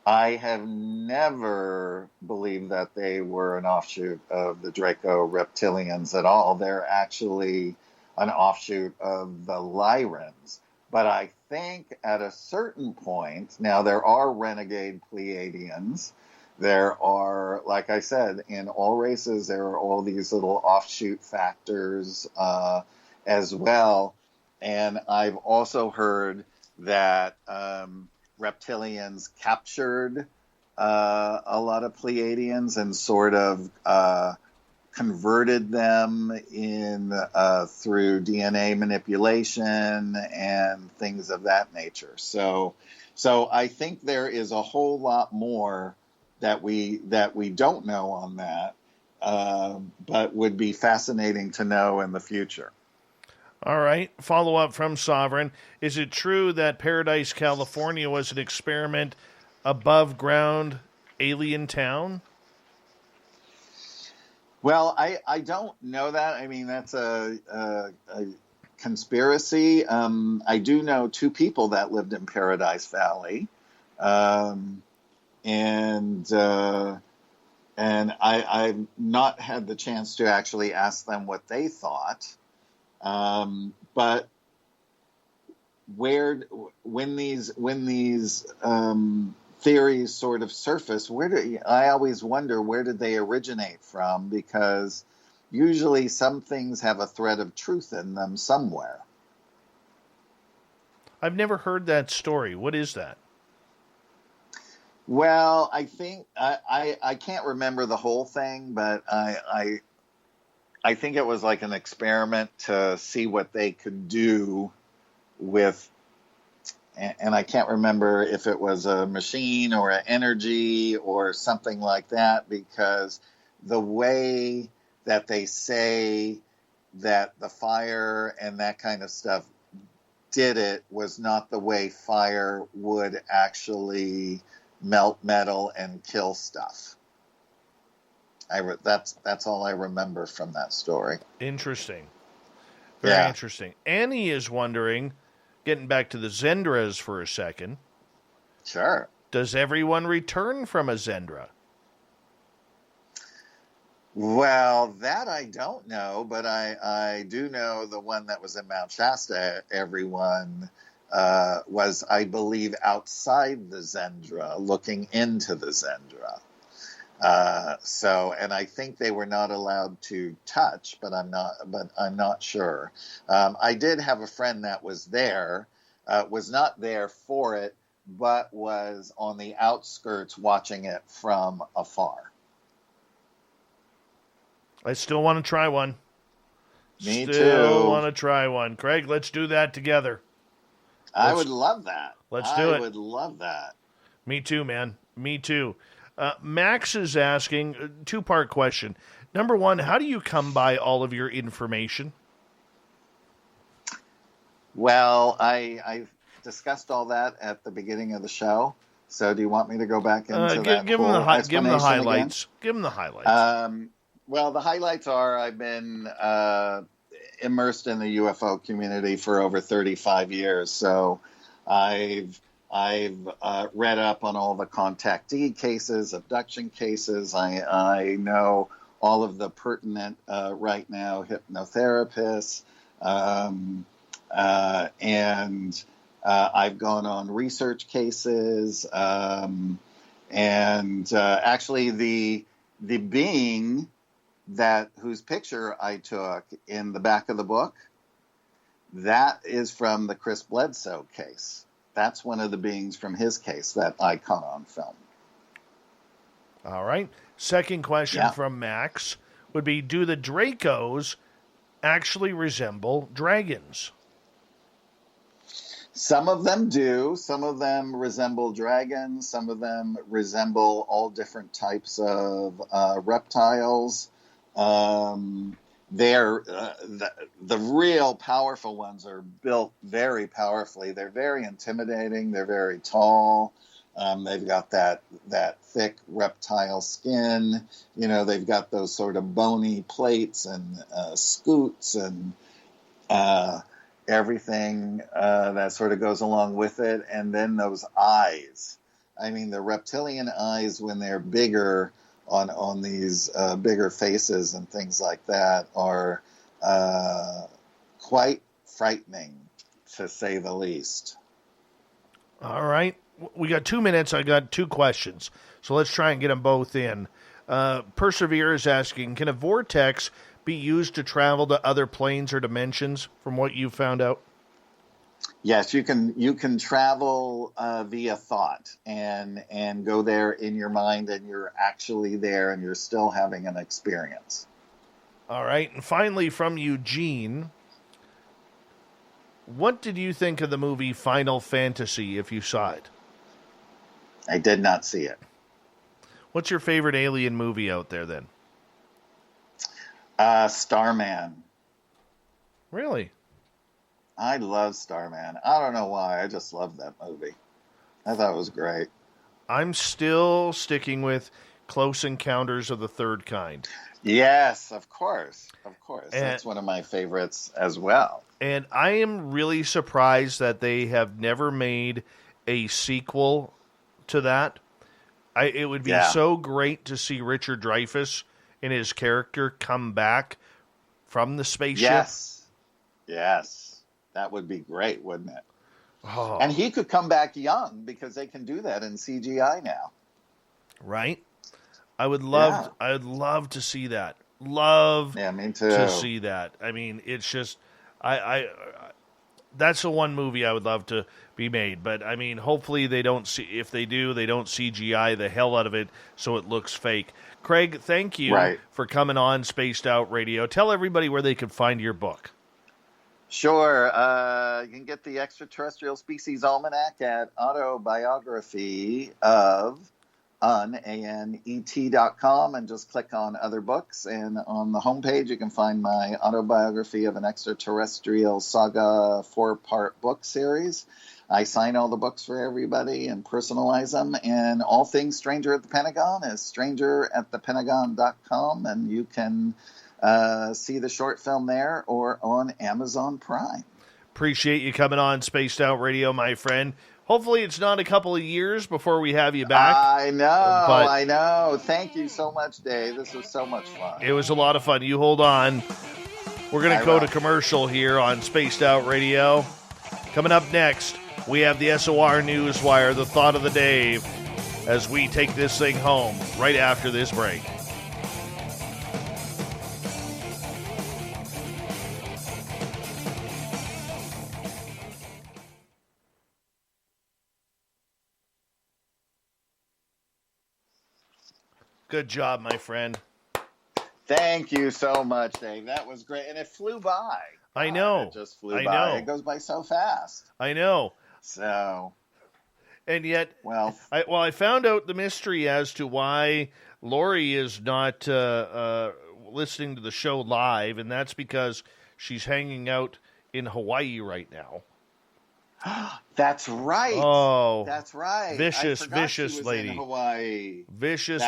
I have never believed that they were an offshoot of the Draco reptilians at all. They're actually an offshoot of the Lyrans. But I think at a certain point, now there are renegade Pleiadians. There are, like I said, in all races, there are all these little offshoot factors as well. And I've also heard that reptilians captured a lot of Pleiadians and sort of converted them in through DNA manipulation and things of that nature. So I think there is a whole lot more that we don't know on that, but would be fascinating to know in the future. All right. Follow up from Sovereign. Is it true that Paradise, California was an experiment above ground alien town? Well, I don't know that. I mean, that's a conspiracy. I do know two people that lived in Paradise Valley. And I've not had the chance to actually ask them what they thought. But when these theories sort of surface, I always wonder, where did they originate from? Because usually some things have a thread of truth in them somewhere. I've never heard that story. What is that? Well, I think I can't remember the whole thing, but I think it was like an experiment to see what they could do with, and I can't remember if it was a machine or an energy or something like that, because the way that they say that the fire and that kind of stuff did it was not the way fire would actually melt metal and kill stuff. That's all I remember from that story. Interesting. Very interesting. Annie is wondering, getting back to the Zendras for a second. Sure. Does everyone return from a Zendra? Well, that I don't know, but I do know the one that was in Mount Shasta, everyone was, I believe, outside the Zendra, looking into the Zendra. And I think they were not allowed to touch, but I'm not sure. I did have a friend that was there, was not there for it, but was on the outskirts watching it from afar. I still want to try one. Me too. Still want to try one. Craig, let's do that together. I would love that. Let's do it. I would love that. Me too, man. Me too. Max is asking a two-part question. Number one, how do you come by all of your information? Well, I discussed all that at the beginning of the show. So do you want me to go back into that? Give them the highlights. Again? Give them the highlights. Well, the highlights are I've been immersed in the UFO community for over 35 years. So I've read up on all the contactee cases, abduction cases. I know all of the pertinent right now hypnotherapists. And I've gone on research cases. Actually the being whose picture I took in the back of the book, that is from the Chris Bledsoe case. That's one of the beings from his case that I caught on film. All right. Second question from Max would be, do the Dracos actually resemble dragons? Some of them do. Some of them resemble dragons. Some of them resemble all different types of reptiles. They're the real powerful ones are built very powerfully. They're very intimidating. They're very tall. They've got that thick reptile skin. You know, they've got those sort of bony plates and scoots and everything that sort of goes along with it. And then those eyes. I mean, the reptilian eyes, when they're bigger on these bigger faces and things like that, are quite frightening, to say the least. All right. We got 2 minutes. I got two questions. So let's try and get them both in. Persevere is asking, can a vortex be used to travel to other planes or dimensions, from what you found out? Yes, you can travel via thought and go there in your mind, and you're actually there and you're still having an experience. All right. And finally, from Eugene, what did you think of the movie Final Fantasy, if you saw it? I did not see it. What's your favorite alien movie out there, then? Starman. Really? I love Starman. I don't know why. I just love that movie. I thought it was great. I'm still sticking with Close Encounters of the Third Kind. Yes, of course. Of course. That's one of my favorites as well. And I am really surprised that they have never made a sequel to that. It would be so great to see Richard Dreyfuss and his character come back from the spaceship. Yes. That would be great, wouldn't it? Oh. And he could come back young because they can do that in CGI now. Right? I would love to see that. Love me too. to see that. I mean, it's just I that's the one movie I would love to be made. But I mean, hopefully they don't see, if they do, they don't CGI the hell out of it so it looks fake. Craig, thank you for coming on Spaced Out Radio. Tell everybody where they can find your book. Sure. You can get the Extraterrestrial Species Almanac at Autobiography of ANET.com and just click on other books. And on the homepage, you can find my Autobiography of an Extraterrestrial Saga 4-part book series. I sign all the books for everybody and personalize them. And all things Stranger at the Pentagon is strangeratthepentagon.com. And you can see the short film there or on Amazon Prime. Appreciate you coming on Spaced Out Radio, my friend. Hopefully it's not a couple of years before we have you back. I know. Thank you so much, Dave. This was so much fun. It was a lot of fun. You hold on. We're going to go to commercial here on Spaced Out Radio. Coming up next, we have the SOR Newswire, the thought of the day, as we take this thing home right after this break. Good job, my friend. Thank you so much, Dave. That was great. And it flew by. I know. It just flew by. It goes by so fast. I know. So. And yet, I found out the mystery as to why Lori is not listening to the show live, and that's because she's hanging out in Hawaii right now. That's right. Oh, that's right. Vicious lady. In Hawaii. Vicious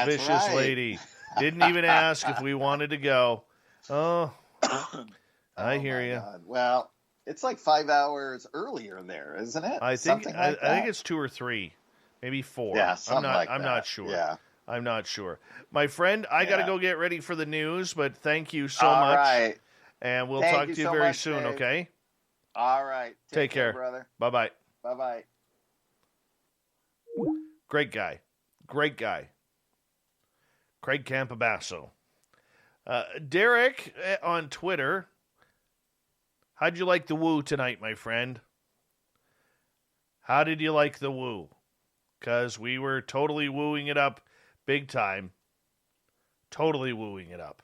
lady. Didn't even ask if we wanted to go. Oh, I hear you. God. Well, it's like 5 hours earlier there, isn't it? I think I think it's 2 or 3, maybe 4. Yeah, something I'm not sure. Yeah. I'm not sure. My friend, I got to go get ready for the news, but thank you so All much. Right. And we'll talk to you very soon, Dave. okay? All right. Take care, brother. Bye-bye. Bye-bye. Great guy. Craig Campobasso. Derek on Twitter. How'd you like the woo tonight, my friend? How did you like the woo? Because we were totally wooing it up big time. Totally wooing it up.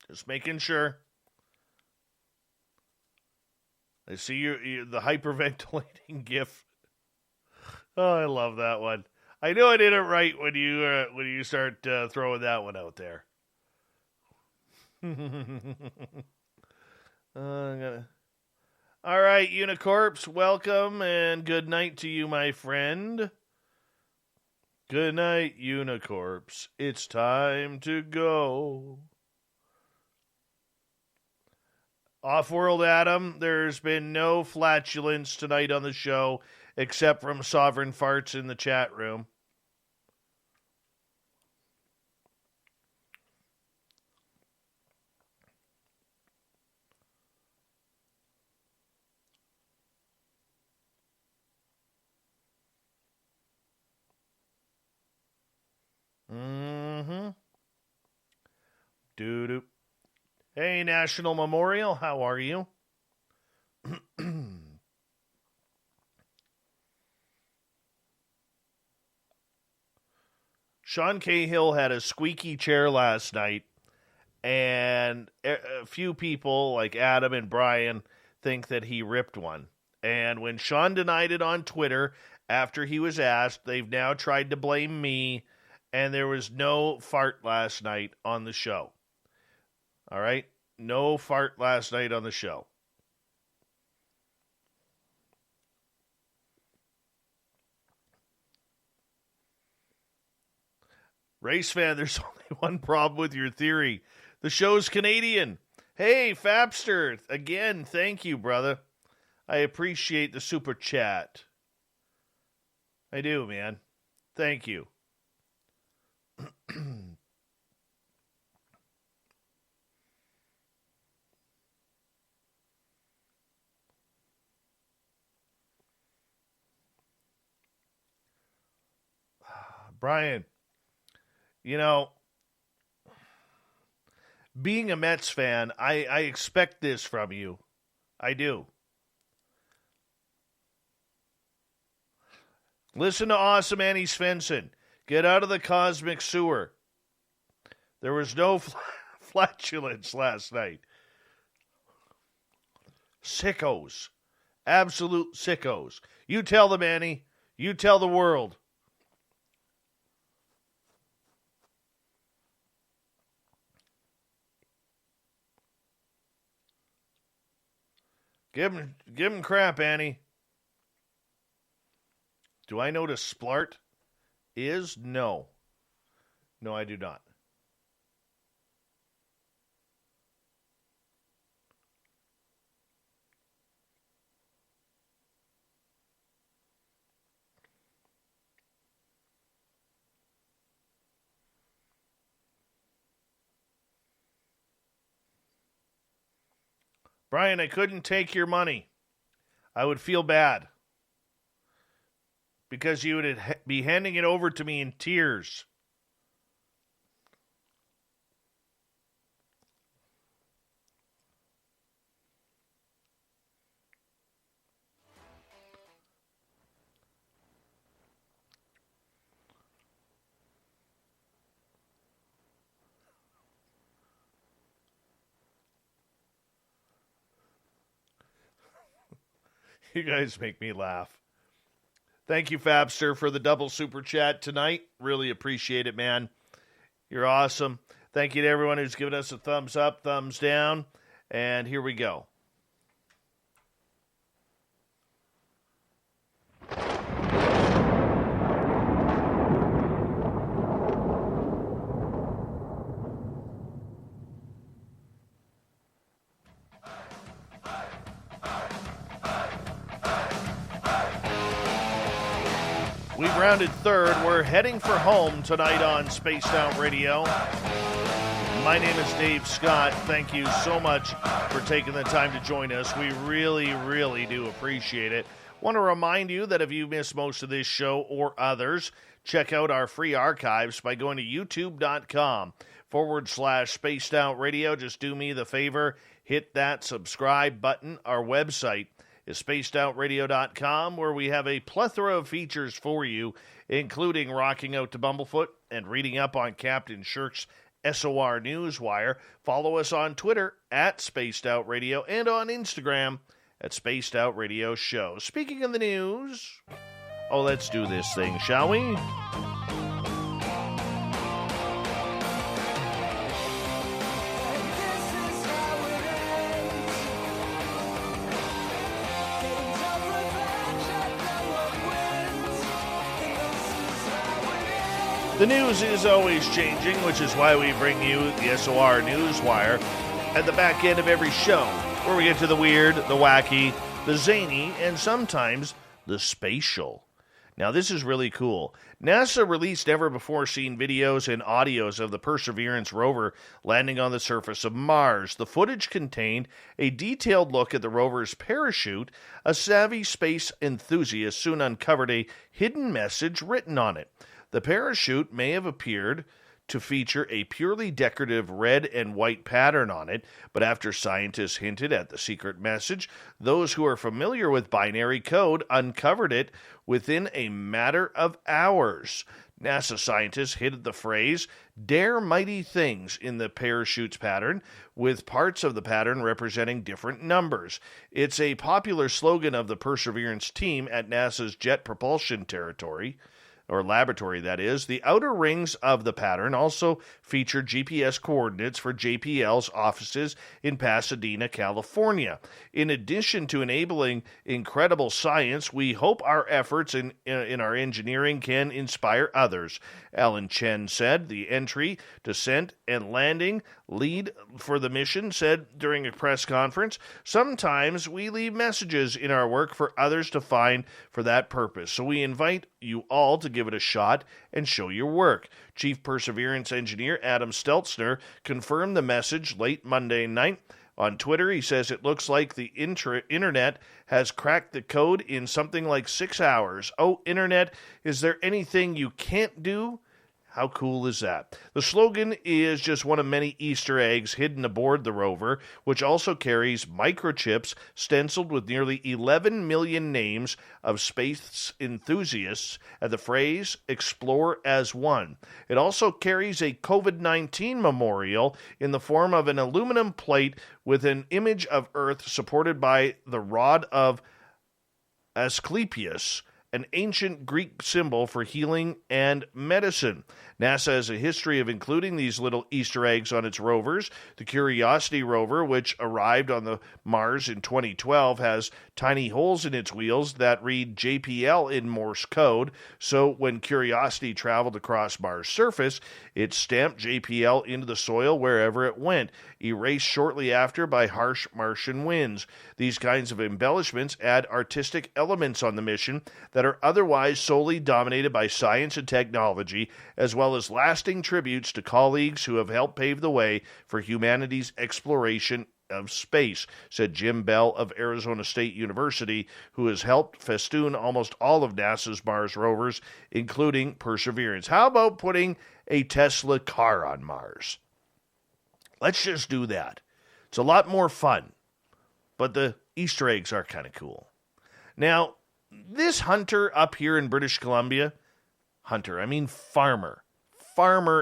Just making sure. I see you the hyperventilating gif. Oh, I love that one. I knew I did it right when you start throwing that one out there. All right, Unicorps, welcome and good night to you, my friend. Good night, Unicorps. It's time to go. Off-World Adam, there's been no flatulence tonight on the show except from Sovereign Farts in the chat room. Doo-doo. Hey, National Memorial, how are you? Sean Cahill had a squeaky chair last night, and a few people, like Adam and Brian, think that he ripped one. And when Sean denied it on Twitter after he was asked, they've now tried to blame me, and there was no fart last night on the show. All right? No fart last night on the show. Race fan, there's only one problem with your theory. The show's Canadian. Hey, Fapster, again, thank you, brother. I appreciate the super chat. I do, man. Thank you. Brian, being a Mets fan, I expect this from you. I do. Listen to Awesome Annie Svensson. Get out of the cosmic sewer. There was no flatulence last night. Sickos. Absolute sickos. You tell them, Annie. You tell the world. Give him crap, Annie. Do I know what a splart is? No. No, I do not. Brian, I couldn't take your money. I would feel bad. Because you would be handing it over to me in tears. You guys make me laugh. Thank you, Fabster, for the double super chat tonight. Really appreciate it, man. You're awesome. Thank you to everyone who's given us a thumbs up, thumbs down. And here we go. We've rounded third. We're heading for home tonight on Spaced Out Radio. My name is Dave Scott. Thank you so much for taking the time to join us. We really, really do appreciate it. Want to remind you that if you missed most of this show or others, check out our free archives by going to youtube.com/Spaced Out Radio. Just do me the favor, hit that subscribe button. Our website is spacedoutradio.com, where we have a plethora of features for you, including rocking out to Bumblefoot and reading up on Captain Shirk's SOR Newswire. Follow us on Twitter at Spaced Out Radio and on Instagram at Spaced Out Radio Show. Speaking of the news, let's do this thing, shall we? The news is always changing, which is why we bring you the SOR Newswire at the back end of every show, where we get to the weird, the wacky, the zany, and sometimes the spatial. Now, this is really cool. NASA released never-before-seen videos and audios of the Perseverance rover landing on the surface of Mars. The footage contained a detailed look at the rover's parachute. A savvy space enthusiast soon uncovered a hidden message written on it. The parachute may have appeared to feature a purely decorative red and white pattern on it, but after scientists hinted at the secret message, those who are familiar with binary code uncovered it within a matter of hours. NASA scientists hid the phrase, "Dare mighty things," in the parachute's pattern, with parts of the pattern representing different numbers. It's a popular slogan of the Perseverance team at NASA's Jet Propulsion Laboratory, that is. The outer rings of the pattern also feature GPS coordinates for JPL's offices in Pasadena, California. In addition to enabling incredible science, we hope our efforts in our engineering can inspire others, Alan Chen said. The entry, descent, and landing lead for the mission said during a press conference, "Sometimes we leave messages in our work for others to find for that purpose. So we invite you all to give it a shot and show your work." Chief Perseverance Engineer Adam Stelzner confirmed the message late Monday night On Twitter, he says it looks like the internet has cracked the code in something like 6 hours. Oh, internet, is there anything you can't do? How cool is that? The slogan is just one of many Easter eggs hidden aboard the rover, which also carries microchips stenciled with nearly 11 million names of space enthusiasts and the phrase, explore as one. It also carries a COVID-19 memorial in the form of an aluminum plate with an image of Earth supported by the rod of Asclepius, an ancient Greek symbol for healing and medicine. NASA has a history of including these little Easter eggs on its rovers. The Curiosity rover, which arrived on the Mars in 2012, has tiny holes in its wheels that read JPL in Morse code. So when Curiosity traveled across Mars' surface, it stamped JPL into the soil wherever it went, erased shortly after by harsh Martian winds. These kinds of embellishments add artistic elements on the mission that are otherwise solely dominated by science and technology, as well as lasting tributes to colleagues who have helped pave the way for humanity's exploration of space, said Jim Bell of Arizona State University, who has helped festoon almost all of NASA's Mars rovers, including Perseverance. How about putting a Tesla car on Mars? Let's just do that. It's a lot more fun, but the Easter eggs are kind of cool. Now, this hunter up here in British Columbia, farmer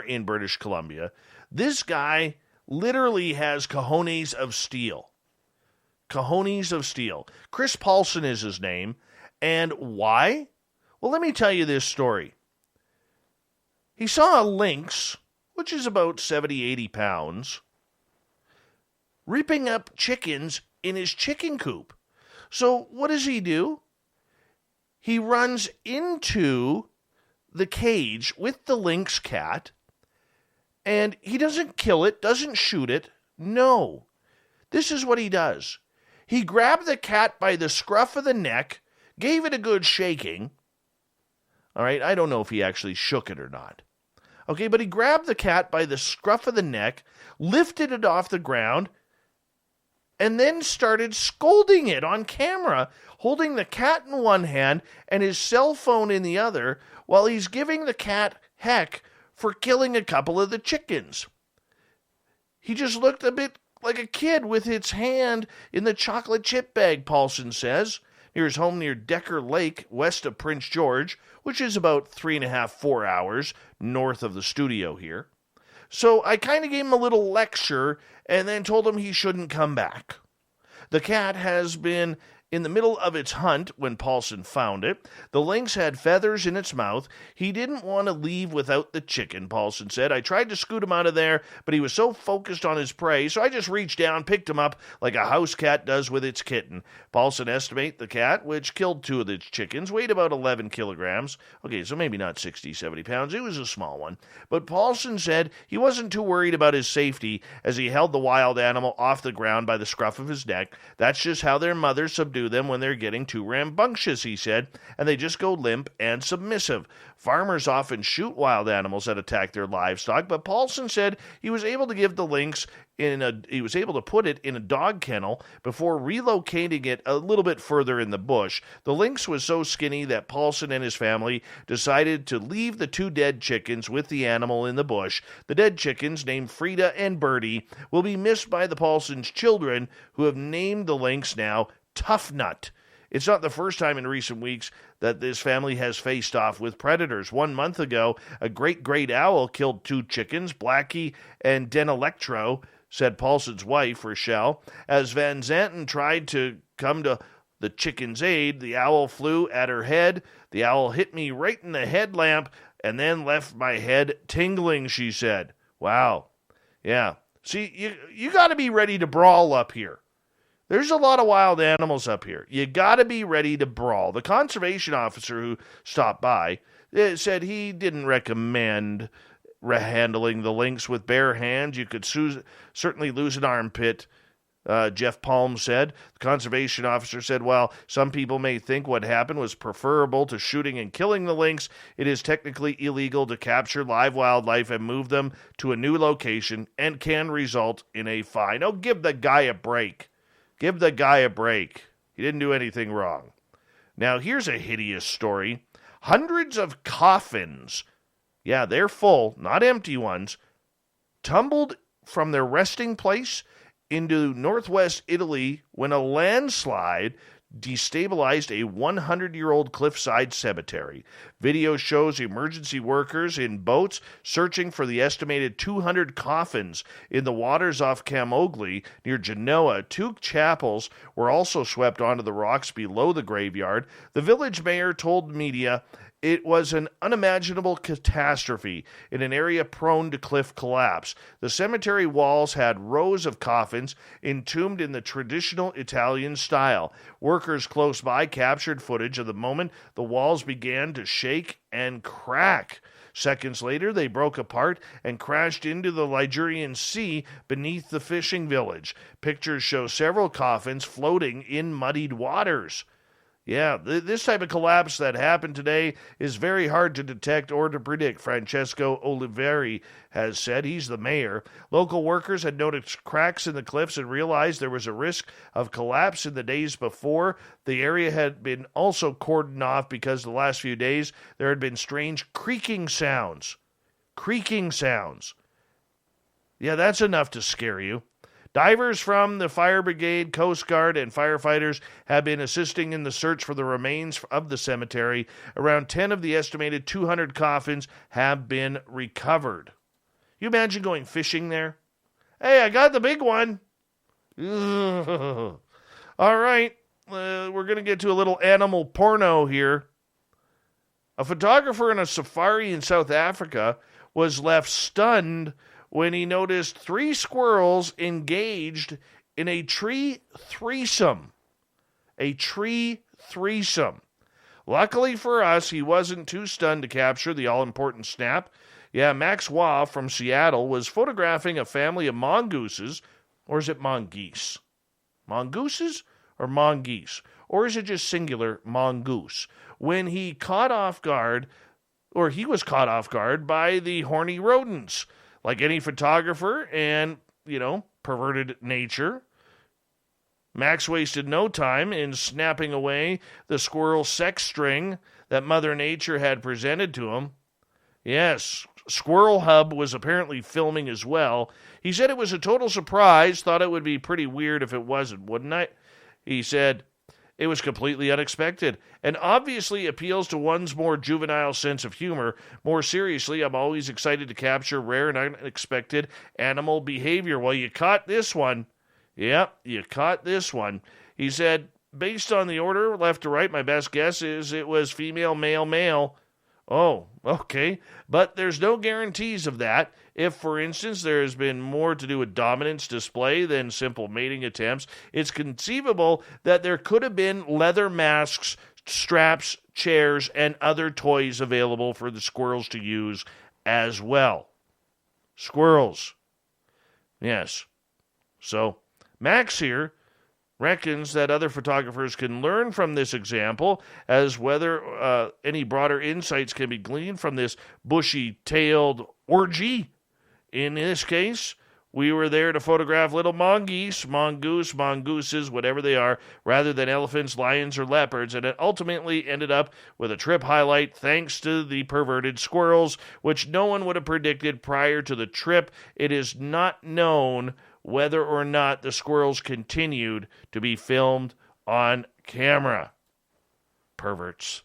in British Columbia, this guy literally has cojones of steel. Cojones of steel. Chris Paulson is his name. And why? Well, let me tell you this story. He saw a lynx, which is about 70, 80 pounds, ripping up chickens in his chicken coop. So what does he do? He runs into the cage with the lynx cat, and he doesn't kill it, doesn't shoot it. No. This is what he does. He grabbed the cat by the scruff of the neck, gave it a good shaking. All right, I don't know if he actually shook it or not. Okay, but he grabbed the cat by the scruff of the neck, lifted it off the ground, and then started scolding it on camera, holding the cat in one hand and his cell phone in the other, while he's giving the cat heck for killing a couple of the chickens. He just looked a bit like a kid with its hand in the chocolate chip bag, Paulson says, near his home near Decker Lake, west of Prince George, which is about 3.5, 4 hours north of the studio here. So I kind of gave him a little lecture and then told him he shouldn't come back. The cat has been in the middle of its hunt when Paulson found it. The lynx had feathers in its mouth. He didn't want to leave without the chicken, Paulson said. I tried to scoot him out of there, but he was so focused on his prey, so I just reached down, picked him up like a house cat does with its kitten. Paulson estimates the cat, which killed 2 of its chickens, weighed about 11 kilograms. Okay, so maybe not 60, 70 pounds. It was a small one. But Paulson said he wasn't too worried about his safety as he held the wild animal off the ground by the scruff of his neck. That's just how their mothers subdue them when they're getting too rambunctious, he said, and they just go limp and submissive. Farmers often shoot wild animals that attack their livestock, but Paulson said he was able to give the lynx he was able to put it in a dog kennel before relocating it a little bit further in the bush. The lynx was so skinny that Paulson and his family decided to leave the 2 dead chickens with the animal in the bush. The dead chickens, named Frida and Birdie, will be missed by the Paulsons' children, who have named the lynx now Tough Nut. It's not the first time in recent weeks that this family has faced off with predators. 1 month ago, a great owl killed 2 chickens, Blackie and Denelectro, said Paulson's wife, Rochelle. As Van Zanten tried to come to the chicken's aid, the owl flew at her head. The owl hit me right in the headlamp and then left my head tingling, she said. Wow. Yeah. See, you got to be ready to brawl up here. There's a lot of wild animals up here. You got to be ready to brawl. The conservation officer who stopped by said he didn't recommend handling the lynx with bare hands. You could certainly lose an armpit Jeff Palm said. The conservation officer said, while some people may think what happened was preferable to shooting and killing the lynx, it is technically illegal to capture live wildlife and move them to a new location and can result in a fine. Oh, give the guy a break. Give the guy a break. He didn't do anything wrong. Now, here's a hideous story. Hundreds of coffins, yeah, they're full, not empty ones, tumbled from their resting place into northwest Italy when a landslide destabilized a 100-year-old cliffside cemetery. Video shows emergency workers in boats searching for the estimated 200 coffins in the waters off Camogli near Genoa. 2 chapels were also swept onto the rocks below the graveyard. The village mayor told media it was an unimaginable catastrophe in an area prone to cliff collapse. The cemetery walls had rows of coffins entombed in the traditional Italian style. Workers close by captured footage of the moment the walls began to shake and crack. Seconds later, they broke apart and crashed into the Ligurian Sea beneath the fishing village. Pictures show several coffins floating in muddied waters. Yeah, this type of collapse that happened today is very hard to detect or to predict, Francesco Oliveri has said. He's the mayor. Local workers had noticed cracks in the cliffs and realized there was a risk of collapse in the days before. The area had been also cordoned off because the last few days there had been strange creaking sounds. Creaking sounds. Yeah, that's enough to scare you. Divers from the fire brigade, Coast Guard, and firefighters have been assisting in the search for the remains of the cemetery. Around 10 of the estimated 200 coffins have been recovered. You imagine going fishing there? Hey, I got the big one. Ugh. All right, we're going to get to a little animal porno here. A photographer in a safari in South Africa was left stunned when he noticed 3 squirrels engaged in a tree threesome. A tree threesome. Luckily for us, he wasn't too stunned to capture the all-important snap. Yeah, Max Waugh from Seattle was photographing a family of mongooses, or is it mongoose? Mongooses or mongoose? Or is it just singular mongoose? When he caught off guard, or he was caught off guard by the horny rodents. Like any photographer and, perverted nature, Max wasted no time in snapping away the squirrel sex string that Mother Nature had presented to him. Yes, Squirrel Hub was apparently filming as well. He said it was a total surprise, thought it would be pretty weird if it wasn't, wouldn't I? He said it was completely unexpected and obviously appeals to one's more juvenile sense of humor. More seriously, I'm always excited to capture rare and unexpected animal behavior. Well, you caught this one. Yep, you caught this one. He said, based on the order left to right, my best guess is it was female, male, male. Oh, okay. But there's no guarantees of that. If, for instance, there has been more to do with dominance display than simple mating attempts, it's conceivable that there could have been leather masks, straps, chairs, and other toys available for the squirrels to use as well. Squirrels. Yes. So, Max here reckons that other photographers can learn from this example as whether any broader insights can be gleaned from this bushy-tailed orgy. In this case, we were there to photograph little mongooses, whatever they are, rather than elephants, lions, or leopards, and it ultimately ended up with a trip highlight thanks to the perverted squirrels, which no one would have predicted prior to the trip. It is not known whether or not the squirrels continued to be filmed on camera. Perverts.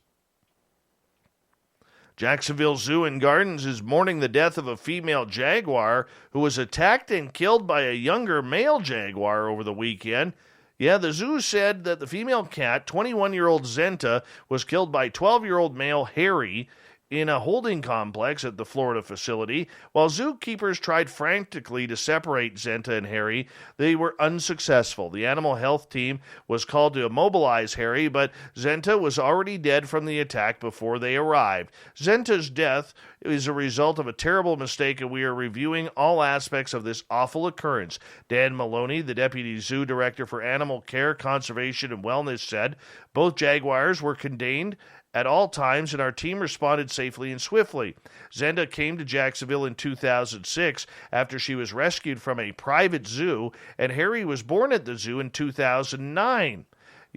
Jacksonville Zoo and Gardens is mourning the death of a female jaguar who was attacked and killed by a younger male jaguar over the weekend. Yeah, the zoo said that the female cat, 21-year-old Zenta, was killed by 12-year-old male Harry in a holding complex at the Florida facility. While zookeepers tried frantically to separate Zenta and Harry, they were unsuccessful. The animal health team was called to immobilize Harry, but Zenta was already dead from the attack before they arrived. Zenta's death is a result of a terrible mistake, and we are reviewing all aspects of this awful occurrence. Dan Maloney, the Deputy Zoo Director for Animal Care, Conservation, and Wellness, said both jaguars were contained at all times, and our team responded safely and swiftly. Zenta came to Jacksonville in 2006 after she was rescued from a private zoo, and Harry was born at the zoo in 2009.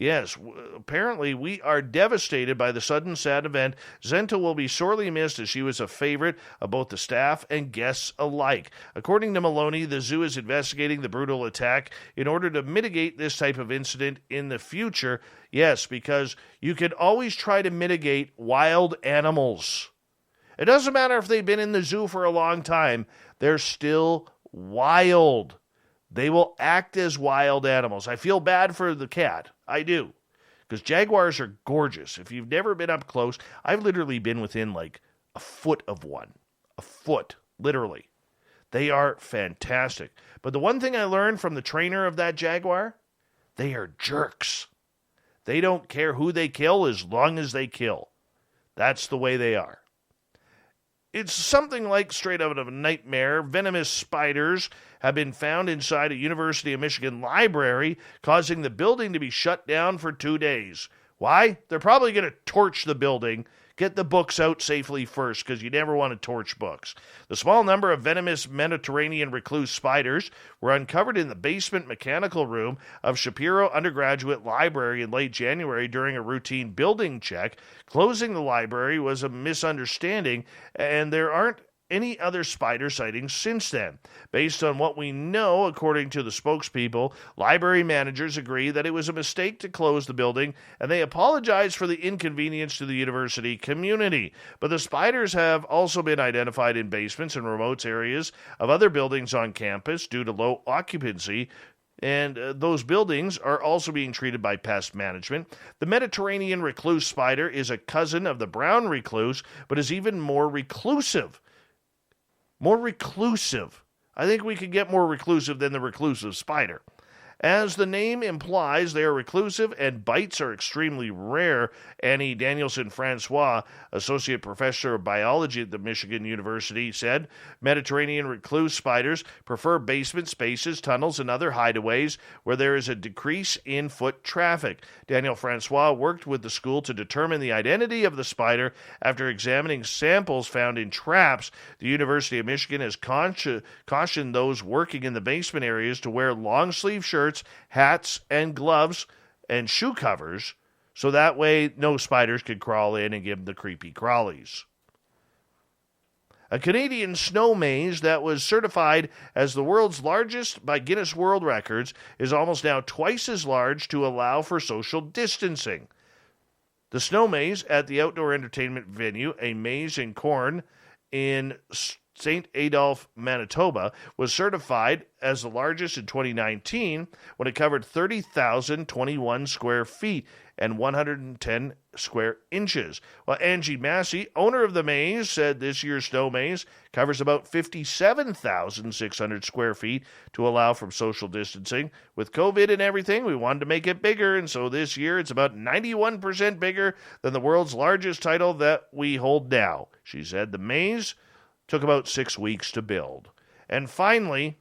Yes, apparently we are devastated by the sudden sad event. Zenta will be sorely missed as she was a favorite of both the staff and guests alike. According to Maloney, the zoo is investigating the brutal attack in order to mitigate this type of incident in the future. Yes, because you can always try to mitigate wild animals. It doesn't matter if they've been in the zoo for a long time. They're still wild. They will act as wild animals. I feel bad for the cat. I do. Because jaguars are gorgeous. If you've never been up close, I've literally been within like a foot of one. A foot, literally. They are fantastic. But the one thing I learned from the trainer of that jaguar, they are jerks. They don't care who they kill as long as they kill. That's the way they are. It's something like straight out of a nightmare. Venomous spiders have been found inside a University of Michigan library, causing the building to be shut down for 2 days. Why? They're probably going to torch the building. Get the books out safely first, because you never want to torch books. The small number of venomous Mediterranean recluse spiders were uncovered in the basement mechanical room of Shapiro Undergraduate Library in late January during a routine building check. Closing the library was a misunderstanding, and there aren't any other spider sightings since then. Based on what we know, according to the spokespeople, library managers agree that it was a mistake to close the building, and they apologize for the inconvenience to the university community. But the spiders have also been identified in basements and remote areas of other buildings on campus due to low occupancy, and those buildings are also being treated by pest management. The Mediterranean recluse spider is a cousin of the brown recluse, but is even more reclusive. More reclusive. I think we could get more reclusive than the reclusive spider. As the name implies, they are reclusive and bites are extremely rare. Annie Danielson-Francois, Associate Professor of Biology at the Michigan University, said Mediterranean recluse spiders prefer basement spaces, tunnels, and other hideaways where there is a decrease in foot traffic. Daniel Francois worked with the school to determine the identity of the spider after examining samples found in traps. The University of Michigan has cautioned those working in the basement areas to wear long-sleeve shirts, hats, and gloves, and shoe covers, so that way no spiders could crawl in and give them the creepy crawlies. A Canadian snow maze that was certified as the world's largest by Guinness World Records is almost now twice as large to allow for social distancing. The snow maze at the outdoor entertainment venue, a maze in Corn in St. Adolphe, Manitoba, was certified as the largest in 2019 when it covered 30,021 square feet and 110 square inches. Well, Angie Massey, owner of the maze, said this year's snow maze covers about 57,600 square feet to allow for social distancing. With COVID and everything, we wanted to make it bigger, and so this year it's about 91% bigger than the world's largest title that we hold now. She said the maze took about 6 weeks to build. And finally,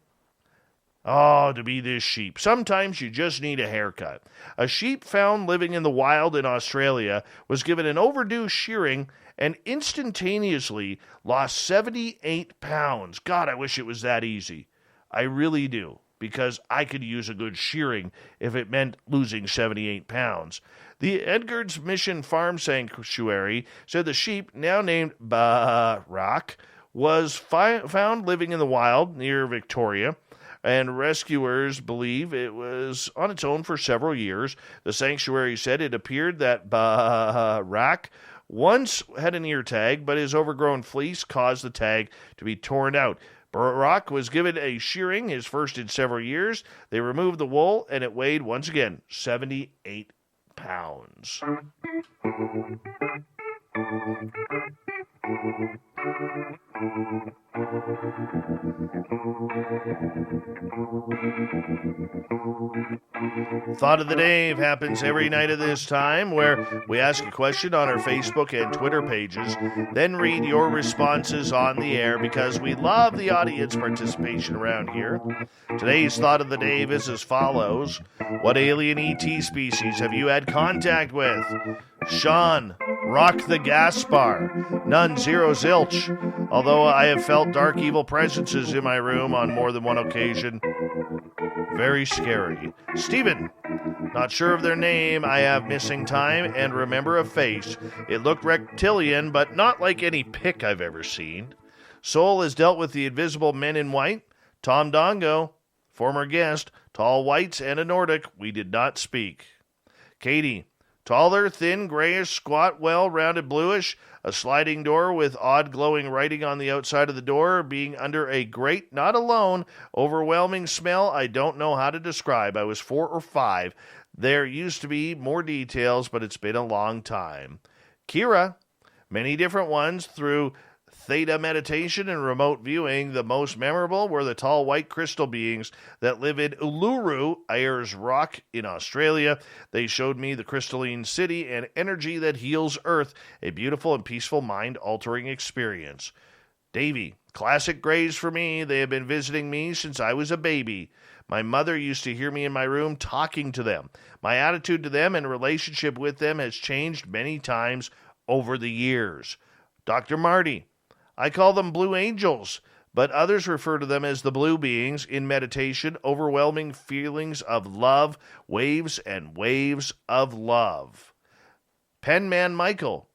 to be this sheep. Sometimes you just need a haircut. A sheep found living in the wild in Australia was given an overdue shearing and instantaneously lost 78 pounds. God, I wish it was that easy. I really do, because I could use a good shearing if it meant losing 78 pounds. The Edgar's Mission Farm Sanctuary said the sheep, now named Barak, was found living in the wild near Victoria, and rescuers believe it was on its own for several years. The sanctuary said it appeared that Barak once had an ear tag, but his overgrown fleece caused the tag to be torn out. Barak was given a shearing, his first in several years. They removed the wool, and it weighed, once again, 78 pounds. Thought of the Day happens every night at this time, where we ask a question on our Facebook and Twitter pages, then read your responses on the air because we love the audience participation around here. Today's Thought of the Day is as follows. What alien ET species have you had contact with? Sean, rock the gas bar. None, zero, zilch. Although I have felt dark evil presences in my room on more than one occasion. Very scary. Stephen, not sure of their name. I have missing time and remember a face. It looked reptilian, but not like any pic I've ever seen. Soul has dealt with the invisible men in white. Tom Dongo, former guest, tall whites and a Nordic. We did not speak. Katie, taller, thin, grayish, squat, well-rounded, bluish, a sliding door with odd glowing writing on the outside of the door, being under a great, not alone, overwhelming smell I don't know how to describe. I was 4 or 5. There used to be more details, but it's been a long time. Kira, many different ones through theta meditation and remote viewing. The most memorable were the tall white crystal beings that live in Uluru, Ayers Rock in Australia. They showed me the crystalline city and energy that heals Earth, a beautiful and peaceful mind-altering experience. Davy, classic grays for me. They have been visiting me since I was a baby. My mother used to hear me in my room talking to them. My attitude to them and relationship with them has changed many times over the years. Dr. Marty, I call them blue angels, but others refer to them as the blue beings. In meditation, overwhelming feelings of love, waves and waves of love. Penman Michael,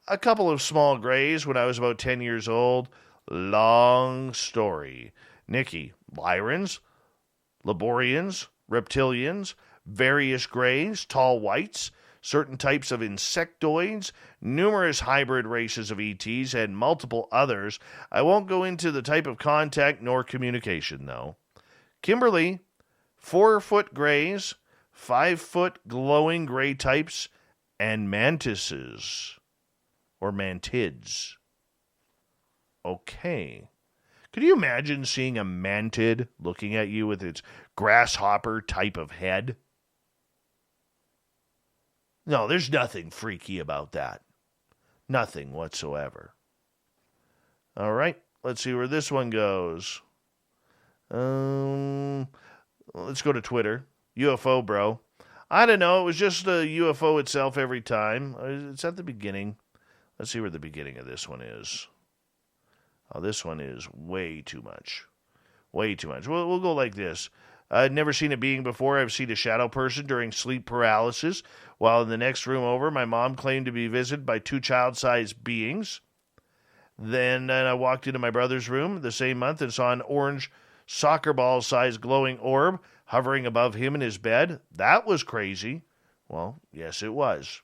a couple of small grays when I was about 10 years old. Long story. Nikki, Lyrans, Laborians, reptilians, various grays, tall whites, certain types of insectoids, numerous hybrid races of ETs, and multiple others. I won't go into the type of contact nor communication, though. Kimberly, 4-foot grays, 5-foot glowing gray types, and mantises, or mantids. Okay. Could you imagine seeing a mantid looking at you with its grasshopper type of head? No, there's nothing freaky about that. Nothing whatsoever. All right, let's see where this one goes. Let's go to Twitter. UFO bro. I don't know, it was just a UFO itself every time. It's at the beginning. Let's see where the beginning of this one is. Oh, this one is way too much. Way too much. We'll go like this. I'd never seen a being before. I've seen a shadow person during sleep paralysis. While in the next room over, my mom claimed to be visited by 2 child-sized beings. Then I walked into my brother's room the same month and saw an orange soccer ball-sized glowing orb hovering above him in his bed. That was crazy. Well, yes, it was.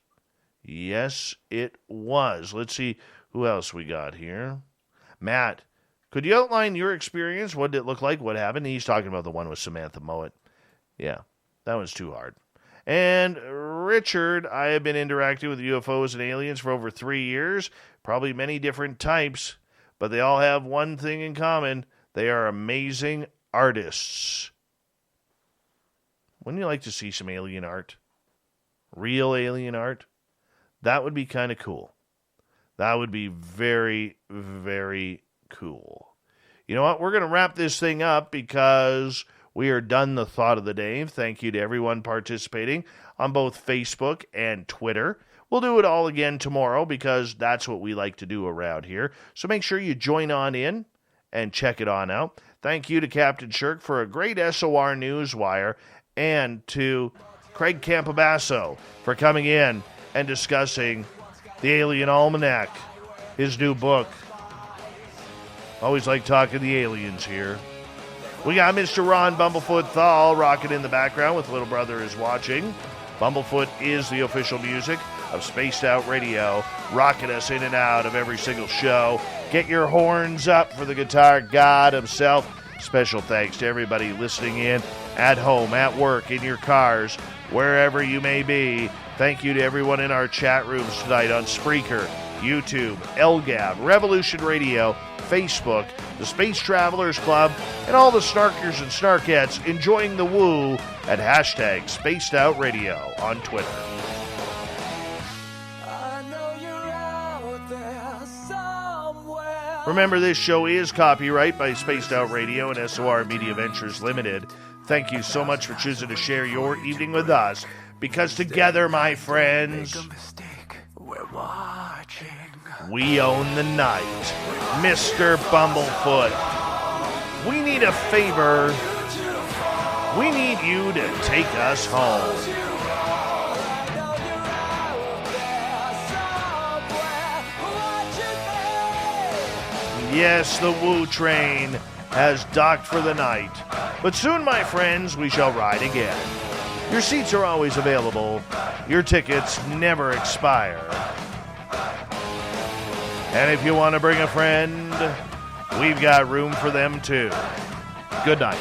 Yes, it was. Let's see who else we got here. Matt, could you outline your experience? What did it look like? What happened? He's talking about the one with Samantha Mowat. Yeah, that was too hard. And Richard, I have been interacting with UFOs and aliens for over 3 years, probably many different types, but they all have one thing in common. They are amazing artists. Wouldn't you like to see some alien art? Real alien art? That would be kind of cool. That would be very, very cool. You know what? We're going to wrap this thing up because we are done the thought of the day. Thank you to everyone participating on both Facebook and Twitter. We'll do it all again tomorrow because that's what we like to do around here. So make sure you join on in and check it on out. Thank you to Captain Shirk for a great SOR Newswire and to Craig Campobasso for coming in and discussing the Alien Almanac, his new book. Always like talking the aliens here. We got Mr. Ron Bumblefoot Thal rocking in the background with Little Brother is Watching. Bumblefoot is the official music of Spaced Out Radio, rocking us in and out of every single show. Get your horns up for the guitar god himself. Special thanks to everybody listening in at home, at work, in your cars, wherever you may be. Thank you to everyone in our chat rooms tonight on Spreaker, YouTube, LGAB, Revolution Radio, Facebook, the Space Travelers Club, and all the snarkers and snarkettes enjoying the woo at hashtag SpacedOutRadio on Twitter. Remember, this show is copyright by Spaced Out Radio and SOR Media Ventures Limited. Thank you so much for choosing to share your evening with us, because together, my friends, we own the night. Mr. Bumblefoot, we need a favor. We need you to take us home. Yes, the Woo train has docked for the night. But soon, my friends, we shall ride again. Your seats are always available. Your tickets never expire. And if you want to bring a friend, we've got room for them too. Good night.